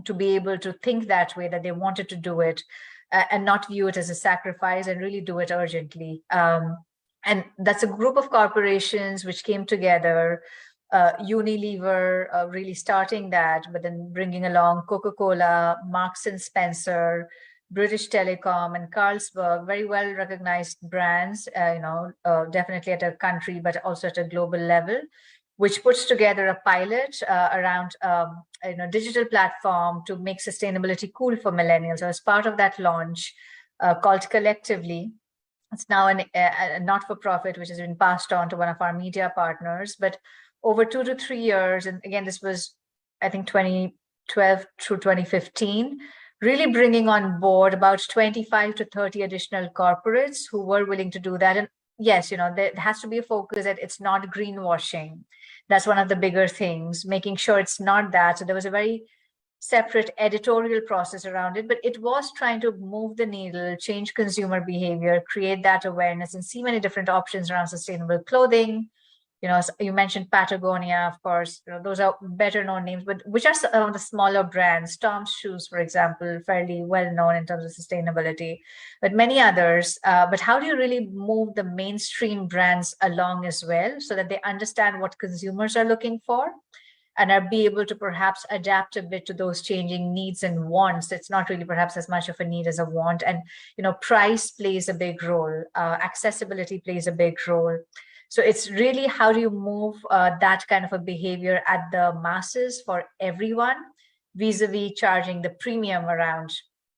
to be able to think that way, that they wanted to do it and not view it as a sacrifice and really do it urgently. And that's a group of corporations which came together, Unilever really starting that, but then bringing along Coca-Cola, Marks and Spencer, British Telecom, and Carlsberg, very well recognized brands, definitely at a country, but also at a global level, which puts together a pilot around digital platform to make sustainability cool for millennials. So as part of that launch called Collectively, it's now a not-for-profit, which has been passed on to one of our media partners. But over 2 to 3 years, and again, this was, I think, 2012 through 2015, really bringing on board about 25 to 30 additional corporates who were willing to do that. And yes, there has to be a focus that it's not greenwashing. That's one of the bigger things, making sure it's not that. So there was a very separate editorial process around it, but it was trying to move the needle, change consumer behavior, create that awareness, and see many different options around sustainable clothing. You mentioned Patagonia, of course, those are better known names, but which are some of the smaller brands. Tom's Shoes, for example, fairly well known in terms of sustainability, but many others. But how do you really move the mainstream brands along as well, so that they understand what consumers are looking for and are be able to perhaps adapt a bit to those changing needs and wants? It's not really perhaps as much of a need as a want. And, price plays a big role. Accessibility plays a big role. So it's really how do you move that kind of a behavior at the masses for everyone, vis-a-vis charging the premium around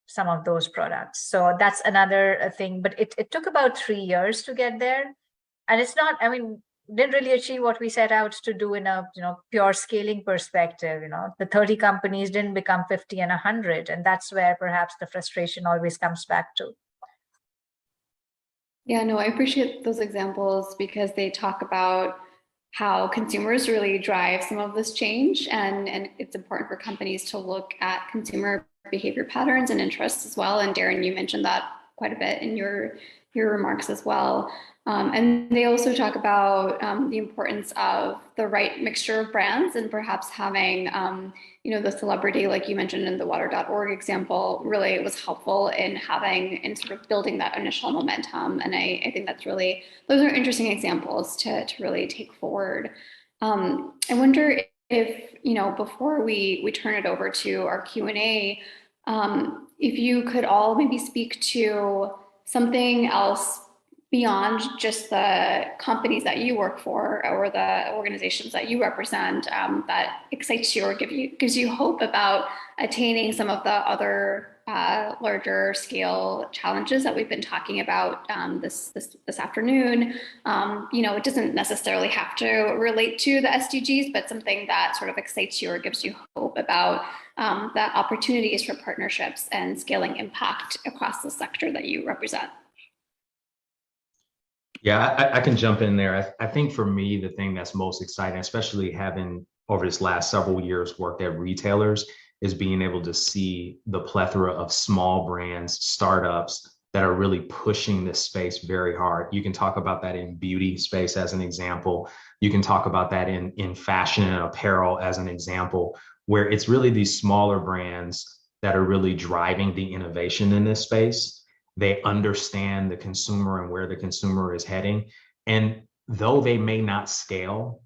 some of those products. So that's another thing, but it took about 3 years to get there. And it's not, didn't really achieve what we set out to do in a pure scaling perspective. The 30 companies didn't become 50 and 100. And that's where perhaps the frustration always comes back to. Yeah, no, I appreciate those examples because they talk about how consumers really drive some of this change, and it's important for companies to look at consumer behavior patterns and interests as well. And Darren, you mentioned that quite a bit in your remarks as well. And they also talk about the importance of the right mixture of brands, and perhaps having, the celebrity, like you mentioned in the water.org example, really was helpful in sort of building that initial momentum. And I think that's really, those are interesting examples to really take forward. I wonder if, before we turn it over to our Q&A, if you could all maybe speak to something else beyond just the companies that you work for or the organizations that you represent, that excites you or gives you hope about attaining some of the other larger scale challenges that we've been talking about this afternoon. It doesn't necessarily have to relate to the SDGs, but something that sort of excites you or gives you hope about the opportunities for partnerships and scaling impact across the sector that you represent. Yeah, I can jump in there. I think for me, the thing that's most exciting, especially having over this last several years worked at retailers, is being able to see the plethora of small brands, startups that are really pushing this space very hard. You can talk about that in beauty space as an example. You can talk about that in fashion and apparel as an example, where it's really these smaller brands that are really driving the innovation in this space. They understand the consumer and where the consumer is heading. And though they may not scale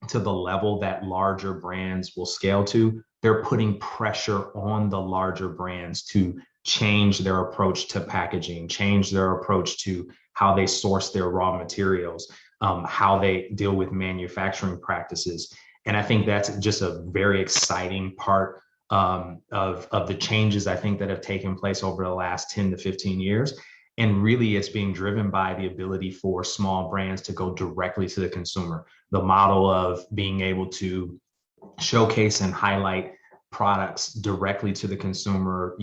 to the level that larger brands will scale to, they're putting pressure on the larger brands to change their approach to packaging, change their approach to how they source their raw materials, how they deal with manufacturing practices. And I think that's just a very exciting part of the changes I think that have taken place over the last 10 to 15 years. And really it's being driven by the ability for small brands to go directly to the consumer. The model of being able to showcase and highlight products directly to the consumer,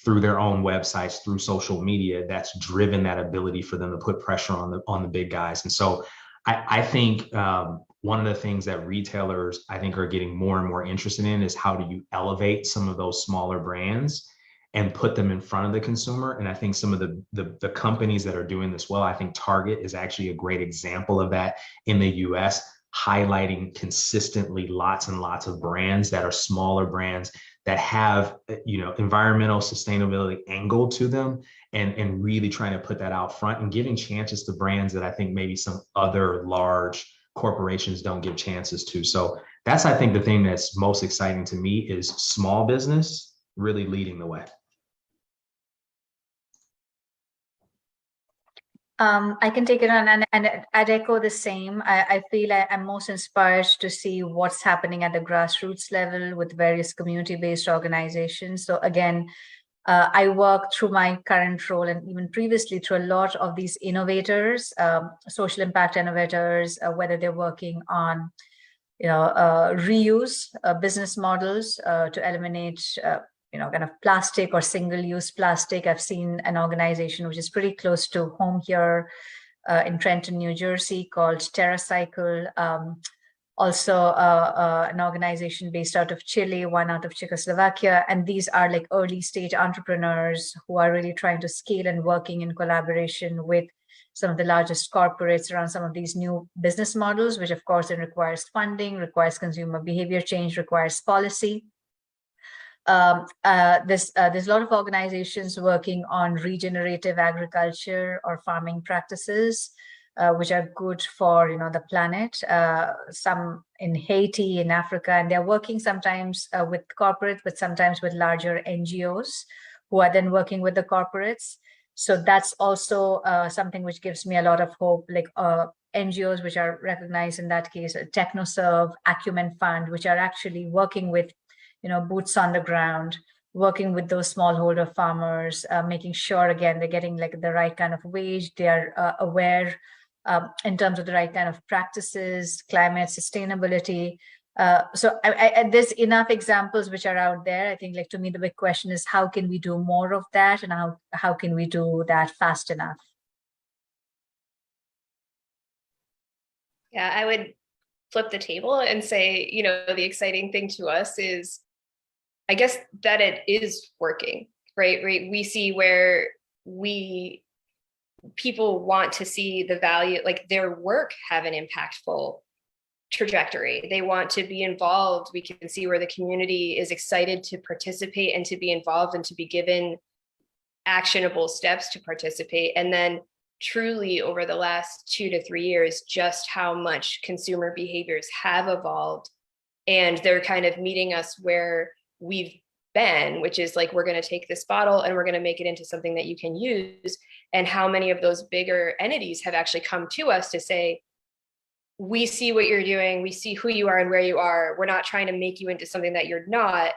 through their own websites, through social media, that's driven that ability for them to put pressure on the big guys. And so I think one of the things that retailers, I think, are getting more and more interested in is how do you elevate some of those smaller brands and put them in front of the consumer. And I think some of the companies that are doing this well, I think Target is actually a great example of that in the US, highlighting consistently lots and lots of brands that are smaller brands that have, environmental sustainability angle to them, and really trying to put that out front and giving chances to brands that I think maybe some other large corporations don't give chances to. So that's, I think, the thing that's most exciting to me is small business really leading the way. I can take it on, and I'd echo the same. I feel I'm most inspired to see what's happening at the grassroots level with various community-based organizations. So again, I work through my current role and even previously through a lot of these innovators, social impact innovators, whether they're working on, reuse business models to eliminate kind of plastic or single-use plastic. I've seen an organization which is pretty close to home here in Trenton, New Jersey, called TerraCycle. Also an organization based out of Chile, one out of Czechoslovakia. And these are like early stage entrepreneurs who are really trying to scale and working in collaboration with some of the largest corporates around some of these new business models, which of course then requires funding, requires consumer behavior change, requires policy. There's a lot of organizations working on regenerative agriculture or farming practices, which are good for the planet. Some in Haiti, in Africa, and they're working sometimes with corporate, but sometimes with larger NGOs who are then working with the corporates. So that's also something which gives me a lot of hope, like NGOs which are recognized in that case, TechnoServe, Acumen Fund, which are actually working with boots on the ground, working with those smallholder farmers, making sure, again, they're getting like the right kind of wage, they are aware in terms of the right kind of practices, climate, sustainability. So there's enough examples which are out there. I think, like, to me, the big question is how can we do more of that, and how can we do that fast enough? Yeah, I would flip the table and say, the exciting thing to us is, I guess, that it is working, right? We see where people want to see the value, like their work have an impactful trajectory. They want to be involved. We can see where the community is excited to participate and to be involved and to be given actionable steps to participate. And then truly over the last 2 to 3 years, just how much consumer behaviors have evolved. And they're kind of meeting us where we've been, which is like, we're going to take this bottle and we're going to make it into something that you can use. And how many of those bigger entities have actually come to us to say, we see what you're doing, we see who you are and where you are. We're not trying to make you into something that you're not.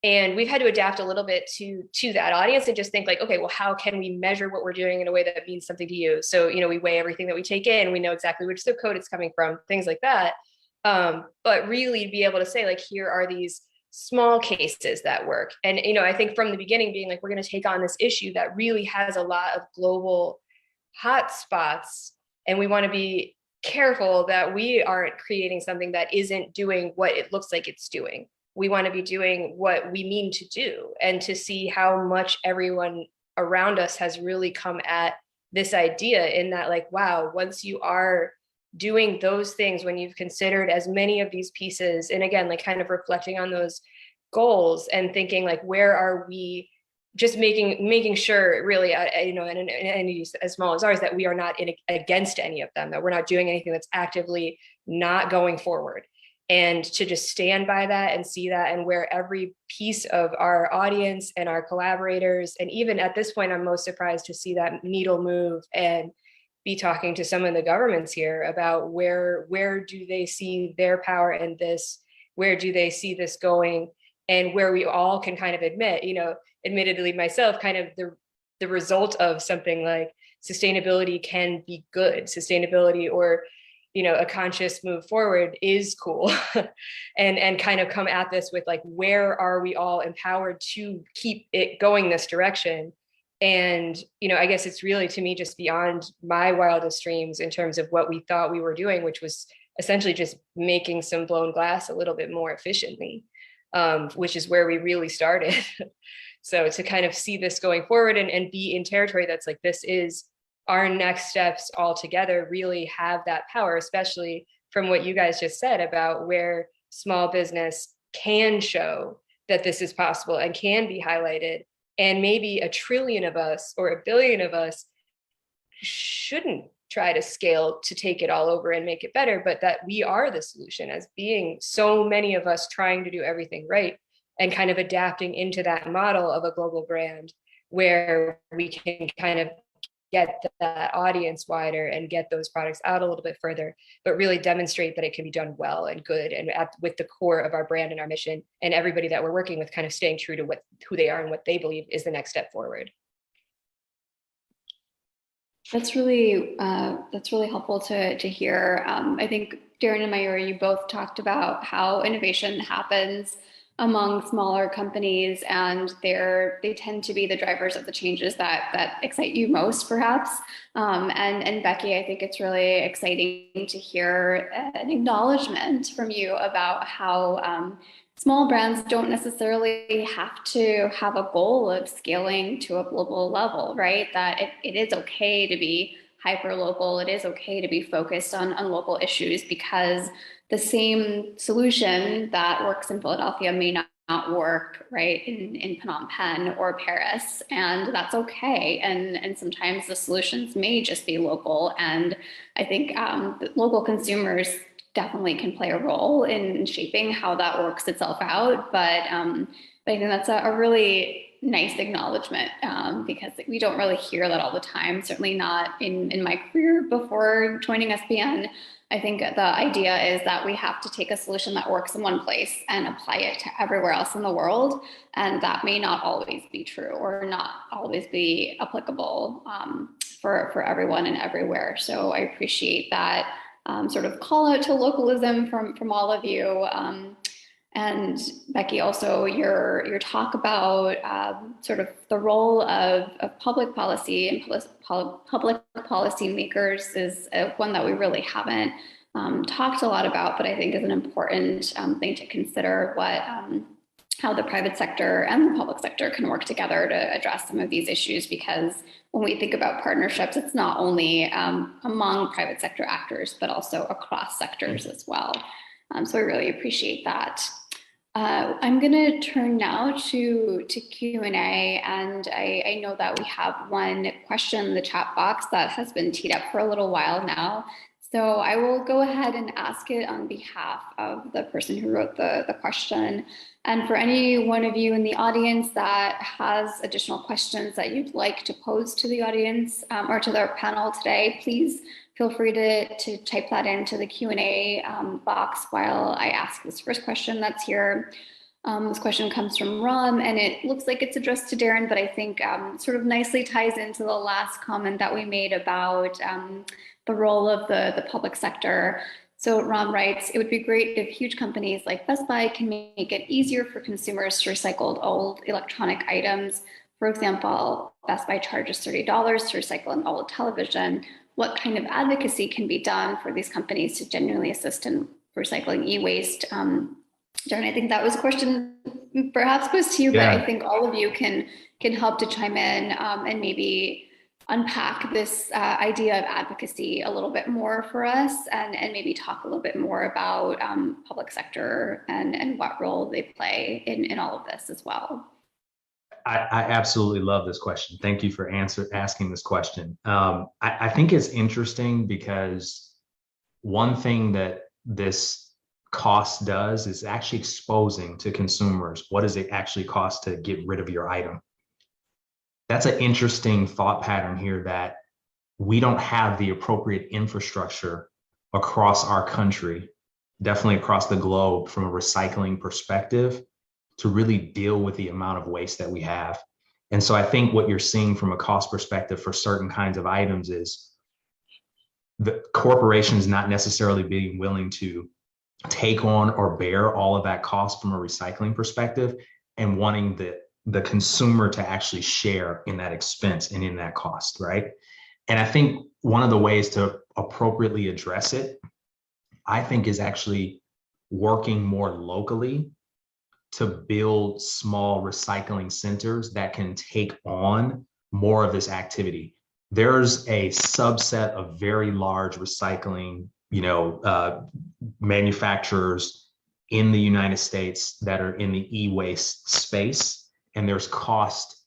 And we've had to adapt a little bit to that audience and just think like, okay, well, how can we measure what we're doing in a way that means something to you? So, you know, we weigh everything that we take in, we know exactly which zip code it's coming from, things like that. But really be able to say like, here are these small cases that work. And, you know, I think from the beginning being like, we're going to take on this issue that really has a lot of global hotspots. And we want to be careful that we aren't creating something that isn't doing what it looks like it's doing. We want to be doing what we mean to do, and to see how much everyone around us has really come at this idea in that like, wow, once you are doing those things, when you've considered as many of these pieces, and again, like kind of reflecting on those goals and thinking like, where are we just making sure really, you know, in an entity as small as ours, that we are not against any of them, that we're not doing anything that's actively not going forward. And to just stand by that and see that, and where every piece of our audience and our collaborators, and even at this point, I'm most surprised to see that needle move and be talking to some of the governments here about where do they see their power in this, where do they see this going, and where we all can kind of admit, you know, admittedly myself, kind of the result of something like sustainability can be good. Sustainability, or, you know, a conscious move forward is cool. and kind of come at this with like, where are we all empowered to keep it going this direction? And, you know, I guess it's really, to me, just beyond my wildest dreams in terms of what we thought we were doing, which was essentially just making some blown glass a little bit more efficiently, which is where we really started. So to kind of see this going forward and be in territory that's like, this is our next steps all together, really have that power, especially from what you guys just said about where small business can show that this is possible and can be highlighted. And maybe 1 trillion of us or 1 billion of us shouldn't try to scale to take it all over and make it better, but that we are the solution, as being so many of us trying to do everything right and kind of adapting into that model of a global brand where we can kind of get that audience wider and get those products out a little bit further, but really demonstrate that it can be done well and good, and with the core of our brand and our mission, and everybody that we're working with kind of staying true to who they are and what they believe is the next step forward. That's really helpful to hear. I think Darren and Mayuri, you both talked about how innovation happens among smaller companies, and they tend to be the drivers of the changes that excite you most, perhaps. And Becky, I think it's really exciting to hear an acknowledgement from you about how small brands don't necessarily have to have a goal of scaling to a global level, right? That it is okay to be hyper local. It is okay to be focused on local issues, because the same solution that works in Philadelphia may not work, right, in Phnom Penh or Paris, and that's okay. And sometimes the solutions may just be local. And I think local consumers definitely can play a role in shaping how that works itself out. But I think that's a really nice acknowledgement, because we don't really hear that all the time, certainly not in my career before joining SPN. I think the idea is that we have to take a solution that works in one place and apply it to everywhere else in the world. And that may not always be true, or not always be applicable for everyone and everywhere. So I appreciate that sort of call out to localism from all of you. And Becky, also your talk about sort of the role of public policy and public policy makers is one that we really haven't talked a lot about, but I think is an important thing to consider, how the private sector and the public sector can work together to address some of these issues. Because when we think about partnerships, it's not only among private sector actors, but also across sectors as well. So I really appreciate that. I'm going to turn now to Q&A, and I know that we have one question in the chat box that has been teed up for a little while now. So I will go ahead and ask it on behalf of the person who wrote the question. And for any one of you in the audience that has additional questions that you'd like to pose to the audience or to our panel today, please feel free to type that into the Q&A box while I ask this first question that's here. This question comes from Ram, and it looks like it's addressed to Darren, but I think sort of nicely ties into the last comment that we made about the role of the public sector. So Ram writes, it would be great if huge companies like Best Buy can make it easier for consumers to recycle old electronic items. For example, Best Buy charges $30 to recycle an old television. What kind of advocacy can be done for these companies to genuinely assist in recycling e-waste? Darren, I think that was a question perhaps posed to you, but I think all of you can help to chime in and maybe unpack this idea of advocacy a little bit more for us, and maybe talk a little bit more about public sector and what role they play in all of this as well. I absolutely love this question. Thank you for asking this question. I think it's interesting because one thing that this cost does is actually exposing to consumers what does it actually cost to get rid of your item. That's an interesting thought pattern here, that we don't have the appropriate infrastructure across our country, definitely across the globe, from a recycling perspective to really deal with the amount of waste that we have. And so I think what you're seeing from a cost perspective for certain kinds of items is the corporations not necessarily being willing to take on or bear all of that cost from a recycling perspective, and wanting the consumer to actually share in that expense and in that cost, right? And I think one of the ways to appropriately address it, I think, is actually working more locally to build small recycling centers that can take on more of this activity. There's a subset of very large recycling, manufacturers in the United States that are in the e-waste space, and there's cost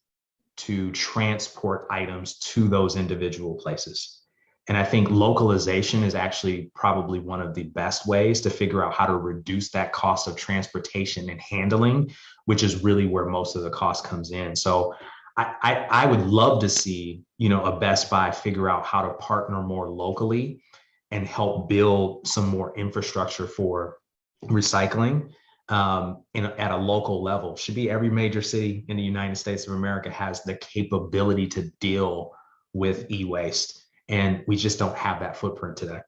to transport items to those individual places. And I think localization is actually probably one of the best ways to figure out how to reduce that cost of transportation and handling, which is really where most of the cost comes in. So I would love to see, a Best Buy figure out how to partner more locally and help build some more infrastructure for recycling at a local level. Should be every major city in the United States of America has the capability to deal with e-waste, and we just don't have that footprint today.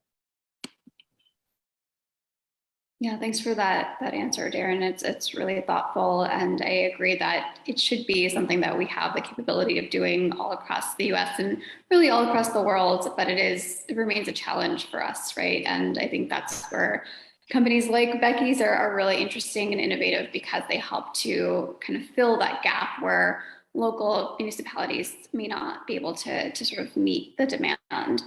Yeah, thanks for that answer, Darren. It's really thoughtful, and I agree that it should be something that we have the capability of doing all across the US and really all across the world, but it remains a challenge for us, right? And I think that's where companies like Becky's are really interesting and innovative, because they help to kind of fill that gap where local municipalities may not be able to sort of meet the demand.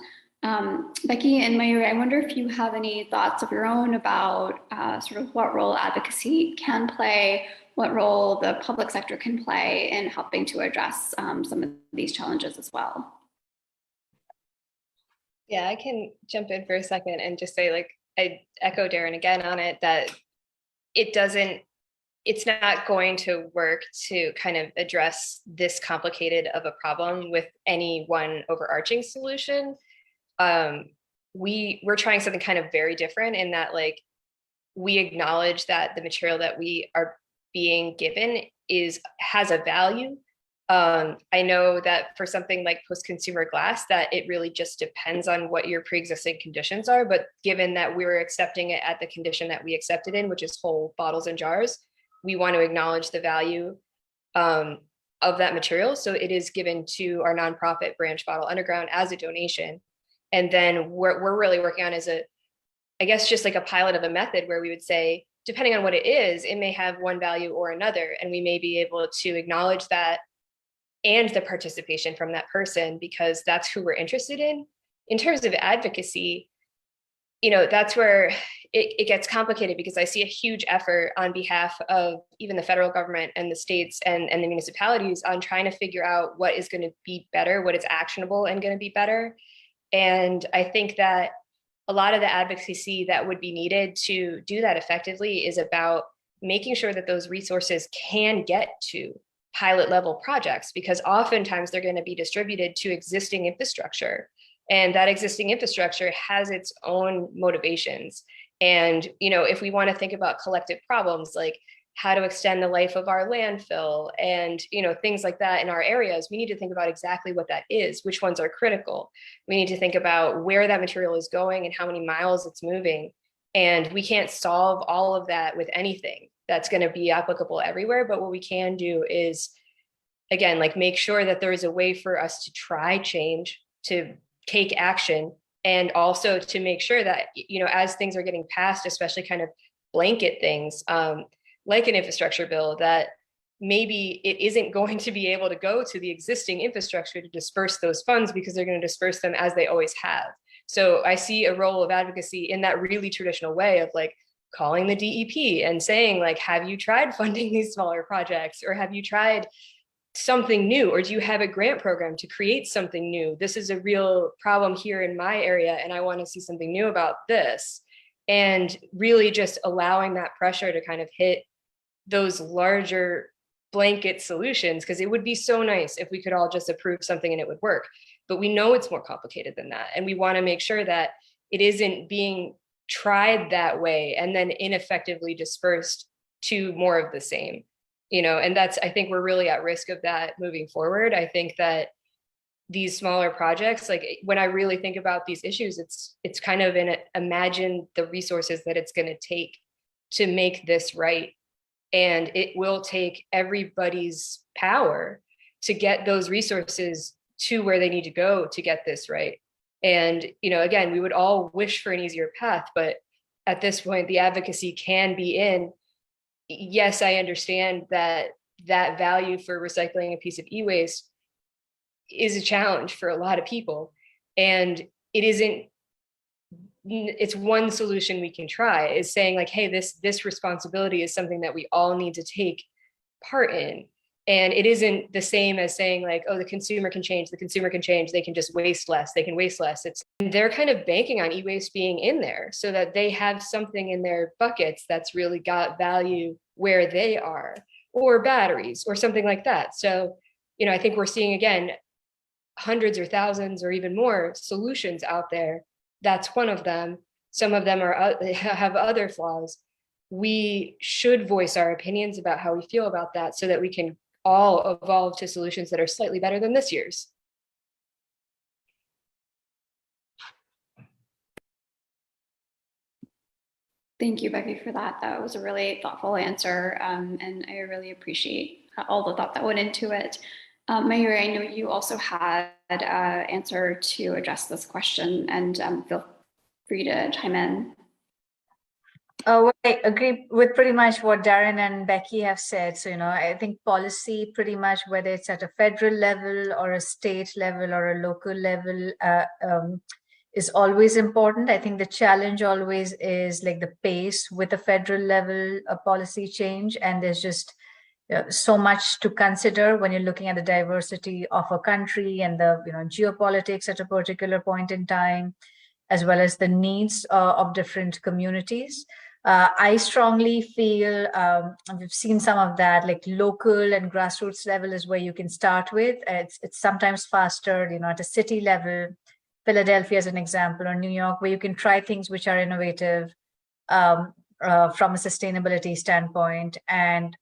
Becky and Mayuri, I wonder if you have any thoughts of your own about sort of what role advocacy can play, what role the public sector can play in helping to address some of these challenges as well. Yeah, I can jump in for a second and just say, I echo Darren again on it, that it's not going to work to kind of address this complicated of a problem with any one overarching solution. We're trying something kind of very different in that, we acknowledge that the material that we are being given has a value. I know that for something like post-consumer glass, that it really just depends on what your pre-existing conditions are. But given that we were accepting it at the condition that we accepted in, which is whole bottles and jars, we want to acknowledge the value of that material. So it is given to our nonprofit Branch Bottle Underground as a donation. And then we're really working on I guess just like a pilot of a method where we would say, depending on what it is, it may have one value or another. And we may be able to acknowledge that and the participation from that person, because that's who we're interested in. In terms of advocacy, that's where it gets complicated, because I see a huge effort on behalf of even the federal government and the states and the municipalities on trying to figure out what is going to be better, what is actionable and going to be better. And I think that a lot of the advocacy that would be needed to do that effectively is about making sure that those resources can get to pilot level projects, because oftentimes they're going to be distributed to existing infrastructure, and that existing infrastructure has its own motivations. And, if we want to think about collective problems, like how to extend the life of our landfill and, things like that in our areas, we need to think about exactly what that is, which ones are critical. We need to think about where that material is going and how many miles it's moving. And we can't solve all of that with anything that's going to be applicable everywhere. But what we can do is, again, like make sure that there is a way for us to try change, to take action, and also to make sure that, as things are getting passed, especially kind of blanket things, like an infrastructure bill, that maybe it isn't going to be able to go to the existing infrastructure to disperse those funds, because they're going to disperse them as they always have. So I see a role of advocacy in that really traditional way of like calling the DEP and saying, like, have you tried funding these smaller projects, or have you tried something new, or do you have a grant program to create something new? This is a real problem here in my area, and I want to see something new about this. And really just allowing that pressure to kind of hit those larger blanket solutions, because it would be so nice if we could all just approve something and it would work. But we know it's more complicated than that. And we want to make sure that it isn't being tried that way and then ineffectively dispersed to more of the same. And I think we're really at risk of that moving forward. I think that these smaller projects, like when I really think about these issues, it's kind of imagine the resources that it's going to take to make this right. And it will take everybody's power to get those resources to where they need to go to get this right. And, again, we would all wish for an easier path, but at this point, the advocacy can be in, yes, I understand that value for recycling a piece of e-waste is a challenge for a lot of people. And it's one solution we can try, is saying like, hey, this responsibility is something that we all need to take part in. And it isn't the same as saying like, oh, the consumer can change, they can just waste less, they can waste less. They're kind of banking on e-waste being in there so that they have something in their buckets that's really got value where they are, or batteries or something like that. So, I think we're seeing, again, hundreds or thousands or even more solutions out there. That's one of them. Some of them have other flaws. We should voice our opinions about how we feel about that so that we can all evolve to solutions that are slightly better than this year's. Thank you, Becky, for that. That was a really thoughtful answer, and I really appreciate all the thought that went into it. Mayuri, I know you also had an answer to address this question, and feel free to chime in. Well, I agree with pretty much what Darren and Becky have said. So, I think policy, pretty much whether it's at a federal level or a state level or a local level, is always important. I think the challenge always is like the pace with the federal level policy change. And there's just so much to consider when you're looking at the diversity of a country and the geopolitics at a particular point in time, as well as the needs of different communities. I strongly feel, we've seen some of that, like local and grassroots level is where you can start with. It's sometimes faster, at a city level, Philadelphia as an example, or New York, where you can try things which are innovative from a sustainability standpoint. And,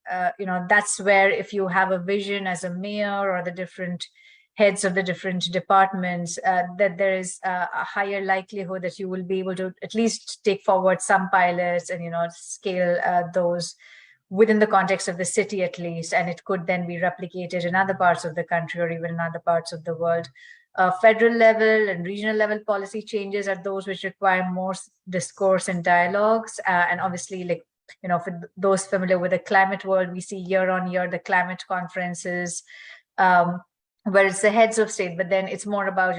that's where if you have a vision as a mayor or the different heads of the different departments, that there is a higher likelihood that you will be able to at least take forward some pilots and, scale those within the context of the city at least. And it could then be replicated in other parts of the country or even in other parts of the world. Federal level and regional level policy changes are those which require more discourse and dialogues. And obviously, like, for those familiar with the climate world, we see year on year the climate conferences, where it's the heads of state, but then it's more about,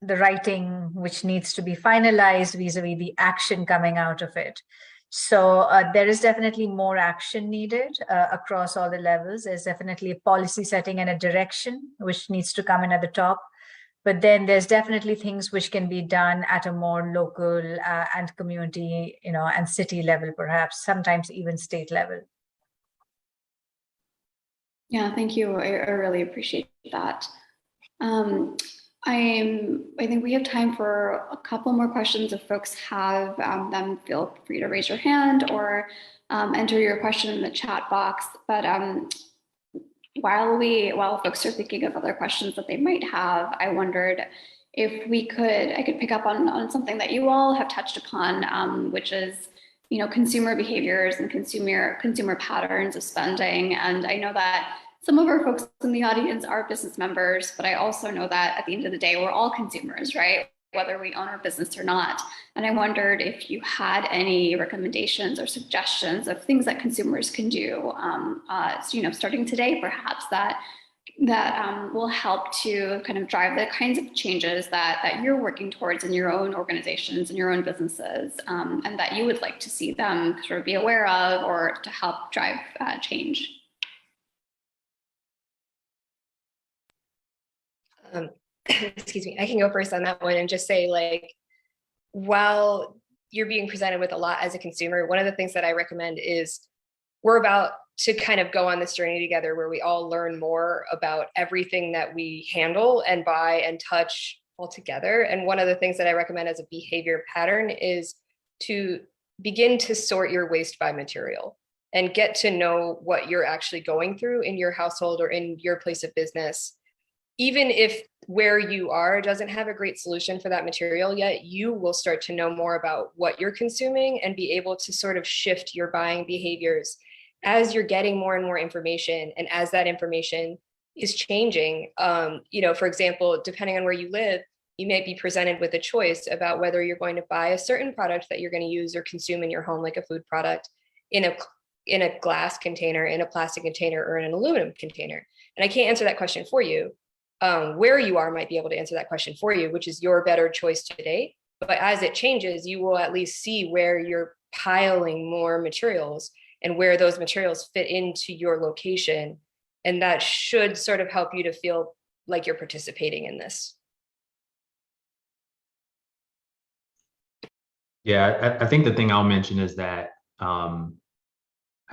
the writing which needs to be finalized vis-a-vis the action coming out of it. So there is definitely more action needed across all the levels. There's definitely a policy setting and a direction which needs to come in at the top. But then there's definitely things which can be done at a more local and community, and city level, perhaps, sometimes even state level. Yeah, thank you. I really appreciate that. I think we have time for a couple more questions. If folks have them, feel free to raise your hand or enter your question in the chat box. But while folks are thinking of other questions that they might have, I wondered if I could pick up on something that you all have touched upon, which is, consumer behaviors and consumer patterns of spending. And I know that some of our folks in the audience are business members, but I also know that at the end of the day, we're all consumers, right? Whether we own our business or not. And I wondered if you had any recommendations or suggestions of things that consumers can do, starting today, perhaps, that will help to kind of drive the kinds of changes that you're working towards in your own organizations and your own businesses, and that you would like to see them sort of be aware of or to help drive change. Excuse me, I can go first on that one and just say, like, while you're being presented with a lot as a consumer, one of the things that I recommend is we're about to kind of go on this journey together where we all learn more about everything that we handle and buy and touch all together. And one of the things that I recommend as a behavior pattern is to begin to sort your waste by material and get to know what you're actually going through in your household or in your place of business. Even if where you are doesn't have a great solution for that material yet, you will start to know more about what you're consuming and be able to sort of shift your buying behaviors as you're getting more and more information. And as that information is changing, for example, depending on where you live, you may be presented with a choice about whether you're going to buy a certain product that you're going to use or consume in your home, like a food product, in a glass container, in a plastic container, or in an aluminum container. And I can't answer that question for you. Where you are might be able to answer that question for you, which is your better choice today. But as it changes, you will at least see where you're piling more materials and where those materials fit into your location. And that should sort of help you to feel like you're participating in this. Yeah, I think the thing I'll mention is that I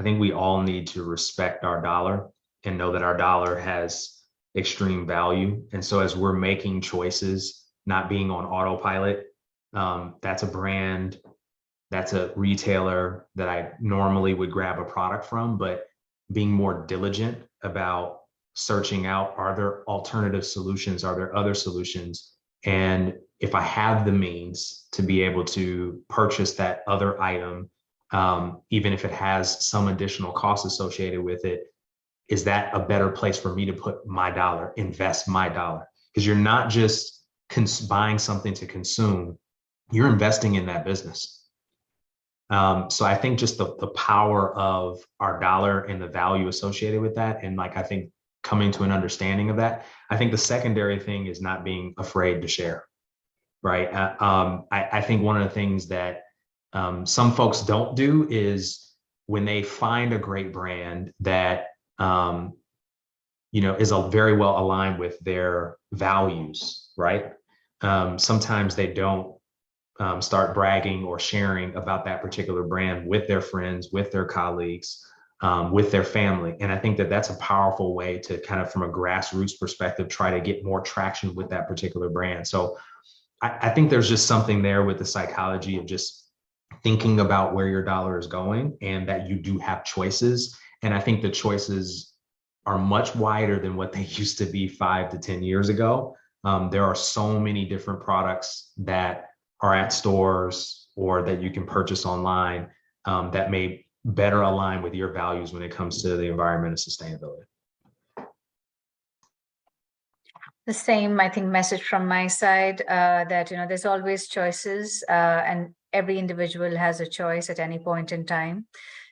think we all need to respect our dollar and know that our dollar has extreme value. And so as we're making choices, not being on autopilot, that's a brand, that's a retailer that I normally would grab a product from, but being more diligent about searching out, are there alternative solutions? Are there other solutions? And if I have the means to be able to purchase that other item, even if it has some additional costs associated with it, is that a better place for me to put my dollar, invest my dollar? Because you're not just buying something to consume, you're investing in that business. So I think just the power of our dollar and the value associated with that, and I think coming to an understanding of that. I think the secondary thing is not being afraid to share, right? I think one of the things that some folks don't do is when they find a great brand that is very well aligned with their values, right? Sometimes they don't start bragging or sharing about that particular brand with their friends, with their colleagues, with their family. And I think that that's a powerful way to kind of, from a grassroots perspective, try to get more traction with that particular brand. So I think there's just something there with the psychology of just thinking about where your dollar is going and that you do have choices. And I think the choices are much wider than what they used to be 5 to 10 years ago. There are so many different products that are at stores or that you can purchase online that may better align with your values when it comes to the environment and sustainability. The same, I think, message from my side, that there's always choices, and every individual has a choice at any point in time.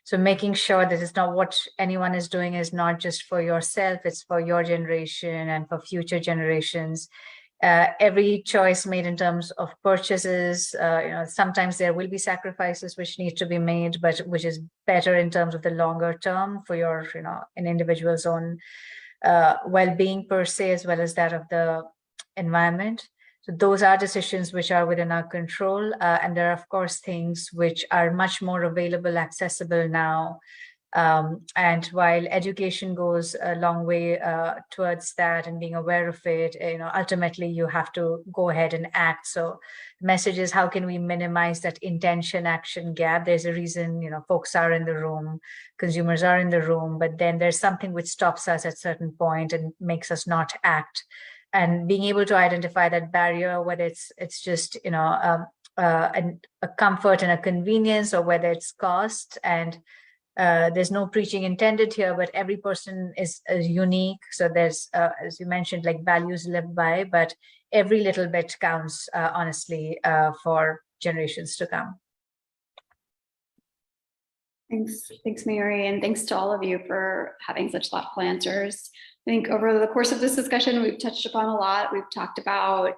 So making sure that it's not what anyone is doing is not just for yourself, it's for your generation and for future generations. Every choice made in terms of purchases, sometimes there will be sacrifices which need to be made, but which is better in terms of the longer term for your, an individual's own well-being per se, as well as that of the environment. So those are decisions which are within our control. And there are, of course, things which are much more available, accessible now. And while education goes a long way towards that and being aware of it, ultimately you have to go ahead and act. So the message is, how can we minimize that intention action gap? There's a reason, folks are in the room, consumers are in the room, but then there's something which stops us at a certain point and makes us not act. And being able to identify that barrier, whether it's just a comfort and a convenience, or whether it's cost. And there's no preaching intended here, but every person is unique. So there's, as you mentioned, like values lived by, but every little bit counts, honestly, for generations to come. Thanks, Mary, and thanks to all of you for having such thoughtful answers. I think over the course of this discussion, we've touched upon a lot. We've talked about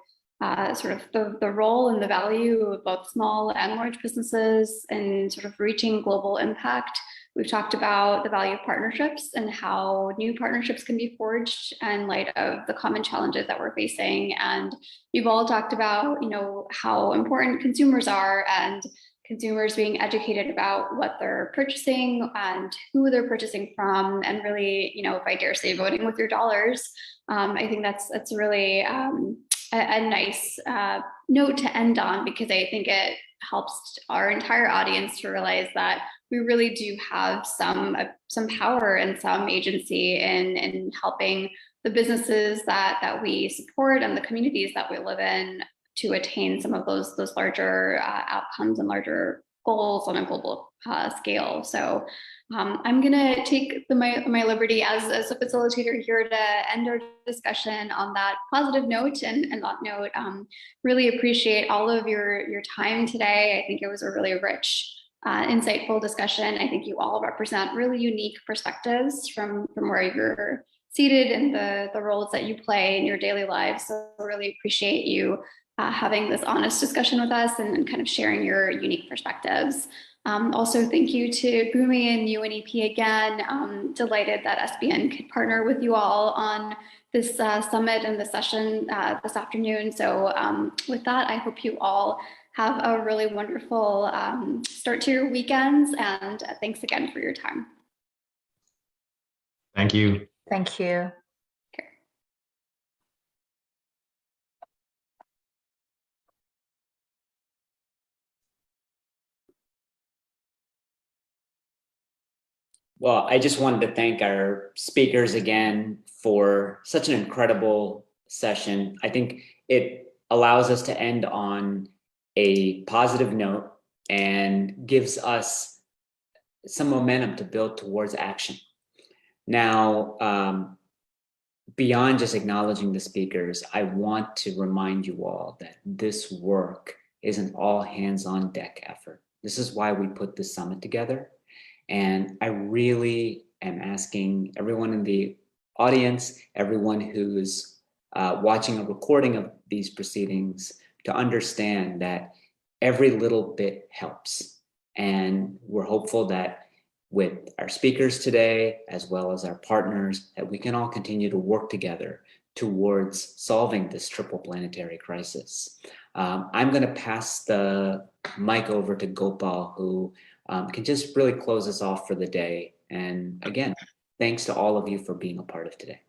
sort of the role and the value of both small and large businesses and sort of reaching global impact. We've talked about the value of partnerships and how new partnerships can be forged in light of the common challenges that we're facing. And you've all talked about, how important consumers are and consumers being educated about what they're purchasing and who they're purchasing from, and really, if I dare say, voting with your dollars. I think that's really a nice note to end on, because I think it helps our entire audience to realize that we really do have some power and some agency in helping the businesses that we support and the communities that we live in to attain some of those larger outcomes and larger goals on a global scale. So I'm going to take my liberty as a facilitator here to end our discussion on that positive note. And on that note, really appreciate all of your time today. I think it was a really rich, insightful discussion. I think you all represent really unique perspectives from where you're seated and the roles that you play in your daily lives. So I really appreciate you having this honest discussion with us and kind of sharing your unique perspectives. Also, thank you to Bhumi and UNEP again. Delighted that SBN could partner with you all on this summit and the session this afternoon. So with that, I hope you all have a really wonderful start to your weekends, and thanks again for your time. Thank you. Thank you. Well, I just wanted to thank our speakers again for such an incredible session. I think it allows us to end on a positive note and gives us some momentum to build towards action. Now, beyond just acknowledging the speakers, I want to remind you all that this work is an all hands on deck effort. This is why we put this summit together. And I really am asking everyone in the audience, everyone who's watching a recording of these proceedings, to understand that every little bit helps. And we're hopeful that with our speakers today, as well as our partners, that we can all continue to work together towards solving this triple planetary crisis. I'm going to pass the mic over to Gopal, who can just really close us off for the day. And again, thanks to all of you for being a part of today.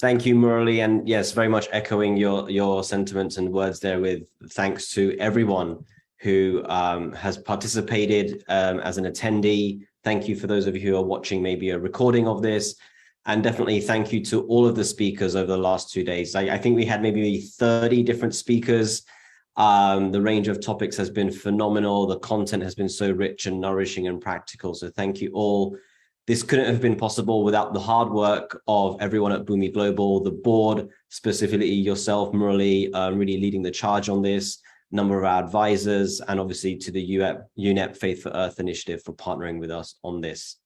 Thank you, Murali. And yes, very much echoing your sentiments and words there, with thanks to everyone who has participated as an attendee. Thank you for those of you who are watching maybe a recording of this. And definitely thank you to all of the speakers over the last 2 days. I think we had maybe 30 different speakers. The range of topics has been phenomenal. The content has been so rich and nourishing and practical. So thank you all. This couldn't have been possible without the hard work of everyone at Bhumi Global, the board, specifically yourself, Murali, really leading the charge on this, number of our advisors, and obviously to the UNEP Faith for Earth initiative for partnering with us on this.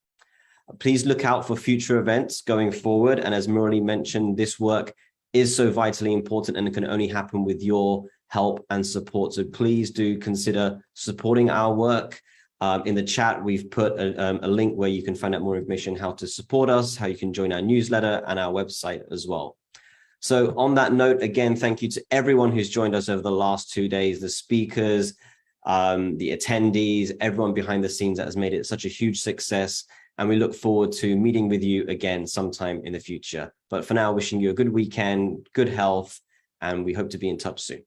Please look out for future events going forward. And as Murali mentioned, this work is so vitally important and it can only happen with your help and support. So please do consider supporting our work. In the chat, we've put a link where you can find out more information, how to support us, how you can join our newsletter and our website as well. So on that note, again, thank you to everyone who's joined us over the last 2 days, the speakers, the attendees, everyone behind the scenes that has made it such a huge success. And we look forward to meeting with you again sometime in the future. But for now, wishing you a good weekend, good health, and we hope to be in touch soon.